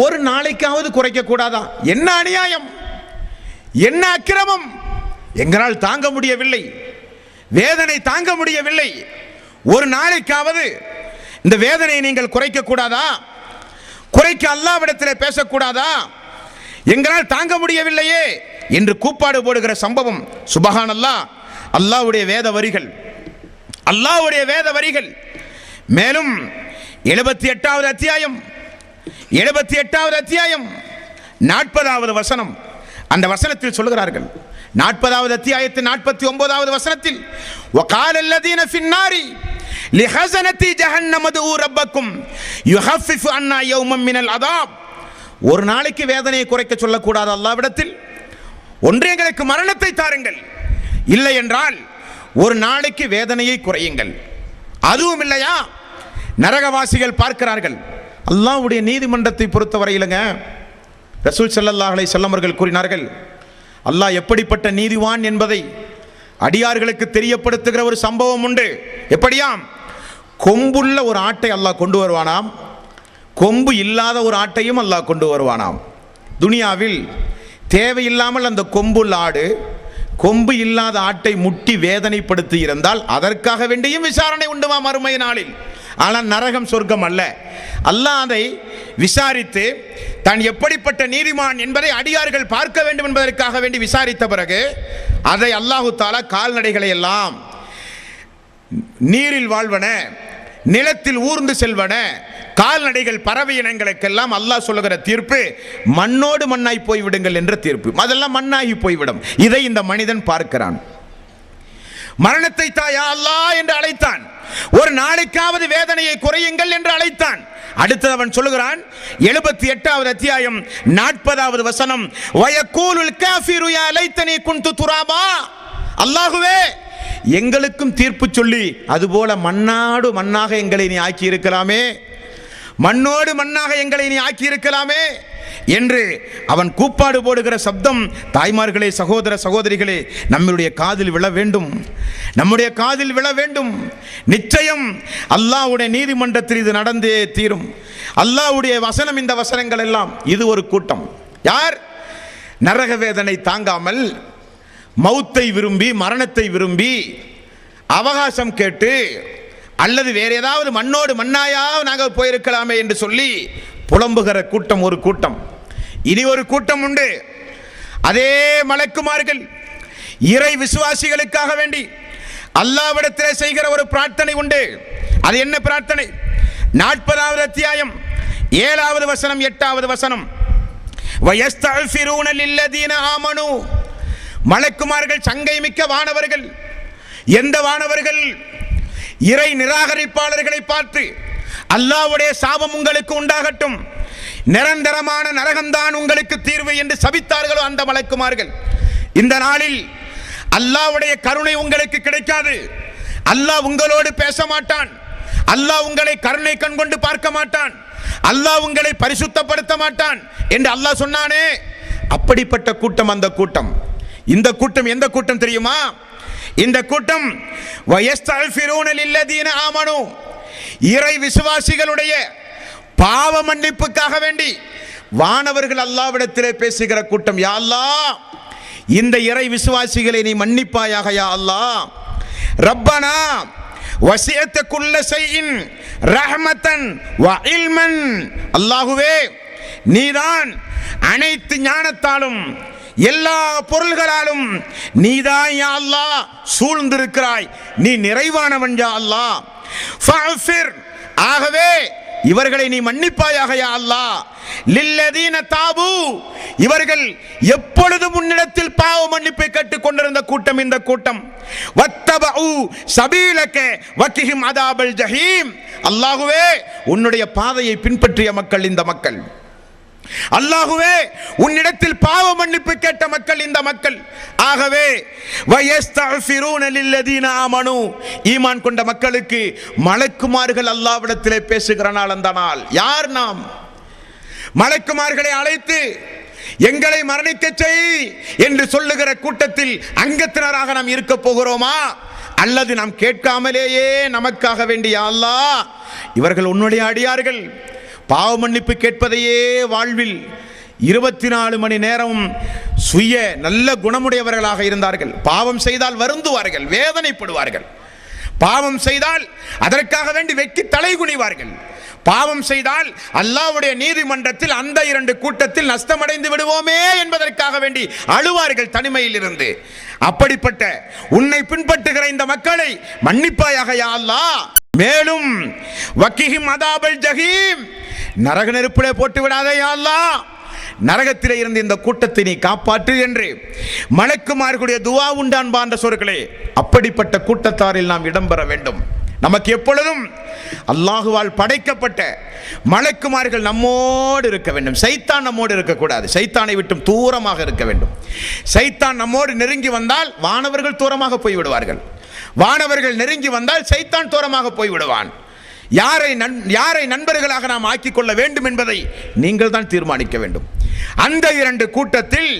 ஒரு நாளைக்காவது குறைக்க கூடாதா? என்ன அநியாயம், என்ன அக்கிரமம்! எங்களால் தாங்க முடியவில்லை, வேதனை தாங்க முடியவில்லை, ஒரு நாளைக்காவது இந்த வேதனையை நீங்கள் குறைக்க கூடாதா? குறைக்க அல்லாஹ்விடத்தில் பேசக்கூடாதா? எங்களால் தாங்க முடியவில்லையே என்று கூப்பாடு போடுகிற சம்பவம். சுபஹானல்லாஹ், அல்லாஹ்வுடைய வேத வரிகள், அல்லாஹ்வுடைய வேத வரிகள். மேலும் 78வது அத்தியாயம் 40வது வசனம். அந்த வசனத்தில் சொல்கிறார்கள், 40வது அத்தியாயத்தின் 49வது வசனத்தில், வகால அல்லதீன ஃபின்னாரி லிஹஸனதி ஜஹன்னம துஉ ரப்பக்கும் யுஹஃபிஃபு அன்னா யௌமம் மினல் அதாப். ஒரு நாளைக்கு வேதனையை குறைக்க சொல்லக்கூடாது அல்லாஹ்விடத்தில். ஒன்று எங்களுக்கு மரணத்தை தாருங்கள், இல்லை என்றால் ஒரு நாளைக்கு வேதனையை குறையுங்கள். அதுவும் இல்லையா, நரகவாசிகள் பார்க்கிறார்கள். அல்லாஹ்வுடைய நீதிமன்றத்தை பொறுத்தவரையிலுங்க, ரசூல் ஸல்லல்லாஹு அலைஹி வஸல்லம் அவர்கள் கூறினார்கள், அல்லாஹ் எப்படிப்பட்ட நீதிவான் என்பதை அடியார்களுக்கு தெரியப்படுத்துகிற ஒரு சம்பவம் உண்டு. எப்படியாம்? கொம்புள்ள ஒரு ஆட்டை அல்லாஹ் கொண்டு வருவானாம், கொம்பு இல்லாத ஒரு ஆட்டையும் அல்லாஹ் கொண்டு வருவானாம். துனியாவில் தேவையில்லாமல் அந்த கொம்புள்ள ஆடு கொம்பு இல்லாத ஆட்டை முட்டி வேதனைப்படுத்தி இருந்தால் அதற்காக வேண்டியும் விசாரணை உண்டுமா மறுமை நாளில். ஆனால் நரகம் சொர்க்கம் அல்ல. அல்லாஹ் அதை விசாரித்து தான் எப்படிப்பட்ட நீதிமான் என்பதை அடியார்கள் பார்க்க வேண்டும் என்பதற்காக வேண்டி விசாரித்த பிறகு அதை அல்லாஹு தஆலா கால்நடைகளை எல்லாம் நீரில் வாழ்வன, நிலத்தில் ஊர்ந்து செல்வன கால்நடைகள் பறவை இனங்களுக்கெல்லாம் அல்லாஹ் சொல்லுகிற தீர்ப்பு மண்ணோடு மண்ணாய் போய்விடுங்கள் என்ற தீர்ப்பு. அதெல்லாம் மண்ணாகி போய்விடும். இதை இந்த மனிதன் பார்க்கிறான். மரணத்தை தாயா அல்லாஹ் என்று அழைத்தான், ஒரு நாளைக்காவது வேதனையை குறையுங்கள் என்று அழைத்தான். அடுத்து அவன் சொல்லுகிறான் 78வது அத்தியாயம் 40வது வசனம், வயக்கூலுல் காஃபிரு யா லைத்தனி குன்து துராபா. அல்லாஹ்வே, எங்களுக்கும் தீர்ப்பு சொல்லி அதுபோல மண்ணோடு மண்ணாக எங்களை நீ ஆக்கி இருக்கலாமே, மண்ணோடு மண்ணாக எங்களை நீ ஆக்கி இருக்கலாமே என்று அவன் கூப்பாடு போடுகிற சப்தம். தாய்மார்களே, சகோதர சகோதரிகளே, நம்முடைய காதில் விழ வேண்டும், நம்முடைய காதில் விழ வேண்டும். நிச்சயம் அல்லாஹ்வுடைய நீதிமன்றத்தில் இது நடந்தே தீரும். அல்லாஹ்வுடைய வசனம், இந்த வசனங்கள் எல்லாம். இது ஒரு கூட்டம். யார்? நரக வேதனை தாங்காமல் மௌத்தை விரும்பி, மரணத்தை விரும்பி, அவகாசம் கேட்டு, அல்லது வேற ஏதாவது மண்ணோடு மண்ணாயா நாங்கள் போயிருக்கலாமே என்று சொல்லி புலம்புகிற கூட்டம் ஒரு கூட்டம். இனி ஒரு கூட்டம் உண்டு. அதே மலக்குமார்கள் இறை விசுவாசிகளுக்காக வேண்டி அல்லாஹ்விடத்தில் செய்கிற ஒரு பிரார்த்தனை உண்டு. அது என்ன பிரார்த்தனை? 40வது அத்தியாயம் 7வது வசனம் 8வது வசனம். வயஸ்தஃபிரூன லில்லதீன ஆமனு. மலக்குமார்கள் சங்கை மிக்க வானவர்கள். எந்த வானவர்கள்? இறை நிராகரிப்பாளர்களை பார்த்து அல்லாஹ்வுடைய சாபம் உங்களுக்கு உண்டாகட்டும், நிரந்தரமான நரகம்தான் உங்களுக்கு தீர்வு என்று சபித்தார்களோ அந்த மலக்குமார்கள். இந்த நாளில் அல்லாஹ்வுடைய கருணை உங்களுக்கு கிடைக்காது, அல்லாஹ் உங்களோடு பேச மாட்டான், அல்லாஹ் உங்களை கருணை கண் கொண்டு பார்க்க மாட்டான், அல்லாஹ் உங்களை பரிசுத்தப்படுத்த மாட்டான் என்று அல்லாஹ் சொன்னானே. அப்படிப்பட்ட கூட்டம் அந்த கூட்டம். இந்த கூட்டம் எந்த கூட்டம் தெரியுமா? இந்த கூட்டம் வயஸ்தக்ஃபிரூன லில்லதீன ஆமனு, இறை விசுவாசிகளுடைய பாவ மன்னிப்புக்காக வேண்டி வானவர்கள் அல்லாஹ்விடத்திலே பேசுகிற கூட்டம். யா அல்லாஹ், இந்த இறை விசுவாசிகளை நீ மன்னிப்பாயாக யா அல்லாஹ். ரப்பனா வசிஅத குல்ல ஷைஇன் ரஹ்மத்தன் வ இல்மன், அல்லாஹ்வே நீதான் அனைத்து ஞானத்தாலும் எல்லா பொருள்களாலும் நீதான் யா அல்லாஹ் சூழ்ந்திருக்கிறாய், நீ நிறைவானவன் யா அல்லாஹ். ஃபஃபிர், ஆகவே இவர்களை நீ மன்னிப்பாயாக யா அல்லாஹ். லில்லதீன தாபு, இவர்கள் எப்பொழுதும் உன்னிடத்தில் பாவ மன்னிப்பை கேட்டுக் கொண்டிருந்த கூட்டம் இந்த கூட்டம். வத்தபஉ சபீலக வகிஹிம் அதாபல் ஜஹீம், அல்லாஹ்வே உன்னுடைய பாதையை பின்பற்றிய மக்கள் இந்த மக்கள். அல்லாஹ்வே உன்னிடத்தில் பாவ மன்னிப்பு கேட்ட மக்கள் இந்த மக்கள். ஆகவே வயஸ்தக்ஃபிரூன லில்லதீன ஆமனு, ஈமான் கொண்ட மக்களுக்கு மலக்குமார்கள் அல்லாஹ்விடத்திலே பேசுகிற நாள் அந்த நாள். யார் நாம்? மலக்குமார்களை அழைத்து எங்களை மரணிக்க செய் என்று சொல்லுகிற கூட்டத்தில் அங்கத்தினராக நாம் இருக்க போகிறோமா, அல்லது நாம் கேட்காமலேயே நமக்காக வேண்டிய அல்லாஹ் இவர்கள் உன்னுடைய அடியார்கள், பாவ மன்னிப்பு கேட்பதையே வாழ்வில் 24 மணி நேரம் சுய நல்ல குணமுடையவர்களாக இருந்தார்கள். பாவம் செய்தால் வருந்துவார்கள், வேதனைப்படுவார்கள். பாவம் செய்தால் அதற்காக வேண்டி வெக்கி தலை குனிவார்கள். பாவம் செய்தால் அல்லாஹ்வுடைய நீதிமன்றத்தில் அந்த 2 கூட்டத்தில் நஷ்டமடைந்து விடுவோமே என்பதற்காக வேண்டி அழுவார்கள் தனிமையில் இருந்து. அப்படிப்பட்ட உன்னை பின்பற்றுகிற இந்த மக்களை மன்னிப்பாயாக யா அல்லாஹ். மேலும் வகிஹிம் அதாபல் ஜஹீம், நரக நெருப்பிலே போட்டு விடாதே யா அல்லாஹ், நரகத்திலே இருந்து இந்த கூட்டத்தை நீ காப்பாற்று என்று மலக்குமார்களுடைய துஆ உண்டான் பாண்ட சொற்களே. அப்படிப்பட்ட கூட்டத்தாரில் நாம் இடம்பெற வேண்டும். நமக்கு எப்பொழுதும் அல்லாஹுவால் படைக்கப்பட்ட மலக்குமார்கள் நம்மோடு இருக்க வேண்டும். சைத்தான் நம்மோடு இருக்கக்கூடாது, சைத்தானை விட்டும் தூரமாக இருக்க வேண்டும். சைத்தான் நம்மோடு நெருங்கி வந்தால் வானவர்கள் தூரமாக போய்விடுவார்கள், வானவர்கள் நெருங்கி வந்தால் சைத்தான் தூரமாக போய்விடுவான். யாரை நண்பர்களாக நாம் ஆக்கிக் கொள்ள வேண்டும் என்பதை நீங்கள் தான் தீர்மானிக்க வேண்டும். அந்த 2 கூட்டத்தில்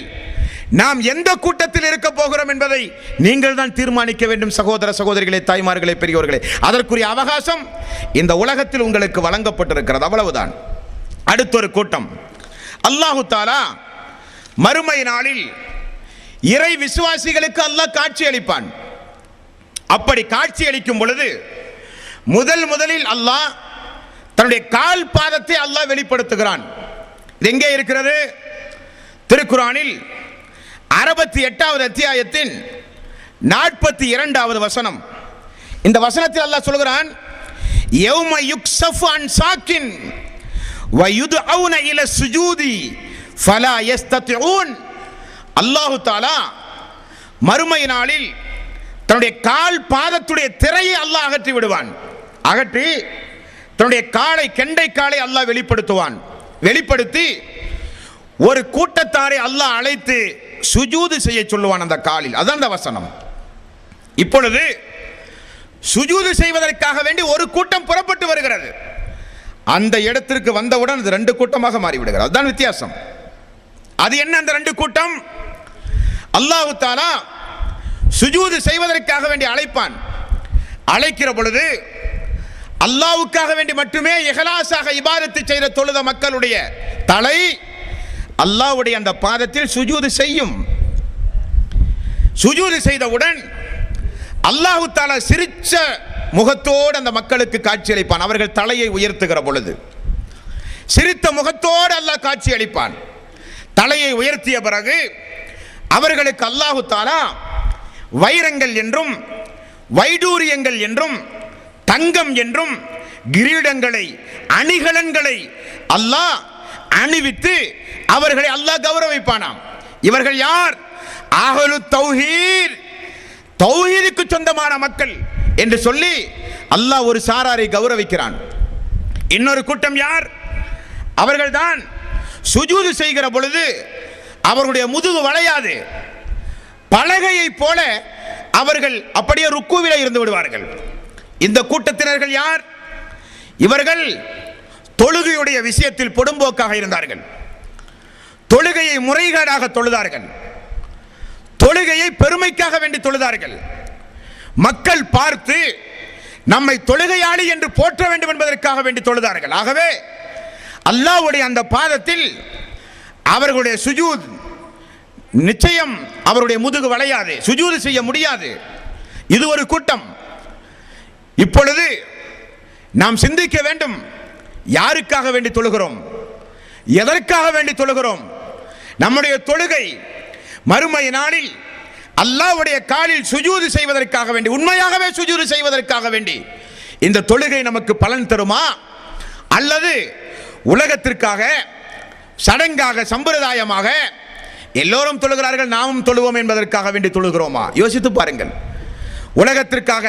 நாம் எந்த கூட்டத்தில் இருக்க போகிறோம் என்பதை நீங்கள் தான் தீர்மானிக்க வேண்டும். சகோதர சகோதரிகளே, தாய்மார்களே, பெரியோர்களே, அதற்குரிய அவகாசம் இந்த உலகத்தில் உங்களுக்கு வழங்கப்பட்டிருக்கிறது, அவ்வளவுதான். அடுத்தொரு கூட்டம், அல்லாஹு தஆலா மறுமை நாளில் இறை விசுவாசிகளுக்கு அல்லாஹ் காட்சி அளிப்பான். அப்படி காட்சி அளிக்கும் பொழுது முதலில் அல்லாஹ் தன்னுடைய கால் பாதத்தை அல்லாஹ் வெளிப்படுத்துகிறான். இது எங்கே இருக்கிறது? திருக்குர்ஆனில் 68வது அத்தியாயத்தின் 42வது வசனம். இந்த வசனத்தில் அல்லாஹ் சொல்கிறான், யௌம யுக்ஸஃபு அன் சாக்கின் வ யுத்அவுன இல சுஜூதி ஃபலா யஸ்ததிஊன். அல்லாஹ் தஆலா மறுமை நாளில் தன்னுடைய கால் பாதத்துடைய திரையை அல்லாஹ் அகற்றி விடுவான். அகற்றி தன்னுடைய காலை, கெண்டை காலை அல்லாஹ் வெளிப்படுத்துவான். வெளிப்படுத்தி ஒரு கூட்டத்தாரை அல்லாஹ் அழைத்து சுஜூது செய்ய சொல்லுவான் அந்த காலில். அதான் அந்த வசனம். இப்பொழுது சுஜூது செய்வதற்காக வேண்டி ஒரு கூட்டம் புறப்பட்டு வருகிறது. அந்த இடத்திற்கு வந்தவுடன் அது 2 கூட்டமாக மாறிவிடுகிறது. அதுதான் வித்தியாசம். அது என்ன அந்த 2 கூட்டம்? அல்லாஹ் தஆலா சுஜூது செய்வதற்காக வேண்டி அழைப்பான். அழைக்கிற பொழுது அல்லாஹ்வுக்காக வேண்டி மட்டுமே இஹ்லாஸாக இபாதத்து செய்த தொழுத மக்களுடைய தலை அல்லாஹ்வுடைய அந்த பாதத்தில் சுஜூது செய்யும். சுஜூது செய்தவுடன் அல்லாஹ் தஆலா சிரிச்ச முகத்தோடு அந்த மக்களுக்கு காட்சி அளிப்பான். அவர்கள் தலையை உயர்த்துகிற பொழுது சிரித்த முகத்தோடு அல்லாஹ் காட்சி அளிப்பான். தலையை உயர்த்திய பிறகு அவர்களுக்கு அல்லாஹ் தஆலா வைரங்கள் என்றும் வைடூரியங்கள் என்றும் தங்கம் என்றும் கிரீடங்களை, அணிகலன்களை அல்லாஹ் அணிவித்து அவர்களை அல்லாஹ் கௌரவிப்பானாம். இவர்கள் யார்? அஹ்லு தௌஹீத், தௌஹீதுக்கு சொந்தமான மக்கள் என்று சொல்லி அல்லாஹ் ஒரு சாராரை கௌரவிக்கிறான். இன்னொரு கூட்டம் யார்? அவர்கள்தான் சுஜூது செய்கிற பொழுது அவர்களுடைய முதுகு வளையாது, பலகையை போல அவர்கள் அப்படியே ருக்குவிலே இருந்து விடுவார்கள். இந்த கூட்டத்தினர்கள் யார்? இவர்கள் தொழுகையுடைய விஷயத்தில் பொடும்போக்காக இருந்தார்கள். தொழுகையை முறைகேடாக தொழுதார்கள். தொழுகையை பெருமைக்காக வேண்டி தொழுதார்கள். மக்கள் பார்த்து நம்மை தொழுகையாளி என்று போற்ற வேண்டும் என்பதற்காக வேண்டி தொழுதார்கள். ஆகவே அல்லாஹ்வுடைய அந்த பாதத்தில் அவர்களுடைய சுஜூத் நிச்சயம் அவருடைய முதுகு வளையாது, சுஜூது செய்ய முடியாது. இது ஒரு கூட்டம். இப்பொழுது நாம் சிந்திக்க வேண்டும், யாருக்காக வேண்டி தொழுகிறோம், எதற்காக வேண்டி தொழுகிறோம்? நம்முடைய தொழுகை மறுமை நாளில் அல்லாஹ்வுடைய காலில் சுஜூது செய்வதற்காக வேண்டி, உண்மையாகவே சுஜூது செய்வதற்காக வேண்டி இந்த தொழுகை நமக்கு பலன் தருமா, அல்லது உலகத்திற்காக சடங்காக சம்பிரதாயமாக எல்லோரும் தொழுகிறார்கள் நாமும் தொழுவோம் என்பதற்காக வேண்டி தொழுகிறோமா? யோசித்து பாருங்கள். உலகத்திற்காக,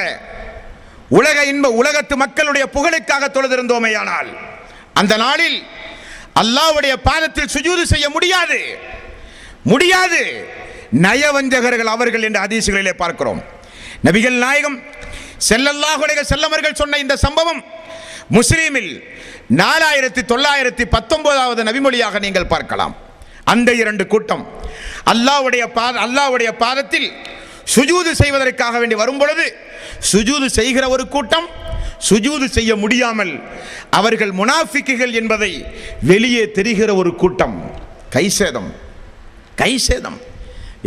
உலகத்து மக்களுடைய புகழுக்காக தொழுதிருந்தோமேயானால் அந்த நாளில் அல்லாஹ்வுடைய பாதத்தில் சுஜூது செய்ய முடியாது. நயவஞ்சகர்கள் அவர்கள் என்ற ஹதீஸ்களிலே பார்க்கிறோம். நபிகள் நாயகம் ஸல்லல்லாஹு அலைஹி வஸல்லம் அவர்கள் சொன்ன இந்த சம்பவம் முஸ்லிமில் 4919வது நபிமொழியாக நீங்கள் பார்க்கலாம். அந்த இரண்டு கூட்டம் அல்லாஹ்வுடைய பாதத்தில் சுஜூது செய்வதற்காக வேண்டி வரும் பொழுது சுஜூது செய்கிற ஒரு கூட்டம், சுஜூது செய்ய முடியாமல் அவர்கள் முனாஃபிக்குகள் என்பதை வெளியே தெரிகிற ஒரு கூட்டம். கைசேதம்.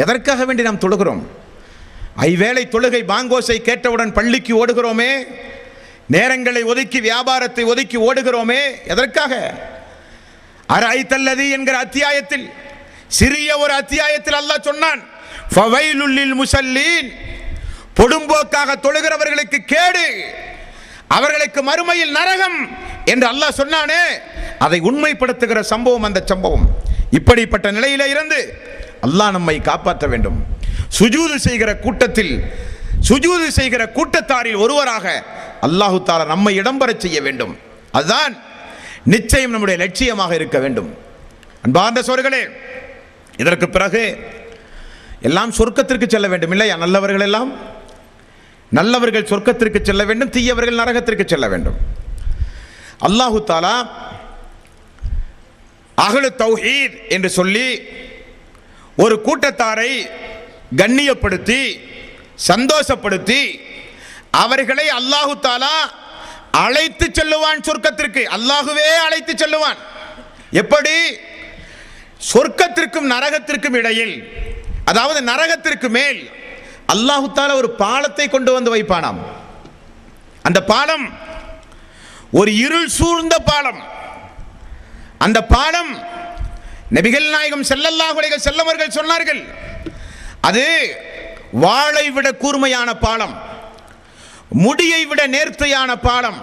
எதற்காக வேண்டி நாம் தொழுகிறோம்? ஐவேளை தொழுகை பாங்கோசை கேட்டவுடன் பள்ளிக்கு ஓடுகிறோமே, நேரங்களை ஒதுக்கி வியாபாரத்தை ஒதுக்கி ஓடுகிறோமே, எதற்காக? அரைத்தல்லதி என்கிற அத்தியாயத்தில், சிறிய ஒரு அத்தியாயத்தில் அல்லாஹ் சொன்னான், ஃபவைலுல் லில் முஸல்லீன், பொடும்போக்காக தொழுகிறவர்களுக்கு கேடு, அவர்களுக்கு மறுமையில் நரகம் என்று அல்லாஹ் சொன்னானே, அதை உண்மைப்படுத்துகிற சம்பவம் அந்த சம்பவம். இப்படிப்பட்ட நிலையில இருந்து அல்லாஹ் நம்மை காப்பாற்ற வேண்டும். சுஜூது செய்கிற கூட்டத்தில், சுஜூது செய்கிற கூட்டத்தாரில் ஒருவராக அல்லாஹு தஆலா நம்மை இடம்பெற செய்ய வேண்டும். அதுதான் நிச்சயம் நம்முடைய லட்சியமாக இருக்க வேண்டும். அன்பார்ந்த சகோதரர்களே, இதற்கு பிறகு எல்லாம் சொர்க்கத்திற்கு செல்ல வேண்டும் இல்லையா? நல்லவர்கள் சொர்க்கத்திற்கு செல்ல வேண்டும், தீயவர்கள் நரகத்திற்கு செல்ல வேண்டும். அல்லாஹு தஆலா அஹ்லு தௌஹீத் என்று சொல்லி ஒரு கூட்டத்தாரை கண்ணியப்படுத்தி சந்தோஷப்படுத்தி அவர்களை அல்லாஹு தஆலா அழைத்து செல்லுவான் சொர்க்கத்திற்கு. அல்லாஹுவே அழைத்து செல்லுவான். எப்படி? சொர்க்கத்திற்கும் நரகத்திற்கும் இடையில், அதாவது நரகத்திற்கு மேல் அல்லாஹு தஆலா ஒரு பாலத்தை கொண்டு வந்து வைப்பானாம். அந்த பாலம் ஒரு இருள் சூழ்ந்த பாலம். அந்த பாலம் நபிகள் நாயகம் ஸல்லல்லாஹு அலைஹி வஸல்லம் அவர்கள் சொன்னார்கள், அது வாளை விட கூர்மையான பாலம், முடியை விட நேர்த்தியான பாலம்,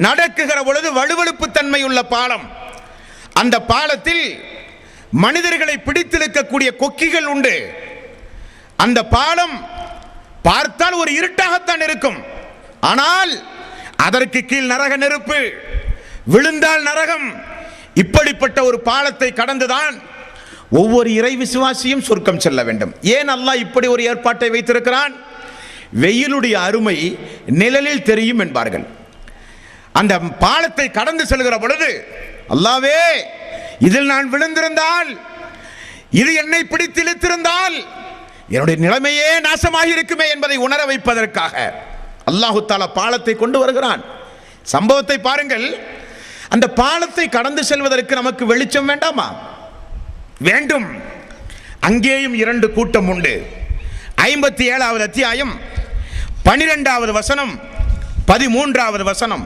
நடக்குகிற பொழுது வழுவழுப்பு தன்மை உள்ள பாலம். அந்த பாலத்தில் மனிதர்களை பிடித்திருக்கக்கூடிய கொக்கிகள் உண்டு. அந்த பாலம் பார்த்தால் ஒரு இருட்டாகத்தான் இருக்கும். ஆனால் அதற்கு கீழ் நரக நெருப்பு, விழுந்தால் நரகம். இப்படிப்பட்ட ஒரு பாலத்தை கடந்துதான் ஒவ்வொரு இறை விசுவாசியும் சொர்க்கம் செல்ல வேண்டும். ஏன் அல்லாஹ் இப்படி ஒரு ஏற்பாட்டை வைத்திருக்கிறான்? வெயிலுடைய அருமை நிழலில் தெரியும் என்பார்கள். அந்த பாலத்தை கடந்து செல்கிற பொழுது, அல்லாஹ்வே, இதில் நான் விழுந்திருந்தால், இது என்னை பிடித்து இழுத்திருந்தால் என்னுடைய நிலைமையே நாசமாகி இருக்குமே என்பதை உணர வைப்பதற்காக அல்லாஹு தஆலா பாலத்தை கொண்டு வருகிறான். சம்பவத்தை பாருங்கள். அந்த பாலத்தை கடந்து செல்வதற்கு நமக்கு வெளிச்சம் வேண்டாமா? வேண்டும். அங்கேயும் இரண்டு கூட்டம் உண்டு. 57வது அத்தியாயம் 12வது வசனம் 13வது வசனம்.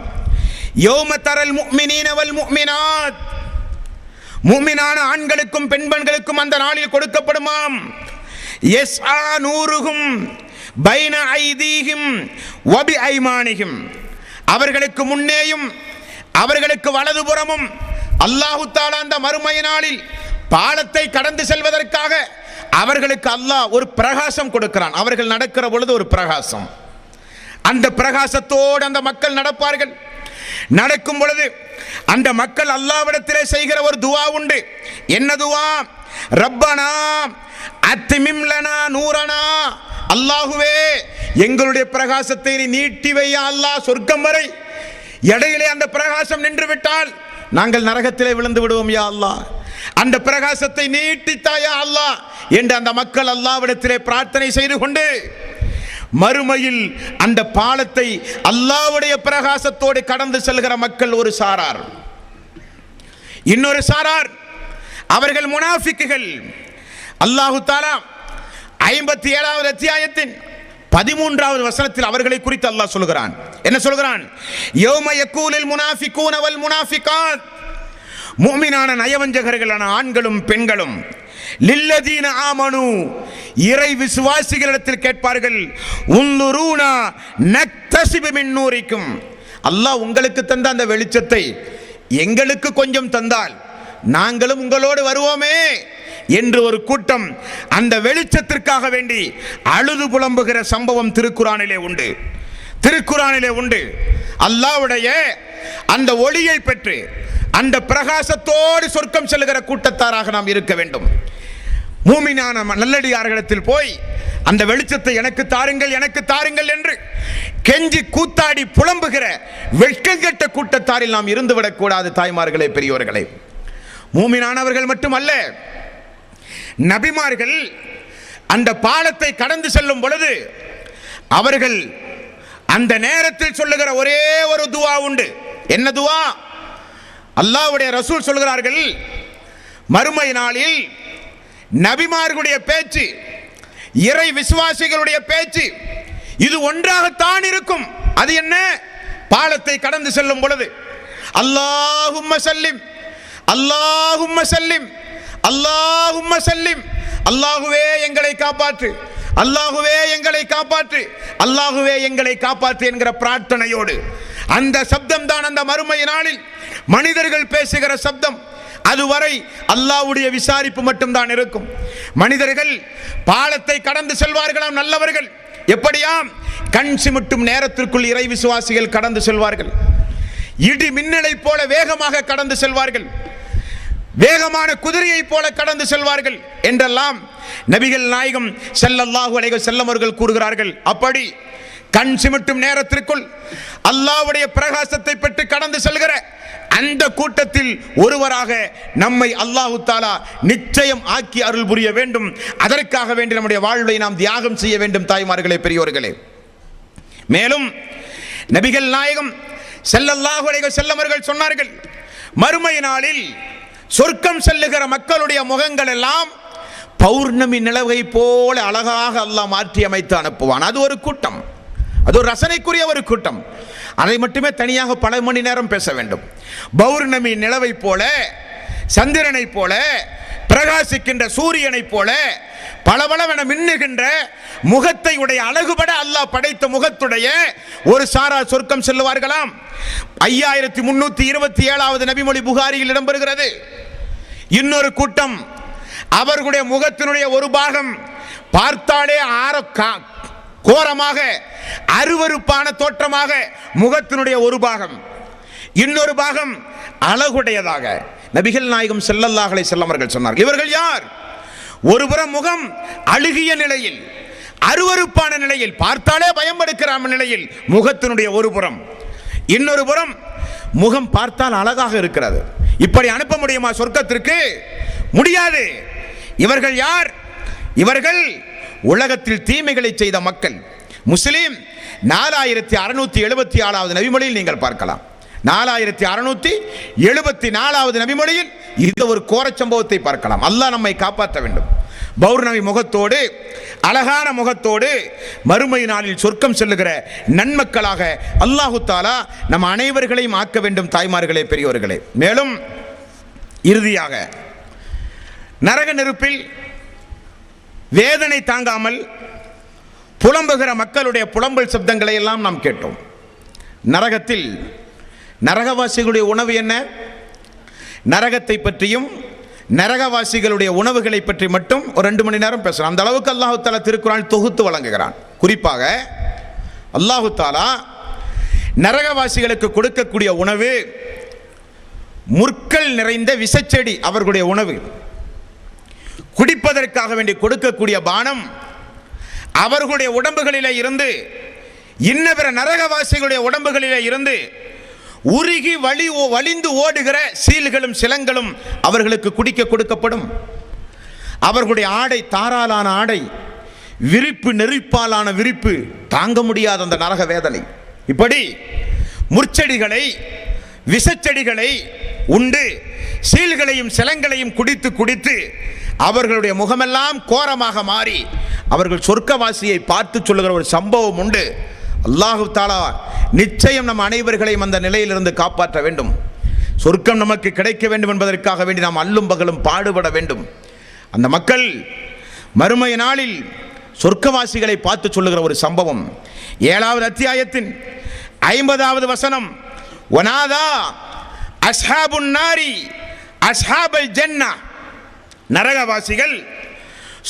யௌம தரல் முஃமினீன வல் முஃமினாத், முஃமினான ஆண்களுக்கும் பெண்களுக்கும் அந்த நாளில் கொடுக்கப்படுமாம். யஸ்ஆ நூருஹும் பைன ஐதீஹிம் வ பி ஐமானிஹிம், அவர்களுக்கு முன்னேயும் அவர்களுக்கு வலதுபுறமும் அல்லாஹு தஆலா அந்த மறுமை நாளில் பாலத்தை கடந்து செல்வதற்காக அவர்களுக்கு அல்லாஹ் ஒரு பிரகாசம் கொடுக்கிறான். அவர்கள் நடக்கிற பொழுது ஒரு பிரகாசம். அந்த பிரகாசத்தோடு அந்த மக்கள் நடப்பார்கள். நடக்கும் பொழுது அந்த மக்கள் அல்லாஹ்விடத்திலே செய்கிற ஒரு துஆ உண்டு. என்ன துஆ? ரப்பனா அத்மிம் லனா நூரனா, அல்லாஹுவே எங்களுடைய பிரகாசத்தை நீ நீட்டி வையா அல்லாஹ் சொர்க்கம் வரை. இடையிலே அந்த பிரகாசம் நின்று விட்டால் நாங்கள் நரகத்திலே விழுந்து விடுவோம் யா அல்லாஹ், அந்த பிரகாசத்தை நீட்டித்தாயா அல்லாஹ் என்று அந்த மக்கள் அல்லாஹ்விடத்திலே பிரார்த்தனை செய்து கொண்டு மறுமையில் அந்த பாலத்தை அல்லாஹ்வுடைய பிரகாசத்தோடு கடந்து செல்கிற மக்கள் ஒரு சாரார். இன்னொரு சாரார் அவர்கள் முனாஃபிக்குகள். அல்லாஹ் தஆலா 57வது அத்தியாயத்தின் 13வது வசனத்தில் அவர்களை குறித்து அல்லாஹ் சொல்கிறான். என்ன சொல்கிறான்? யௌம யகூலுல் முனாஃபிகூன வல் முனாஃபிகாத், முஃமினான நயவஞ்சகர்களான ஆண்களும் பெண்களும், லில்லதீன ஆமனு, இறை விசுவாசிகளிடத்தில் கேட்பார்கள், உன்துரூனா நக்தஸிபு மின் நூரிக்கும், அல்லாஹ் உங்களுக்கு தந்த அந்த வெளிச்சத்தை எங்களுக்கு கொஞ்சம் தந்தால் நாங்களும் உங்களோடு வருவோமே என்று ஒரு கூட்டம் அந்த வெளிச்சத்திற்காக வேண்டி அழுது புலம்புகிற சம்பவம் திருக்குரானிலே உண்டு. திருக்குரானிலே உண்டு. அல்லாஹ்வுடைய அந்த ஒளியை பெற்று அந்த பிரகாசத்தோடு சொர்க்கம் செல்கிற கூட்டத்தாராக நாம் இருக்க வேண்டும். மூமினான நல்லடியார்களிடத்தில் போய் அந்த வெளிச்சத்தை எனக்கு தாருங்கள், எனக்கு தாருங்கள் என்று கெஞ்சி கூத்தாடி புலம்புகிற வெட்கங்கெட்ட கூட்டத்தாரில் நாம் இருந்துவிடக் கூடாது. தாய்மார்களே, பெரியோர்களே, மூமினானவர்கள் மட்டுமல்ல, நபிமார்கள் அந்த பாலத்தை கடந்து செல்லும் பொழுது அவர்கள் அந்த நேரத்தில் சொல்லுகிற ஒரே ஒரு துவா உண்டு. என்ன துவா? அல்லாஹ்வுடைய ரசூல் சொல்கிறார்கள், மறுமை நாளில் நபிமார்களுடைய பேச்சு, இறை விசுவாசிகளுடைய பேச்சு இது ஒன்றாகத்தான் இருக்கும். அது என்ன? பாலத்தை கடந்து செல்லும் பொழுது அல்லாஹும்ம சல்லிம், அல்லாஹும்ம சல்லிம், அல்லாஹும்ம சல்லிம், அல்லாஹுவே எங்களை காப்பாற்று, அல்லாஹுவே எங்களை காப்பாற்று, அல்லாஹுவே எங்களை காப்பாற்று என்கிற பிரார்த்தனையோடு அந்த சப்தம் தான் அந்த மறுமை நாளில் மனிதர்கள் பேசுகிற சப்தம். அதுவரை அல்லாஹ்வுடைய விசாரிப்பு மட்டும்தான் இருக்கும். மனிதர்கள் பாலத்தை கடந்து செல்வார்களாம் நல்லவர்கள். எப்படியாம்? கண் சிமிட்டும் நேரத்திற்குள் இறை விசுவாசிகள் கடந்து செல்வார்கள். இடி மின்னலை போல வேகமாக கடந்து செல்வார்கள், வேகமான குதிரையை போல கடந்து செல்வார்கள் என்றெல்லாம் நபிகள் நாயகம் ஸல்லல்லாஹு அலைஹி வஸல்லம் அவர்கள் கூறுகிறார்கள். அப்படி கண் சிமிட்டும் நேரத்திற்குள் அல்லாஹ்வுடைய பிரகாசத்தை பெற்று கடந்து செல்கிற அந்த கூட்டத்தில் ஒருவராக நம்மை அல்லாஹ் தஆலா நிச்சயம் ஆக்கி அருள் புரிய வேண்டும். அதற்காக வேண்டி நம்முடைய வாழ்வை நாம் தியாகம் செய்ய வேண்டும். தாய்மார்களே, பெரியோர்களே, மேலும் நபிகள் நாயகம் ஸல்லல்லாஹு அலைஹி வஸல்லம் அவர்கள் சொன்னார்கள், மறுமை நாளில் சொர்க்கம் செல்லுகிற மக்களுடைய முகங்கள் எல்லாம் பௌர்ணமி நிலவை போல அழகாக அல்லாஹ் மாற்றி அமைத்து அனுப்புவான். அது ஒரு கூட்டம், அது ஒரு ரசனைக்குரிய ஒரு கூட்டம். அதை மட்டுமே தனியாக பல மணி நேரம் பேச வேண்டும். பௌர்ணமி நிலவை போல, சந்திரனை போல, பிரகாசிக்கின்ற சூரியனை போல பளபளவென மின்னுகின்ற முகத்தை உடைய அழகுபட அல்லாஹ் படைத்த முகத்துடைய ஒரு சாரா சொர்க்கம் செல்லுவார்களாம். 5327வது நபிமொழி புகாரியில் இடம்பெறுகிறது. இன்னொரு கூட்டம், அவர்களுடைய முகத்தினுடைய ஒரு பாகம் பார்த்தாலே கோரமாக அருவருப்பான தோற்றமாக முகத்தினுடைய ஒரு பாகம், இன்னொரு பாகம் அழகுடையதாக நபிகள் நாயகம் ஸல்லல்லாஹு அலைஹி வஸல்லம் அவர்கள் சொன்னார்கள். இவர்கள் யார்? ஒருபுறம் முகம் அழுகிய நிலையில், அருவருப்பான நிலையில், பார்த்தாலே பயம்படுக்கிற நிலையில் முகத்தினுடைய ஒரு புறம், இன்னொரு புறம் முகம் பார்த்தால் அழகாக இருக்கிறது. இப்படி அனுப்ப முடியுமா சொர்க்கத்திற்கு? முடியாது. இவர்கள் யார்? இவர்கள் உலகத்தில் தீமைகளை செய்த மக்கள். முஸ்லிம் 4674வது நபிமொழியில் நீங்கள் பார்க்கலாம். 4674வது நபிமொழியில் இந்த ஒரு கோரச்சம்பவத்தை பார்க்கலாம். அல்லாஹ் நம்மை காப்பாற்ற வேண்டும். பௌர்ணமி முகத்தோடு, அழகான முகத்தோடு மறுமை நாளில் சொர்க்கம் செல்லுகிற நன்மக்களாக அல்லாஹு தஆலா நம் அனைவர்களையும் ஆக்க வேண்டும். தாய்மார்களே, பெரியோர்களே, மேலும் இறுதியாக நரக நெருப்பில் வேதனை தாங்காமல் புலம்புகிற மக்களுடைய புலம்பல் சப்தங்களை எல்லாம் நாம் கேட்டோம். நரகத்தில் நரகவாசிகளுடைய உணவு என்ன? நரகத்தை பற்றியும் நரகவாசிகளுடைய உணவுகளை பற்றி மட்டும் ஒரு 2 மணி நேரம் பேசலாம். அந்த அளவுக்கு அல்லாஹு தஆலா திருக்குர்ஆனில் தொகுத்து வழங்குகிறான். குறிப்பாக அல்லாஹு தஆலா நரகவாசிகளுக்கு கொடுக்கக்கூடிய உணவு முற்கள் நிறைந்த விஷச்செடி அவர்களுடைய உணவு. குடிப்பதற்காக வேண்டி கொடுக்கக்கூடிய பானம் அவர்களுடைய உடம்புகளிலே இருந்து, இன்ன பிற நரகவாசிகளுடைய உடம்புகளிலே இருந்து உருகி வழிந்து ஓடுகிற சீல்களும் சிலங்களும் அவர்களுக்கு குடிக்க கொடுக்கப்படும். அவர்களுடைய ஆடை தாராளான ஆடை, விரிப்பு நெருப்பாலான விரிப்பு, தாங்க முடியாத அந்த நரக வேதனை. இப்படி முற்செடிகளை விஷச்செடிகளை உண்டு சீல்களையும் சிலங்களையும் குடித்து குடித்து அவர்களுடைய முகமெல்லாம் கோரமாக மாறி அவர்கள் சொர்க்கவாசியை பார்த்து சொல்லுகிற ஒரு சம்பவம் உண்டு. அல்லாஹு தஆலா நிச்சயம் நம் அனைவர்களையும் அந்த நிலையிலிருந்து காப்பாற்ற வேண்டும். சொர்க்கம் நமக்கு கிடைக்க வேண்டும் என்பதற்காக வேண்டி நாம் அல்லும் பகலும் பாடுபட வேண்டும். அந்த மக்கள் மறுமை நாளில் சொர்க்கவாசிகளை பார்த்து சொல்லுகிற ஒரு சம்பவம் 7வது அத்தியாயத்தின் 50வது வசனம். வனாதா அஸ்ஹாபுன் நாரி அஸ்ஹாபல் ஜன்னா. நரகவாசிகள்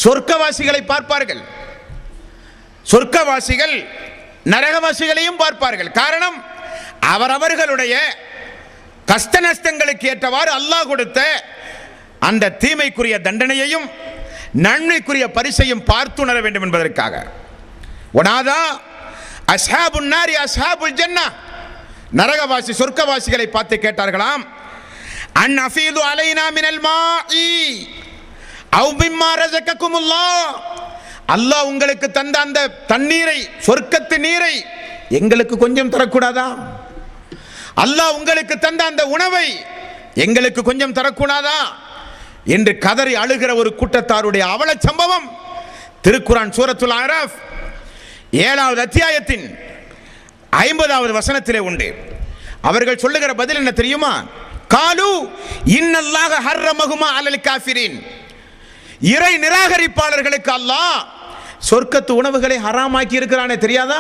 சொர்க்கவாசிகளை பார்ப்பார்கள், சொர்க்கவாசிகள் நரகவாசிகளையும் பார்ப்பார்கள். காரணம், அவரவர்களுடைய கஷ்ட நஷ்டங்களுக்கு ஏற்றவாறு அல்லாஹ் கொடுத்த அந்த தீமைக்குரிய தண்டனையையும் நன்மைக்குரிய பரிசையும் பார்த்துணர வேண்டும் என்பதற்காக. வனாதா அஸ்ஹாபுன் நாரி அஸ்ஹாபுல் ஜன்னா. நரகவாசி சொர்க்கவாசிகளை பார்த்து கேட்டார்களாம், அன் அஃபீது அலைனா மினல் மாஇ அவ் மிம்மா ரஸககுமுல்லாஹ். அல்லாஹ் உங்களுக்கு தந்த அந்த தண்ணீரை, சொர்க்கத்து நீரை எங்களுக்கு கொஞ்சம் தரக்கூடாதா? அல்லாஹ் உங்களுக்கு தந்த அந்த உணவை எங்களுக்கு கொஞ்சம் தரக்கூடாதா என்று கதறி அழுகிற ஒரு கூட்டத்தாருடைய அவல சம்பவம் திருக்குர்ஆன் சூரத்துல் அராஃப் 7வது அத்தியாயத்தின் 50வது வசனத்திலே உண்டு. அவர்கள் சொல்லுகிற பதில் என்ன தெரியுமா? காலு இன்னல்லாஹ ஹர்ரமஹுமா அலல் காஃபிரின். இறை நிராகரிப்பாளர்களுக்கு அல்லாஹ் சொர்க்கத்து உணவுகளை ஹராமாக்கி இருக்கிறானே, தெரியாதா?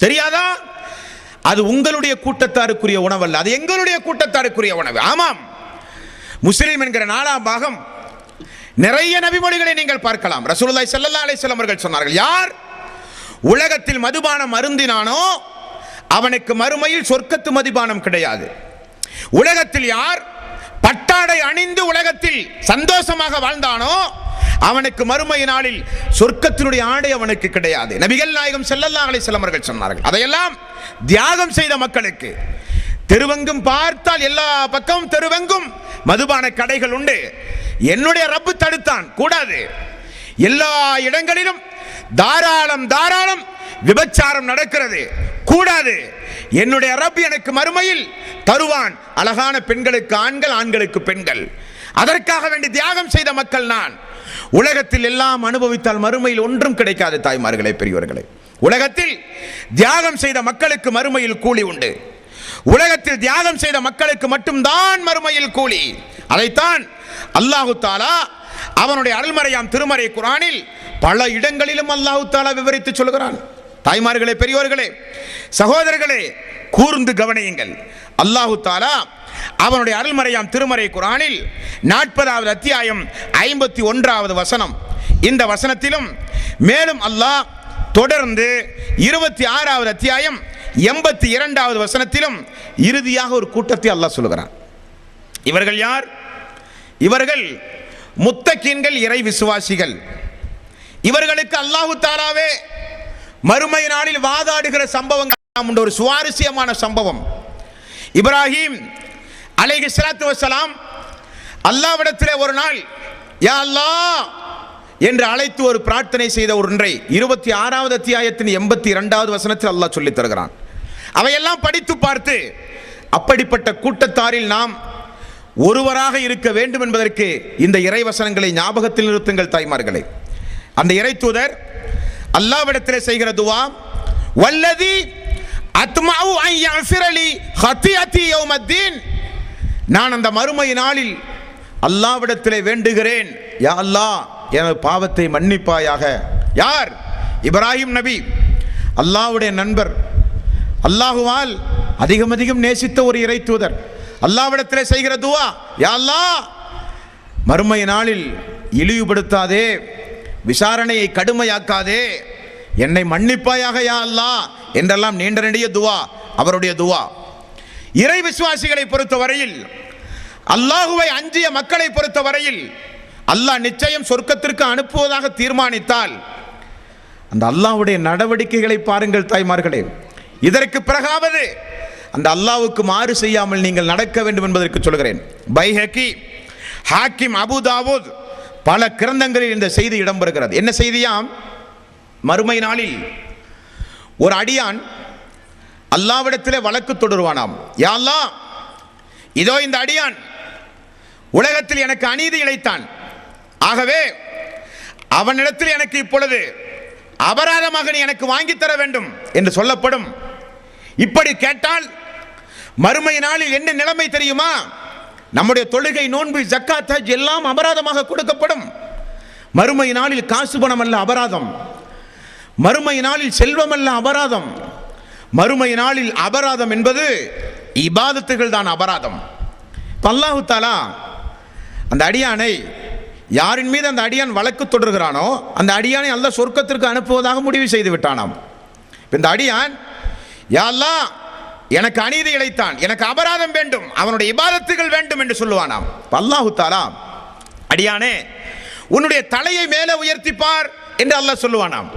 தெரியாதா? அது உங்களுடைய கூட்டத்தாருக்குரிய உணவு அல்ல, அது எங்களுடைய கூட்டத்தாருக்குரிய உணவு. ஆமாம், முஸ்லிம் என்கிற 4ஆம் பாகம் நிறைய நபிமொழிகளை நீங்கள் பார்க்கலாம். ரசூலுல்லாஹி ஸல்லல்லாஹு அலைஹி வஸல்லம் அவர்கள் சொன்னார்கள், யார் உலகத்தில் மதுபானம் அருந்தினானோ அவனுக்கு மறுமையில் சொர்க்கத்து மதுபானம் கிடையாது. உலகத்தில் யார் பட்டாடை அணிந்து உலகத்தில் சந்தோஷமாக வாழ்ந்தானோ அவனுக்கு மறுமை நாளில் சொர்க்கத்தினுடைய ஆடை அவனுக்கு கிடையாது. நபிகள் நாயகம் ஸல்லல்லாஹு அலைஹி வஸல்லம் அவர்கள் சொன்னார்கள். அதையெல்லாம் தியாகம் செய்த மக்களுக்கு. தெருவெங்கும் பார்த்தால் எல்லா பக்கமும் தெருவெங்கும் மதுபான கடைகள் உண்டு. என்னுடைய ரப்பு தடுத்தான், கூடாது. எல்லா இடங்களிலும் தாராளம் தாராளம் விபச்சாரம் நடக்கிறது, கூடாது. என்னுடைய ரப் எனக்கு மறுமையில் தருவான் அழகான பெண்களுக்கு ஆண்கள், ஆண்களுக்கு பெண்கள். அதற்காக வேண்டி தியாகம் செய்த மக்கள் நான். உலகத்தில் எல்லாம் அனுபவித்தால் மறுமையில் ஒன்றும் கிடைக்காது. தாய்மார்களே, பெரியவர்களே, உலகத்தில் தியாகம் செய்த மக்களுக்கு மறுமையில் கூலி உண்டு. உலகத்தில் தியாகம் செய்த மக்களுக்கு மட்டும்தான் மறுமையில் கூலி. அதைத்தான் அல்லாஹு தஆலா அவனுடைய அருள்மறையாம் திருமறை குர்ஆனில் பல இடங்களிலும் அல்லாஹு தஆலா விவரித்து சொல்கிறான். தாய்மார்களே, பெரியோர்களே, சகோதரர்களே, கூர்ந்து கவனியுங்கள். அல்லாஹு தஆலா அவனுடைய அருள்மறையாம் திருமறை குர்ஆனில் 40வது அத்தியாயம் 51வது வசனம், இந்த வசனத்திலும் மேலும் அல்லாஹ் தொடர்ந்து 26வது அத்தியாயம் 82வது வசனத்திலும் இறுதியாக ஒரு கூட்டத்தை அல்லாஹ் சொல்லுகிறான். இவர்கள் யார்? இவர்கள் முத்தகீன்கள், இறை விசுவாசிகள். இவர்களுக்கு அல்லாஹு தஆலாவே மறுமை நாளில் வாதாடுகிற சம்பவங்கள் உண்டு. ஒரு சுவாரஸ்யமான சம்பவம். இப்ராஹிம் அலைஹிஸ்ஸலாத்து வஸ்ஸலாம் அல்லாஹ்விடத்திலே ஒரு நாள் யா அல்லாஹ் என்று அழைத்து ஒரு பிரார்த்தனை செய்த ஒன்றை 26வது அத்தியாயத்தின் 82வது வசனத்தில் அல்லாஹ் சொல்லித் தருகிறான். அவையெல்லாம் படித்து பார்த்து அப்படிப்பட்ட கூட்டத்தாரில் நாம் ஒருவராக இருக்க வேண்டும் என்பதற்கு இந்த இறை வசனங்களை ஞாபகத்தில் நிறுத்துங்கள் தாய்மார்களே. அந்த இறை தூதர் அல்லாஹ்விடத்திலே செய்கிற துஆ, வல்லதி அத்மஉ அன் யஃபிரலி ஹத்தியதி யௌமத்தீன். நான் அந்த மறுமை நாளில் அல்லாஹ்விடத்திலே வேண்டுகிறேன், யா அல்லாஹ் எனது பாவத்தை மன்னிப்பாயாக. யார்? இப்ராஹிம் நபி, அல்லாஹ்வுடைய நண்பர், அல்லாஹுவால் அதிகம் அதிகம் நேசித்த ஒரு இறை தூதர். அல்லாஹ்விடத்திலே செய்கிற துஆ, யா அல்லாஹ் மறுமை நாளில் இழிவுபடுத்தாதே, விசாரணையை கடுமையாக்காதே, என்னை மன்னிப்பாயாக யா அல்லாஹ் என்றெல்லாம் நீண்ட நெடிய துஆ அவருடைய துஆ. இறை விசுவாசிகளை பொறுத்தவரையில், அல்லாஹுவை அஞ்சிய மக்களை பொறுத்தவரையில், அல்லாஹ் நிச்சயம் சொர்க்கத்திற்கு அனுப்புவதாக தீர்மானித்தால் அந்த அல்லாஹ்வுடைய நடவடிக்கைகளை பாருங்கள் தாய்மார்களே. இதற்கு பிறகாவது அந்த அல்லாஹ்வுக்கு மாறு செய்யாமல் நீங்கள் நடக்க வேண்டும் என்பதற்கு சொல்கிறேன். பைஹகி, ஹாக்கிம், அபு தாவூத், பல கிரந்தங்களில் இந்த செய்தி இடம்பெறுகிறது. என்ன செய்தியாம்? மறுமை நாளில் ஒரு அடியான் அல்லாஹ்விடத்திலே வழக்கு தொடருவானாம். யா அல்லாஹ், இதோ இந்த அடியான் உலகத்தில் எனக்கு அநீதி இழைத்தான், ஆகவே அவனிடத்தில் எனக்கு இப்பொழுது அபராதமாக நீ எனக்கு வாங்கி தர வேண்டும் என்று சொல்லப்படும். இப்படி கேட்டால் மறுமை நாளில் என்ன நிலைமை தெரியுமா? நம்முடைய தொழுகை, நோன்பு, ஜக்காத், ஹஜ் எல்லாம் அபராதமாக கொடுக்கப்படும். மறுமை நாளில் காசு பணம் அல்ல அபராதம், மறுமை நாளில் செல்வம் அல்ல அபராதம், மறுமை நாளில் அபராதம் என்பது இபாதத்துகள் தான் அபராதம். அல்லாஹ் தஆலா அந்த அடியானை, யாரின் மீது அந்த அடியான் வழக்கு தொடர்கிறானோ அந்த அடியானை அல்லாஹ் சொர்க்கத்திற்கு அனுப்புவதாக முடிவு செய்து விட்டானாம். இந்த அடியான், யா அல்லாஹ், எனக்கு அநீதி இழைத்தான், எனக்கு அபராதம் வேண்டும், அவனுடைய இபாதத்துகள் வேண்டும் என்று சொல்லுவானாம். அல்லாஹ் தஆலா, அடியானே உன்னுடைய தலையை மேலே உயர்த்திப்பார் என்று அல்லாஹ் சொல்லுவானாம்.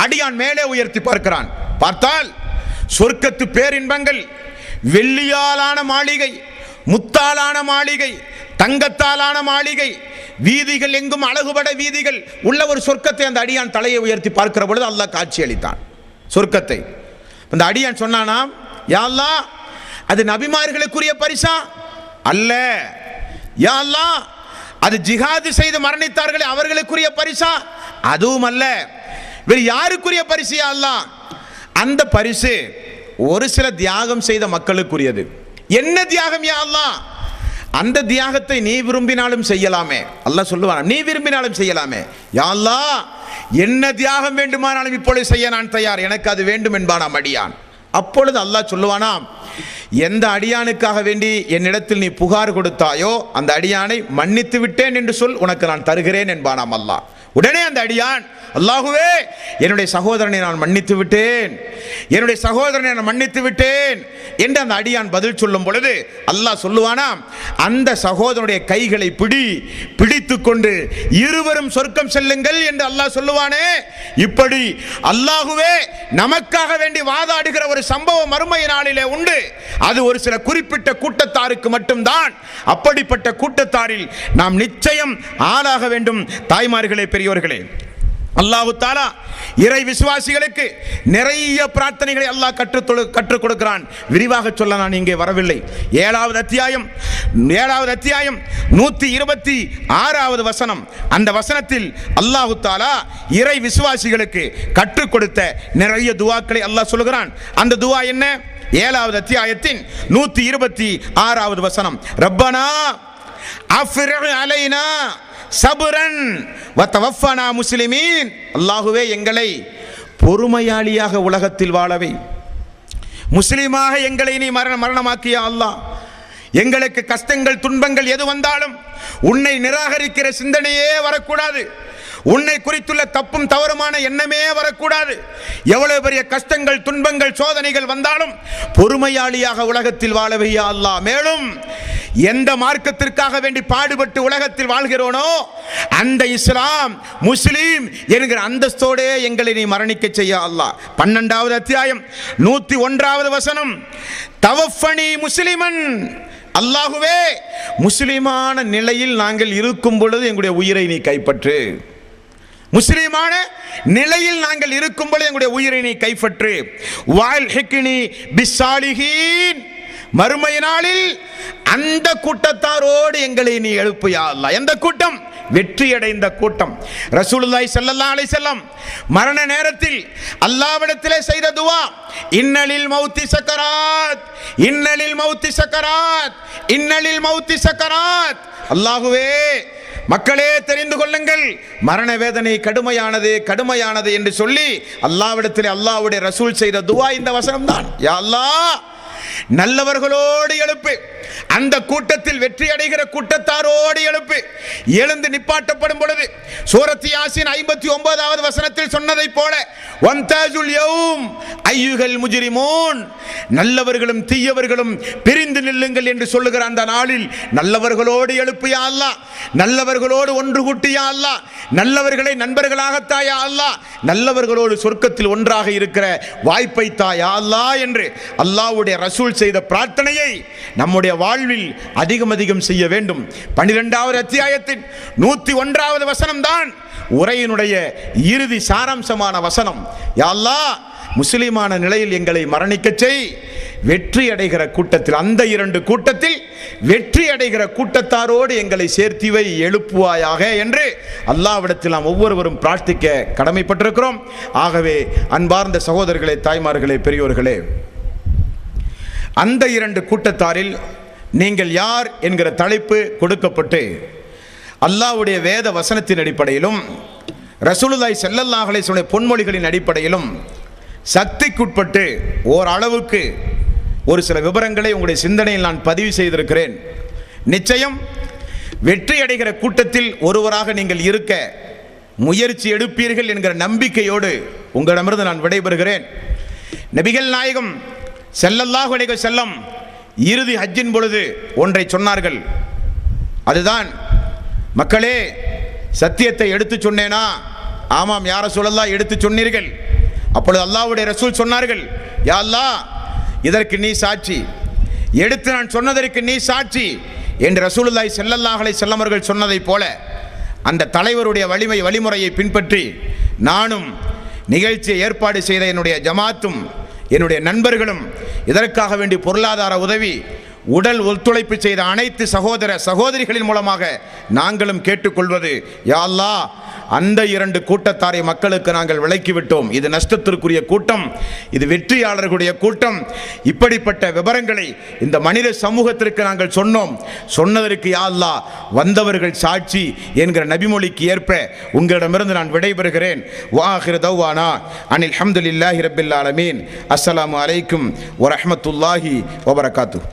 அடியான் மேலே உயர்த்தி பார்க்கிறான். பார்த்தால் சொர்க்கத்து பேரின்பங்கள், வெள்ளியாலான மாளிகை, முத்தாலான மாளிகை, தங்கத்தாலான மாளிகை, வீதிகள் எங்கும் அழகுபட வீதிகள் உள்ள ஒரு சொர்க்கத்தை அந்த அடியான் தலையை உயர்த்தி பார்க்கிற பொழுது அல்லாஹ் காட்சி அளித்தான் சொர்க்கத்தை. அந்த அடியான் சொன்னானாம், யா அல்லாஹ், அது நபிமார்களுக்குரிய பரிசா அல்ல, யா அல்லாஹ், அது ஜிஹாது செய்து மரணித்தார்களே அவர்களுக்குரிய பரிசா அதுவும் அல்ல, வேறு யாருக்குரிய பரிசு யா அல்லாஹ்? அந்த பரிசு ஒரு சில தியாகம் செய்த மக்களுக்குரியது. என்ன தியாகம் யா அல்லாஹ்? அந்த தியாகத்தை நீ விரும்பினாலும் செய்யலாமே. அல்லாஹ் சொல்லுவான், நீ விரும்பினாலும் செய்யலாமே. யா அல்லாஹ், என்ன தியாகம் வேண்டுமானாலும் இப்பொழுது செய்ய நான் தயார், எனக்கு அது வேண்டும் என்பானாம் அடியான். அப்பொழுது அல்லாஹ் சொல்லுவானாம், எந்த அடியானுக்காக வேண்டி என்னிடத்தில் நீ புகார் கொடுத்தாயோ அந்த அடியானை மன்னித்து விட்டேன் என்று சொல், உனக்கு நான் தருகிறேன் என்பானாம் அல்லாஹ். உடனே அந்த அடியான், அல்லாஹுவே, என்னுடைய சகோதரனை நான் மன்னித்து விட்டேன், என்னுடைய சகோதரனை நான் மன்னித்து விட்டேன் என்று அந்த அடியான் பதில் சொல்லும் பொழுது அல்லாஹ் சொல்லுவானாம், அந்த சகோதரனுடைய கைகளை பிடித்து கொண்டு இருவரும் சொர்க்கம் செல்லுங்கள் என்று அல்லாஹ் சொல்லுவானே. இப்படி அல்லாஹுவே நமக்காக வேண்டி வாதாடுகிற ஒரு சம்பவம் மறுமை நாளிலே உண்டு. அது ஒரு சில குறிப்பிட்ட கூட்டத்தாருக்கு மட்டும்தான். அப்படிப்பட்ட கூட்டத்தாரில் நாம் நிச்சயம் ஆளாக வேண்டும். தாய்மார்களே, பெரியோர்களே, அல்லாஹ் தஆலா இறை விசுவாசிகளுக்கு நிறைய பிரார்த்தனைகளை அல்லாஹ் கற்றுக் கொடுக்கிறான். விரிவாக சொல்ல நான் இங்கே வரவில்லை. 7வது அத்தியாயம் 126வது வசனம். அந்த வசனத்தில் அல்லாஹ் தஆலா இறை விசுவாசிகளுக்கு கற்றுக் கொடுத்த நிறைய துஆக்களை அல்லாஹ் சொல்கிறான். அந்த துஆ என்ன? 7வது அத்தியாயத்தின் 126வது வசனம். ரப்பனா அஃப்ரிக் அலைனா சபுரன் வதவஃபனா முஸ்லிமீன். அல்லாஹுவே, எங்களை பொறுமையாளியாக உலகத்தில் வாழவை, முஸ்லிமாக எங்களை நீ மரணமாக்கியா அல்லாஹ். எங்களுக்கு கஷ்டங்கள், துன்பங்கள் எது வந்தாலும் உன்னை நிராகரிக்கிற சிந்தனையே வரக்கூடாது, உன்னை குறித்துள்ள தப்பும் தவறுமான எண்ணமே வரக்கூடாது. எவ்வளவு பெரிய கஷ்டங்கள், துன்பங்கள், சோதனைகள் வந்தாலும் பொறுமையாளியாக உலகத்தில் வாழவையா அல்லாஹ். மேலும் எந்த மார்க்கத்திற்காக வேண்டி பாடுபட்டு உலகத்தில் வாழ்கிறோனோ அந்த இஸ்லாம், முஸ்லீம் என்கிற அந்தஸ்தோடே எங்களை நீ மரணிக்க செய்ய அல்லாஹ். 12வது அத்தியாயம் 101வது வசனம். தவஃபனி முஸ்லிமன். அல்லாஹுவே, முஸ்லிமான நிலையில் நாங்கள் இருக்கும் பொழுது எங்களுடைய உயிரை நீ கைப்பற்று. முஸ்லிமான நிலையில் நாங்கள் இருக்கும் பொழுது எங்களுடைய உயிரை நீ கைப்பற்று. வால்ஹிக்னி பிஸ்ஸாலிஹீன். மறுமை நாளில் அந்த கூட்டத்தாரோடு எங்களை நீ எழுப்பியா அல்லாஹ். எந்த கூட்டம்? வெற்றியடைந்த கூட்டம். ரசூலுல்லாஹி ஸல்லல்லாஹு அலைஹி வஸல்லம் மரண நேரத்தில் அல்லாஹ்விடத்திலே செய்த துஆ, இன்னலில் மௌத்தி சக்கராத், இன்னலில் மௌத்தி சக்கராத், இன்னலில் மௌத்தி சக்கராத். அல்லாஹுவே, மக்களே தெரிந்து கொள்ளுங்கள், மரண வேதனை கடுமையானது, கடுமையானது என்று சொல்லி அல்லாஹ்விடத்திலே அல்லாஹ்வுடைய ரசூல் செய்த துஆ இந்த வசனம் தான். யா அல்லாஹ், நல்லவர்களோடு எழுப்பு, அந்த கூட்டத்தில் வெற்றி அடைகிற கூட்டத்தாரோடு எழுப்பு. எழுந்து நிப்பாட்டப்படும் பொழுது சூரத் யாசீன் 59வது வசனத்தில் சொன்னதை போல, வம்தாஜுல் யௌம் அய்யுஹல் முஜ்ரிமூன், நல்லவர்களும் தீயவர்களும் பிரிந்து நில்லுங்கள் என்று சொல்லுகிற அந்த நாளில் நல்லவர்களோடு எழுப்பு யா அல்லாஹ், நல்லவர்களோடு ஒன்று கூட்டி யா அல்லாஹ், நல்லவர்களை நண்பர்களாக தாயா அல்லாஹ், நல்லவர்களோடு சொர்க்கத்தில் ஒன்றாக இருக்கிற வாய்ப்பை தாயா அல்லாஹ் என்று அல்லாஹ்வுடைய ரசூல் செய்த பிரார்த்தனையை நம்முடைய வாழ்வில் அதிகம் செய்ய வேண்டும். 12வது அத்தியாயம் அத்தியாயத்தின் 101வது வசனம் தான் உரையினுடைய இறுதி சாராம்சமான வசனம். யா அல்லாஹ், முஸ்லிமான நிலையில் எங்களை மரணிக்கச் செய், வெற்றி அடைகிற கூட்டத்தில், அந்த 2 கூட்டத்தில் வெற்றி அடைகிற கூட்டத்தாரோடு எங்களை சேர்த்திவை, எழுப்புவாயாக என்று அல்லாஹ்விடத்தில் நாம் ஒவ்வொருவரும் பிரார்த்திக்க கடமைப்பட்டிருக்கிறோம். ஆகவே அன்பார்ந்த சகோதரர்களே, தாய்மார்களே, பெரியோர்களே, அந்த 2 கூட்டத்தாரில் நீங்கள் யார் என்கிற தலைப்பு கொடுக்கப்பட்டு அல்லாஹ்வுடைய வேத வசனத்தின் அடிப்படையிலும் ரசூலுல்லாஹி ஸல்லல்லாஹு அலைஹி வஸல்லம் பொன்மொழிகளின் அடிப்படையிலும் சக்திக்குட்பட்டு ஓரளவுக்கு ஒரு சில விவரங்களை உங்களுடைய சிந்தனையில் நான் பதிவு செய்திருக்கிறேன். நிச்சயம் வெற்றி அடைகிற கூட்டத்தில் ஒருவராக நீங்கள் இருக்க முயற்சி எடுப்பீர்கள் என்கிற நம்பிக்கையோடு உங்களிடமிருந்து நான் விடைபெறுகிறேன். நபிகள் நாயகம் ஸல்லல்லாஹு அலைஹி வஸல்லம் இறுதி ஹஜ்ஜின் பொழுது ஒன்றை சொன்னார்கள். அதுதான், மக்களே, சத்தியத்தை எடுத்து சொன்னேனா? ஆமாம் யா ரசூலல்லாஹ், எடுத்து சொன்னீர்கள். அப்பொழுது அல்லாஹ்வுடைய ரசூல் சொன்னார்கள், யா அல்லாஹ், இதற்கு நீ சாட்சி, எடுத்து நான் சொன்னதற்கு நீ சாட்சி என்று ரசூலுல்லாஹி ஸல்லல்லாஹு அலைஹி வஸல்லம் அவர்கள் சொன்னதைப் போல அந்த தலைவருடைய வழிமுறையை பின்பற்றி நானும் நிகழ்ச்சியை ஏற்பாடு செய்த என்னுடைய ஜமாத்தும் என்னுடைய நண்பர்களும் இதற்காக வேண்டி பொருளாதார உதவி, உடல் ஒத்துழைப்பு செய்த அனைத்து சகோதர சகோதரிகளின் மூலமாக நாங்களும் கேட்டுக்கொள்வது, யா அல்லாஹ், அந்த 2 கூட்டத்தாரை மக்களுக்கு நாங்கள் விலக்கிவிட்டோம். இது நஷ்டத்திற்குரிய கூட்டம், இது வெற்றியாளர்களுடைய கூட்டம். இப்படிப்பட்ட விவரங்களை இந்த மனித சமூகத்திற்கு நாங்கள் சொன்னதற்கு யா அல்லாஹ் வந்தவர்கள் சாட்சி என்கிற நபிமொழிக்கு ஏற்ப உங்களிடமிருந்து நான் விடைபெறுகிறேன். வாஹிரு தௌவானா அனில் ஹம்துலில்லாஹி ரப்பில் ஆலமீன். அஸ்ஸலாமு அலைக்கும் வரஹ்மத்துல்லாஹி வபரகாத்துஹு.